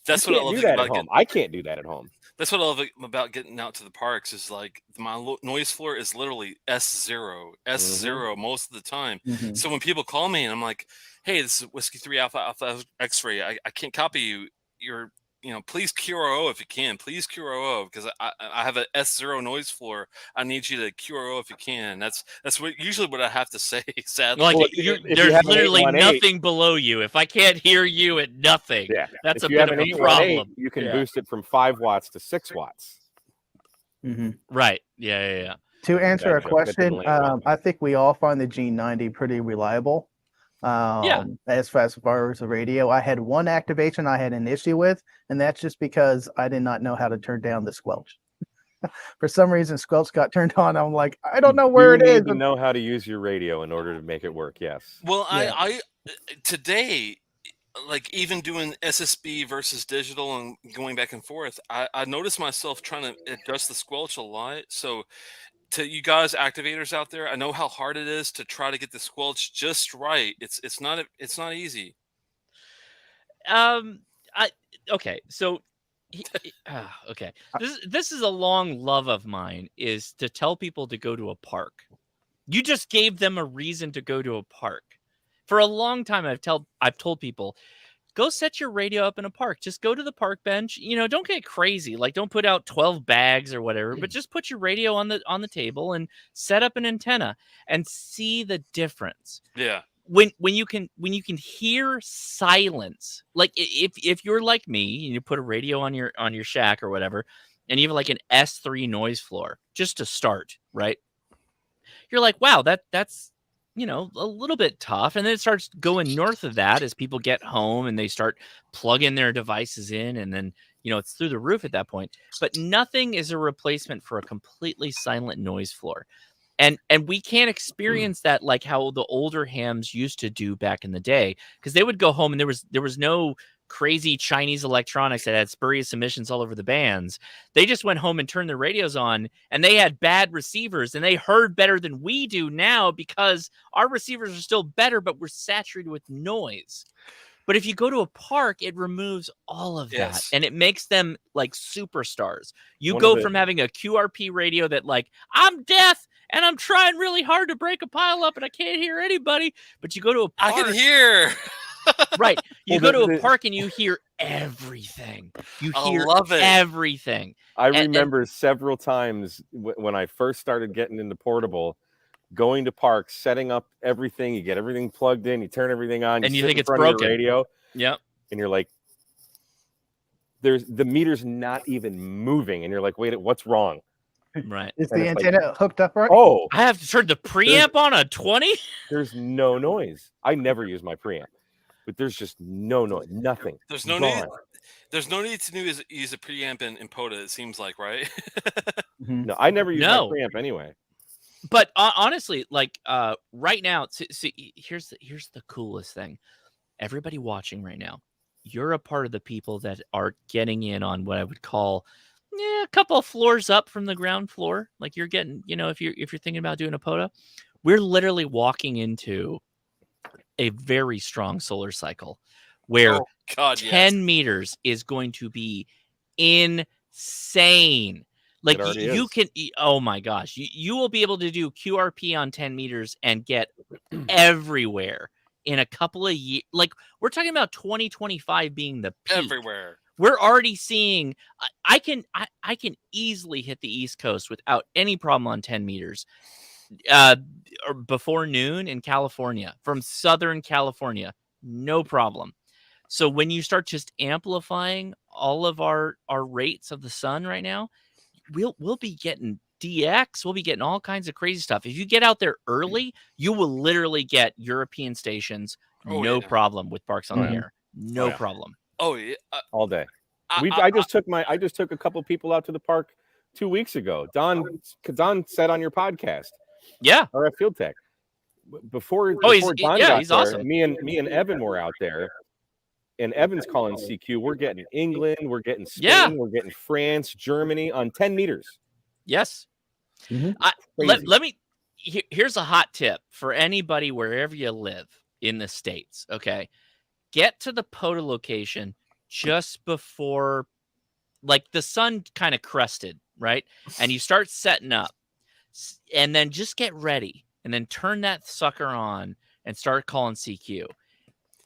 That's what I love about home. I can't do that at home. That's what I love about getting out to the parks is like my noise floor is literally S0 most of the time. So when people call me and I'm like, "Hey, this is Whiskey 3 Alpha X-ray. I can't copy you. You're please QRO if you can. Please QRO because I have a S0 noise floor. I need you to QRO if you can." That's usually what I have to say. Sadly, like there's literally nothing below you. If I can't hear you at nothing, that's a bit of a problem. You can boost it from 5 watts to 6 watts. Right? Yeah. To answer a question, I think we all find the G90 pretty reliable. As far as the radio, I had one activation I had an issue with, and that's just because I did not know how to turn down the squelch. For some reason, squelch got turned on. I'm like, I don't know where it is. You need to know how to use your radio in order to make it work. Yes. Well, I today, like even doing SSB versus digital and going back and forth, I noticed myself trying to adjust the squelch a lot. So to you guys activators out there, I know how hard it is to try to get the squelch just right. It's not easy. Okay, so okay, this is a long love of mine, is to tell people to go to a park. You just gave them a reason to go to a park. For a long time, I've told people, go set your radio up in a park. Just go to the park bench. Don't get crazy. Like, don't put out 12 bags or whatever, but just put your radio on the table and set up an antenna and see the difference. Yeah. When you can hear silence, like if you're like me and you put a radio on your shack or whatever, and you have like an S3 noise floor just to start, right? You're like, wow, that's a little bit tough. And then it starts going north of that as people get home and they start plugging their devices in. And then, it's through the roof at that point. But nothing is a replacement for a completely silent noise floor. And we can't experience that like how the older hams used to do back in the day, because they would go home and there was no crazy Chinese electronics that had spurious emissions all over the bands. They just went home and turned their radios on, and they had bad receivers, and they heard better than we do now because our receivers are still better, but we're saturated with noise. But if you go to a park, it removes all of that, and it makes them like superstars. You go from having a QRP radio that like, I'm deaf and I'm trying really hard to break a pile up and I can't hear anybody, but you go to a park. I can hear. Right. You go to a park and you hear everything. You hear everything. I remember several times when I first started getting into portable, going to parks, setting up everything. You get everything plugged in. You turn everything on. And you sit think in it's front of your broken. radio. Yep. And you're like, the meter's not even moving. And you're like, wait, what's wrong? Right. Is the antenna hooked up right? Oh. I have to turn the preamp on a 20? There's no noise. I never use my preamp. but there's just nothing. There's no Gone. need. There's no need to use a preamp in POTA. It seems like, right? No, I never use my preamp anyway. But honestly, like right now, here's the coolest thing. Everybody watching right now, you're a part of the people that are getting in on what I would call a couple of floors up from the ground floor. Like you're getting, if you're thinking about doing a POTA, we're literally walking into a very strong solar cycle where 10 meters is going to be insane. Like you can, oh my gosh, you will be able to do QRP on 10 meters and get everywhere in a couple of years. Like we're talking about 2025 being the peak. Everywhere. We're already seeing, I can easily hit the East Coast without any problem on 10 meters or before noon in California, from Southern California, no problem. So when you start just amplifying all of our rates of the sun right now, we'll be getting DX, we'll be getting all kinds of crazy stuff. If you get out there early, you will literally get European stations, no problem with Parks on the Air, no problem. Oh yeah, all day. I just took a couple people out to the park 2 weeks ago. Don said on your podcast, or at Field Tech, before Don got he's there, awesome. Me and Evan were out there. And Evan's calling CQ. We're getting England, we're getting Spain, we're getting France, Germany on 10 meters. Yes. Let me. Here's a hot tip for anybody wherever you live in the States. Okay, get to the POTA location just before, like, the sun kind of crested, right? And you start setting up, and then just get ready, and then turn that sucker on and start calling CQ.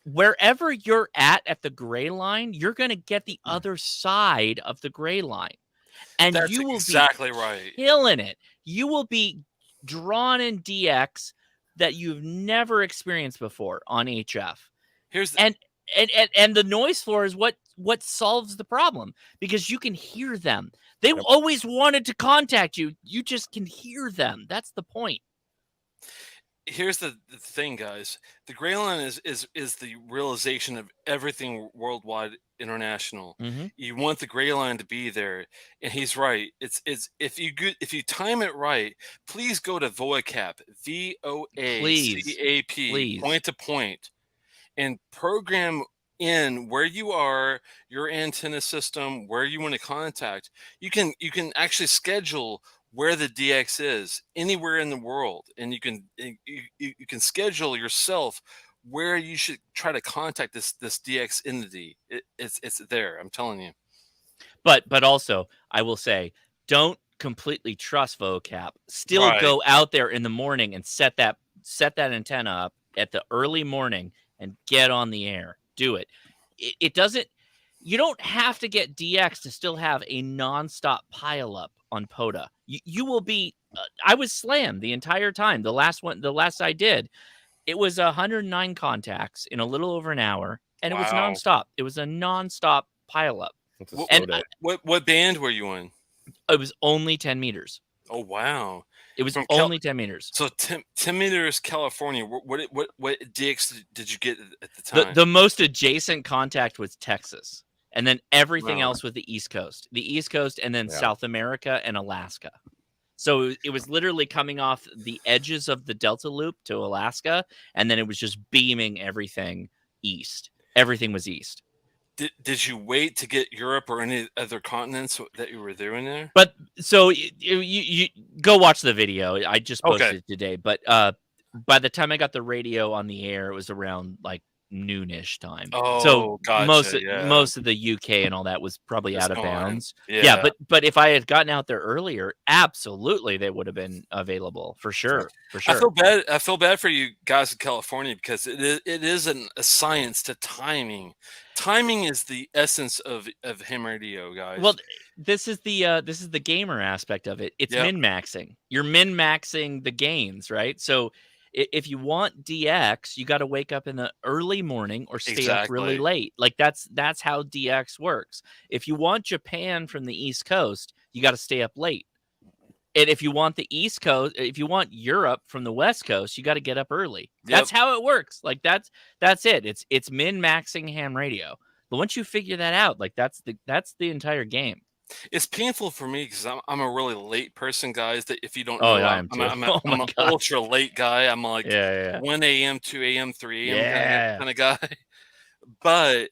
Wherever you're at the gray line, you're going to get the other side of the gray line. And that's you will exactly be right. killing it. You will be drawn in DX that you've never experienced before on HF. And the noise floor is what solves the problem, because you can hear them. They always wanted to contact you. You just can hear them. That's the point. Here's the thing, guys. The gray line is the realization of everything worldwide, international. You want the gray line to be there, and he's right. It's if you time it right, please go to VOACAP, VOACAP, point to point, and program in where you are, your antenna system, where you want to contact. You can actually schedule where the DX is anywhere in the world, and you can schedule yourself where you should try to contact this DX entity. It's there. I'm telling you. But also, I will say, don't completely trust VOCAP. Still go out there in the morning and set that antenna up at the early morning and get on the air. Do it. It doesn't. You don't have to get DX to still have a nonstop pileup on POTA. You will be. I was slammed the entire time. The last I did, it was 109 contacts in a little over an hour, and it was nonstop. It was a nonstop pileup. What band were you in? It was only 10 meters. Oh wow! It was only 10 meters. So 10 meters, California. What DX did you get at the time? The most adjacent contact was Texas. And then everything else was the East Coast, and then South America and Alaska. So it was literally coming off the edges of the Delta Loop to Alaska, and then it was just beaming everything east. Everything was east. Did you wait to get Europe or any other continents that you were doing there? But so you go watch the video. I just posted it today. But by the time I got the radio on the air, it was around like noonish time. So gotcha, most of the UK and all that was probably out of bounds. But if I had gotten out there earlier, absolutely they would have been available for sure. I feel bad for you guys in California, because it is a science to timing. Timing is the essence of ham radio, guys. Well, this is the gamer aspect of it. It's min-maxing. You're min-maxing the gains, right? So if you want DX, you got to wake up in the early morning or stay up really late. Like that's how DX works. If you want Japan from the East Coast, you got to stay up late. And if you want the East Coast, if you want Europe from the West Coast, you got to get up early. Yep. That's how it works. Like that's it. It's min-maxing ham radio. But once you figure that out, like that's the entire game. It's painful for me because I'm a really late person, guys. That if you don't Oh, know, yeah, I am too. I'm Oh my an God. ultra late guy. I'm like Yeah. 1 a.m., 2 a.m., 3 a.m. Yeah. kind of guy. But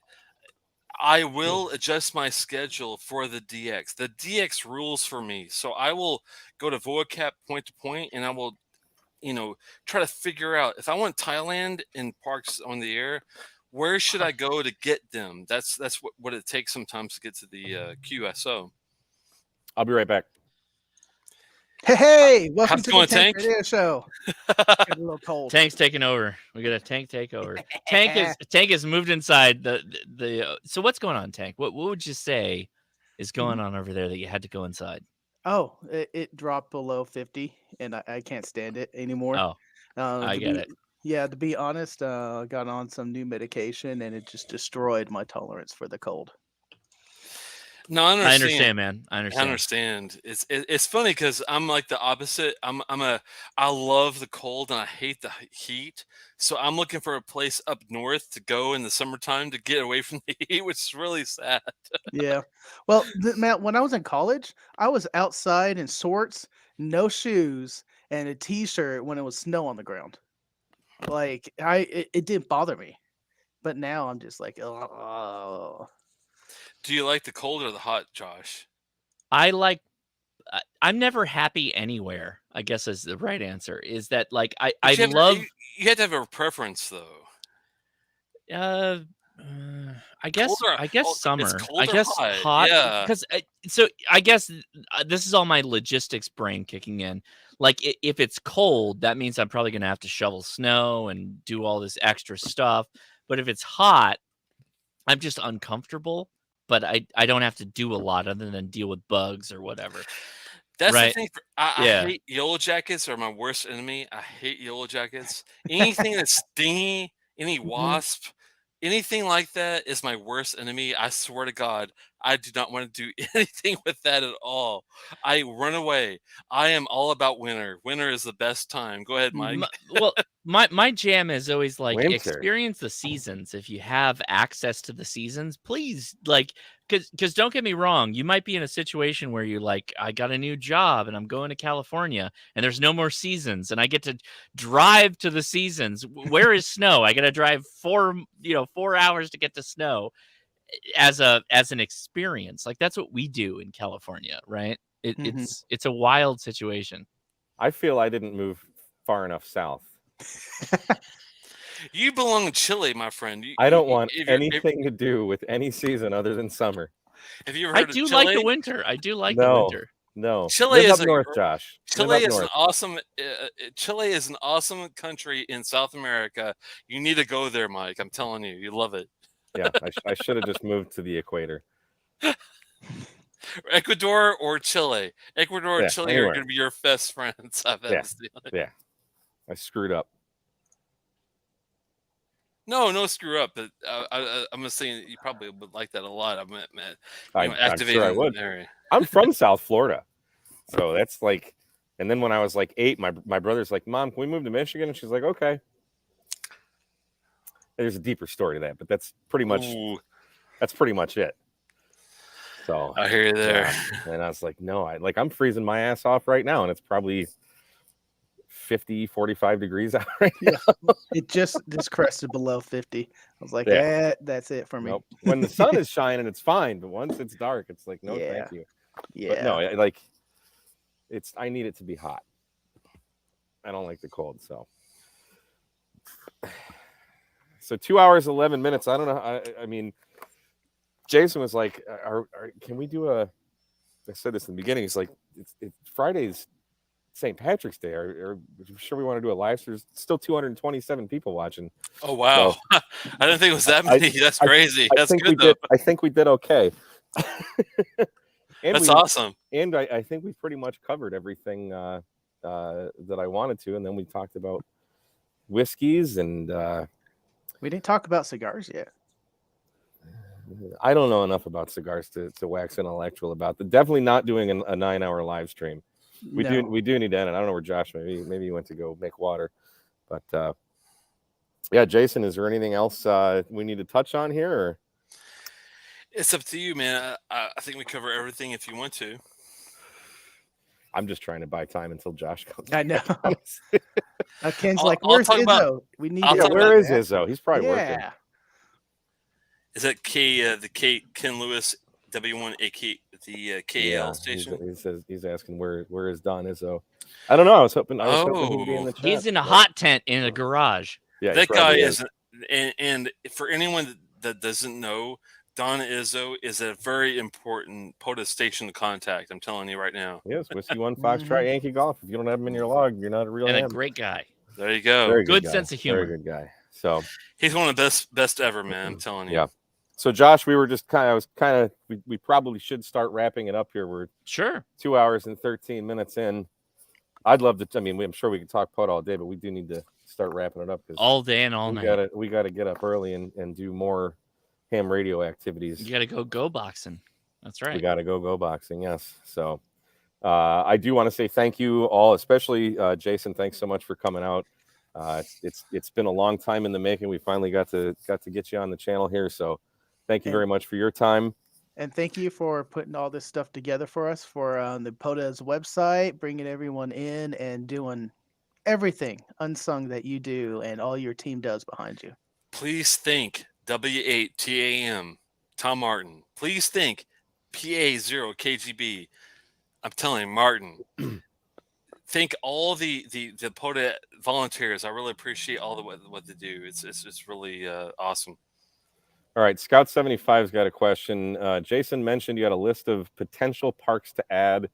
I will adjust my schedule for the DX. The DX rules for me. So I will go to vocap point to point, and I will, try to figure out if I want Thailand and parks on the air, where should I go to get them? That's what it takes sometimes to get to the QSO. I'll be right back. Hey, welcome How's to it going, the Tank Tank? Radio Show. Got a little cold. Tank's taking over. We got a Tank takeover. Tank has moved inside the. So what's going on, Tank? What would you say is going on over there that you had to go inside? Oh, it dropped below 50, and I can't stand it anymore. Oh, I get it. Yeah, to be honest, I got on some new medication, and it just destroyed my tolerance for the cold. No, I understand. I understand, man. I understand. I understand. It's funny because I'm like the opposite. I love the cold and I hate the heat. So I'm looking for a place up north to go in the summertime to get away from the heat, which is really sad. Yeah. Well, Matt, when I was in college, I was outside in shorts, no shoes, and a t-shirt when it was snow on the ground. Like it didn't bother me. But now I'm just like, oh. Do you like the cold or the hot, Josh? I'm never happy anywhere, I guess is the right answer. Is that like I love you have to have a preference though. I guess summer. I guess hot. Yeah. Because so I guess this is all my logistics brain kicking in. Like if it's cold, that means I'm probably gonna have to shovel snow and do all this extra stuff. But if it's hot, I'm just uncomfortable. But I don't have to do a lot other than deal with bugs or whatever. That's right? the thing. I hate yellow jackets are my worst enemy. I hate yellow jackets. Anything that's stingy, any wasp, anything like that is my worst enemy. I swear to God, I do not want to do anything with that at all. I run away. I am all about winter. Winter is the best time. Go ahead, Mike. My jam is always like Winter. experience the seasons. If you have access to the seasons, please, like, because don't get me wrong, you might be in a situation where you're like, I got a new job and I'm going to California and there's no more seasons and I get to drive to the seasons. Where is snow? I got to drive 4 hours to get to snow as an experience. Like that's what we do in California, right? It's a wild situation. I feel I didn't move far enough south. You belong in Chile, my friend. I don't want anything to do with any season other than summer. Have you ever heard I do of Chile? like the winter. I do like the winter. No, Chile Live is up north, Josh. Chile is an awesome. Chile is an awesome country in South America. You need to go there, Mike. I'm telling you, you love it. Yeah, I should have just moved to the equator. Ecuador or Chile. Ecuador and Chile anywhere. are going to be your best friends. Yeah, I screwed up. No screw up. But I'm just saying you probably would like that a lot. I'm sure I would. I'm from South Florida, so that's like. And then when I was like 8, my brother's like, "Mom, can we move to Michigan?" And she's like, "Okay." There's a deeper story to that, but that's pretty much it. So I hear you there. And I was like, no, I'm freezing my ass off right now, and it's probably 45 degrees out right now. It just crested below 50. I was like, that's it for me. Nope. When the sun is shining, it's fine, but once it's dark, it's like, no, thank you. Yeah. But no, I need it to be hot. I don't like the cold, so 2 hours 11 minutes. I don't know. I mean, Jason was like, "Can we do a?" I said this in the beginning. He's like, "It's Friday's St. Patrick's Day. Are you sure we want to do a live stream?" There's still 227 people watching. Oh wow! So, I didn't think it was that many. That's crazy. That's good though. I think we did okay. That's awesome. And I think we pretty much covered everything that I wanted to, and then we talked about whiskeys and. We didn't talk about cigars yet. I don't know enough about cigars to wax intellectual about them. Definitely not doing a 9-hour live stream. We do need to end it. I don't know where Josh. Maybe he went to go make water, but yeah, Jason, is there anything else we need to touch on here? Or? It's up to you, man. I think we cover everything if you want to. I'm just trying to buy time until Josh comes. I know. Ken's I'll where's talk Izzo? about- We need. I'll to talk where about is Izzo? He's probably working. Is that Ken Lewis W3AAX the KL station? He's asking where is Don Izzo? I don't know. I was hoping he'd be in the chat. He's in a hot tent in a garage. Yeah, that guy is. And for anyone that doesn't know, Don Izzo is a very important POTA station to contact. I'm telling you right now. Yes, Whiskey 1 Foxtrot Yankee Golf. If you don't have him in your log, you're not a real And ham. a great guy. There you go. Very good guy. sense of humor. Very good guy. So he's one of the best ever, man. I'm telling you. Yeah. So Josh, we were just we probably should start wrapping it up here. We're Sure 2 hours and 13 minutes in. I'd love to. I mean, I'm sure we could talk POTA all day, but we do need to start wrapping it up all day and all night. We got to get up early and do more ham radio activities. You got to go boxing. That's right. We got to go boxing. Yes. So I do want to say thank you all, especially Jason. Thanks so much for coming out. It's been a long time in the making. We finally got to get you on the channel here. So thank you very much for your time. And thank you for putting all this stuff together for us for the POTA's website, bringing everyone in and doing everything unsung that you do and all your team does behind you. Please thank W3AAX, Tom Martin. Please thank PA0KGB. I'm telling you, Martin. Thank all the POTA volunteers. I really appreciate all what they do. It's really awesome. All right, Scout 75's got a question. Jason mentioned you had a list of potential parks to add.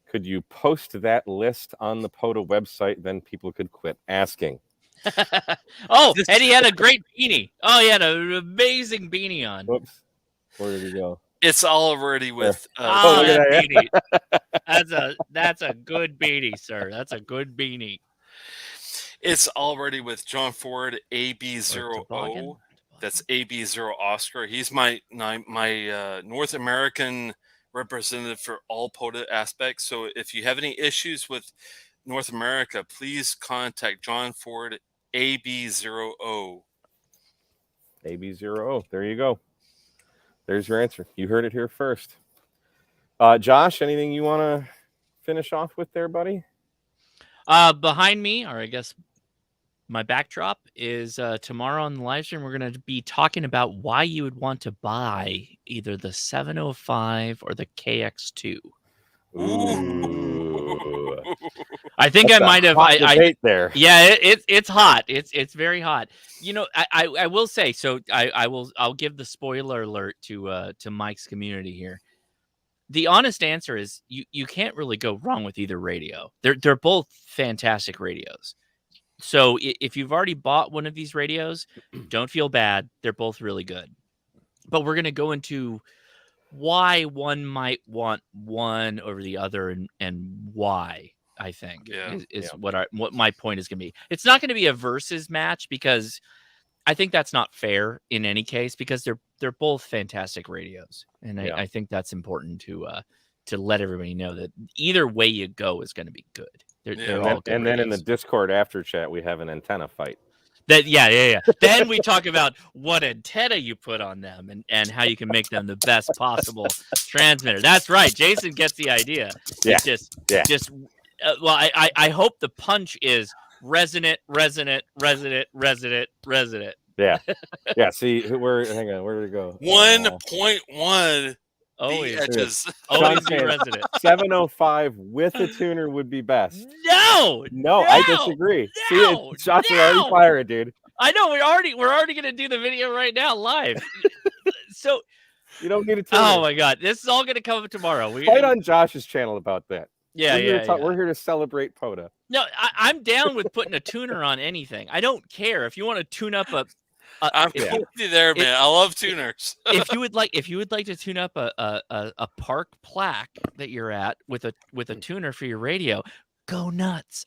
Could you post that list on the POTA website? Then people could quit asking. Oh, and he had a great beanie. Oh, he had an amazing beanie on. Whoops. Where did he go? It's already with. Oh, that beanie. That's a good beanie, sir. That's a good beanie. It's already with John Ford AB0O. That's AB0 Oscar. He's my North American representative for all POTA aspects. So if you have any issues with North America, please contact John Ford AB0O. AB0O. There you go. There's your answer. You heard it here first. Josh, anything you want to finish off with there, buddy? Behind me, or I guess my backdrop, is tomorrow on the live stream. We're going to be talking about why you would want to buy either the 705 or the KX2. Ooh. I think I might have. I there. Yeah, it's hot. It's very hot. You know, I will say so. I'll give the spoiler alert to Mike's community here. The honest answer is you can't really go wrong with either radio. They're both fantastic radios. So if you've already bought one of these radios, don't feel bad. They're both really good. But we're going to go into why one might want one over the other and why, I think, is what my point is going to be. It's not going to be a versus match because I think that's not fair in any case because they're both fantastic radios. And I think that's important to let everybody know that either way you go is going to be good. They're all good and radios. then in the Discord after chat, we have an antenna fight. Yeah. Then we talk about what antenna you put on them and how you can make them the best possible transmitter. That's right. Jason gets the idea. Yeah. Well, I hope the punch is resonant. Yeah. See, hang on. Where did it go? 1.1. Always Always be resonant. 705 with a tuner would be best. No, I disagree. No, See, shots are already fired, dude. I know we're already gonna do the video right now live. So you don't need a tuner. Oh my god, this is all gonna come up tomorrow. Fight on Josh's channel about that. Yeah, we're here to celebrate POTA. No, I'm down with putting a tuner on anything. I don't care if you want to tune up I'm with you there, man. I love tuners. if you would like to tune up a park plaque that you're at with a tuner for your radio, go nuts.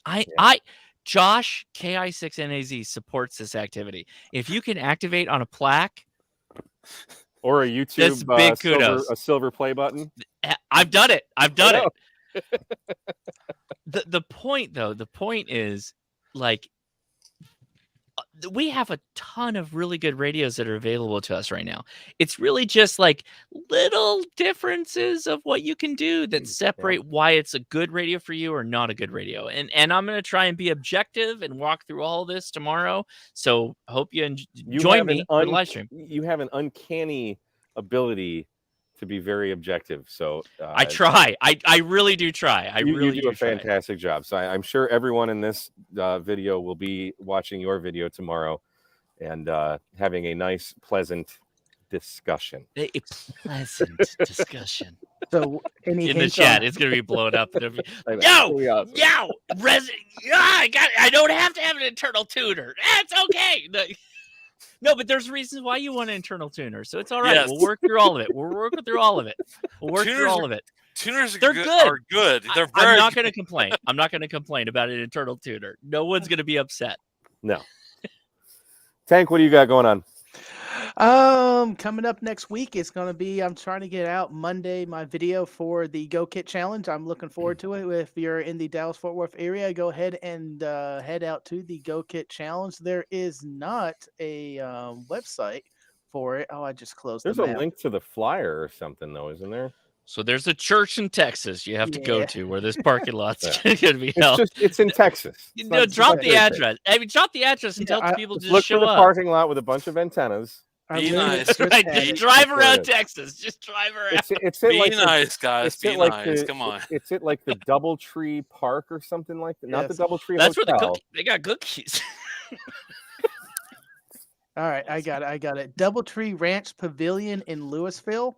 Josh KI6NAZ supports this activity. If you can activate on a plaque or a YouTube big kudos. silver play button, I've done it. the point is like we have a ton of really good radios that are available to us right now. It's really just like little differences of what you can do that separate why it's a good radio for you or not a good radio. And I'm going to try and be objective and walk through all this tomorrow. So hope you join me for the live stream. You have an uncanny ability to be very objective. So I try. I really do try. You do a fantastic job. So I'm sure everyone in this video will be watching your video tomorrow and having a nice, pleasant discussion. A pleasant discussion. So in the chat, it's gonna be blown up. I don't have to have an internal tuner. That's okay. No, but there's reasons why you want an internal tuner, so it's all right. Yes. We'll work through all of it. We'll work through all of it. Tuners are good. I'm not going to complain. I'm not going to complain about an internal tuner. No one's going to be upset. No. Tank, what do you got going on? Coming up next week, it's going to be, I'm trying to get out Monday my video for the Go Kit Challenge. I'm looking forward to it. If you're in the Dallas-Fort Worth area, go ahead and head out to the Go Kit Challenge. There is not a website for it. Oh, I just closed There's a link to the flyer or something, though, isn't there? So there's a church in Texas you have to go to where this parking lot's going to be held. It's in Texas. Drop the address. I mean, drop the address and tell people to look show for the up. Parking lot with a bunch of antennas. Be nice. Right, just drive around Texas. Just drive around. Be nice, guys. Be nice. Come on. It's at like the DoubleTree Park or something like that. Not the DoubleTree That's Hotel. Where they got cookies. All right, I got it. DoubleTree Ranch Pavilion in Louisville.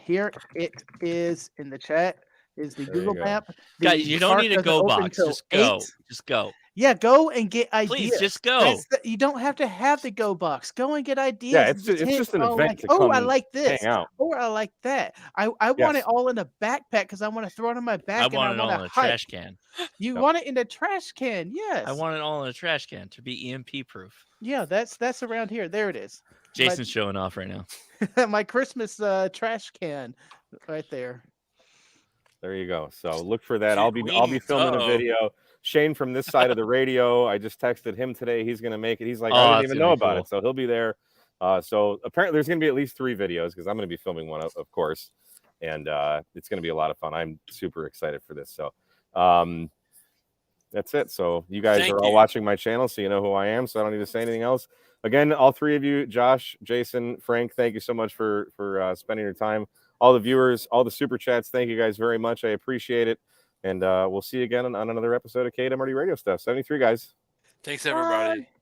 Here it is in the chat. Is the Google map. Guys, you don't need a go box. Just go. Just go. Yeah, go and get ideas. Please, just go. You don't have to have the go box. Go and get ideas. Yeah, it's just an event to come I like this. Hang out. Oh, I like that. I want it all in a backpack because I want to throw it on my back. I want it all in a trash can. You want it in a trash can? Yes. I want it all in a trash can to be EMP proof. Yeah, that's around here. There it is. Jason's showing off right now. My Christmas trash can right there. There you go. So look for that. I'll be filming a video. Shane from this side of the radio. I just texted him today. He's going to make it. He's like, I didn't even know about it. So he'll be there. So apparently there's going to be at least 3 videos because I'm going to be filming one, of course. And it's going to be a lot of fun. I'm super excited for this. So that's it. So you guys are all watching my channel, so you know who I am. So I don't need to say anything else. Again, all 3 of you, Josh, Jason, Frank, thank you so much for spending your time. All the viewers, all the super chats, thank you guys very much. I appreciate it. And we'll see you again on another episode of KWMRD Radio Stuff. 73, guys. Thanks, everybody. Bye.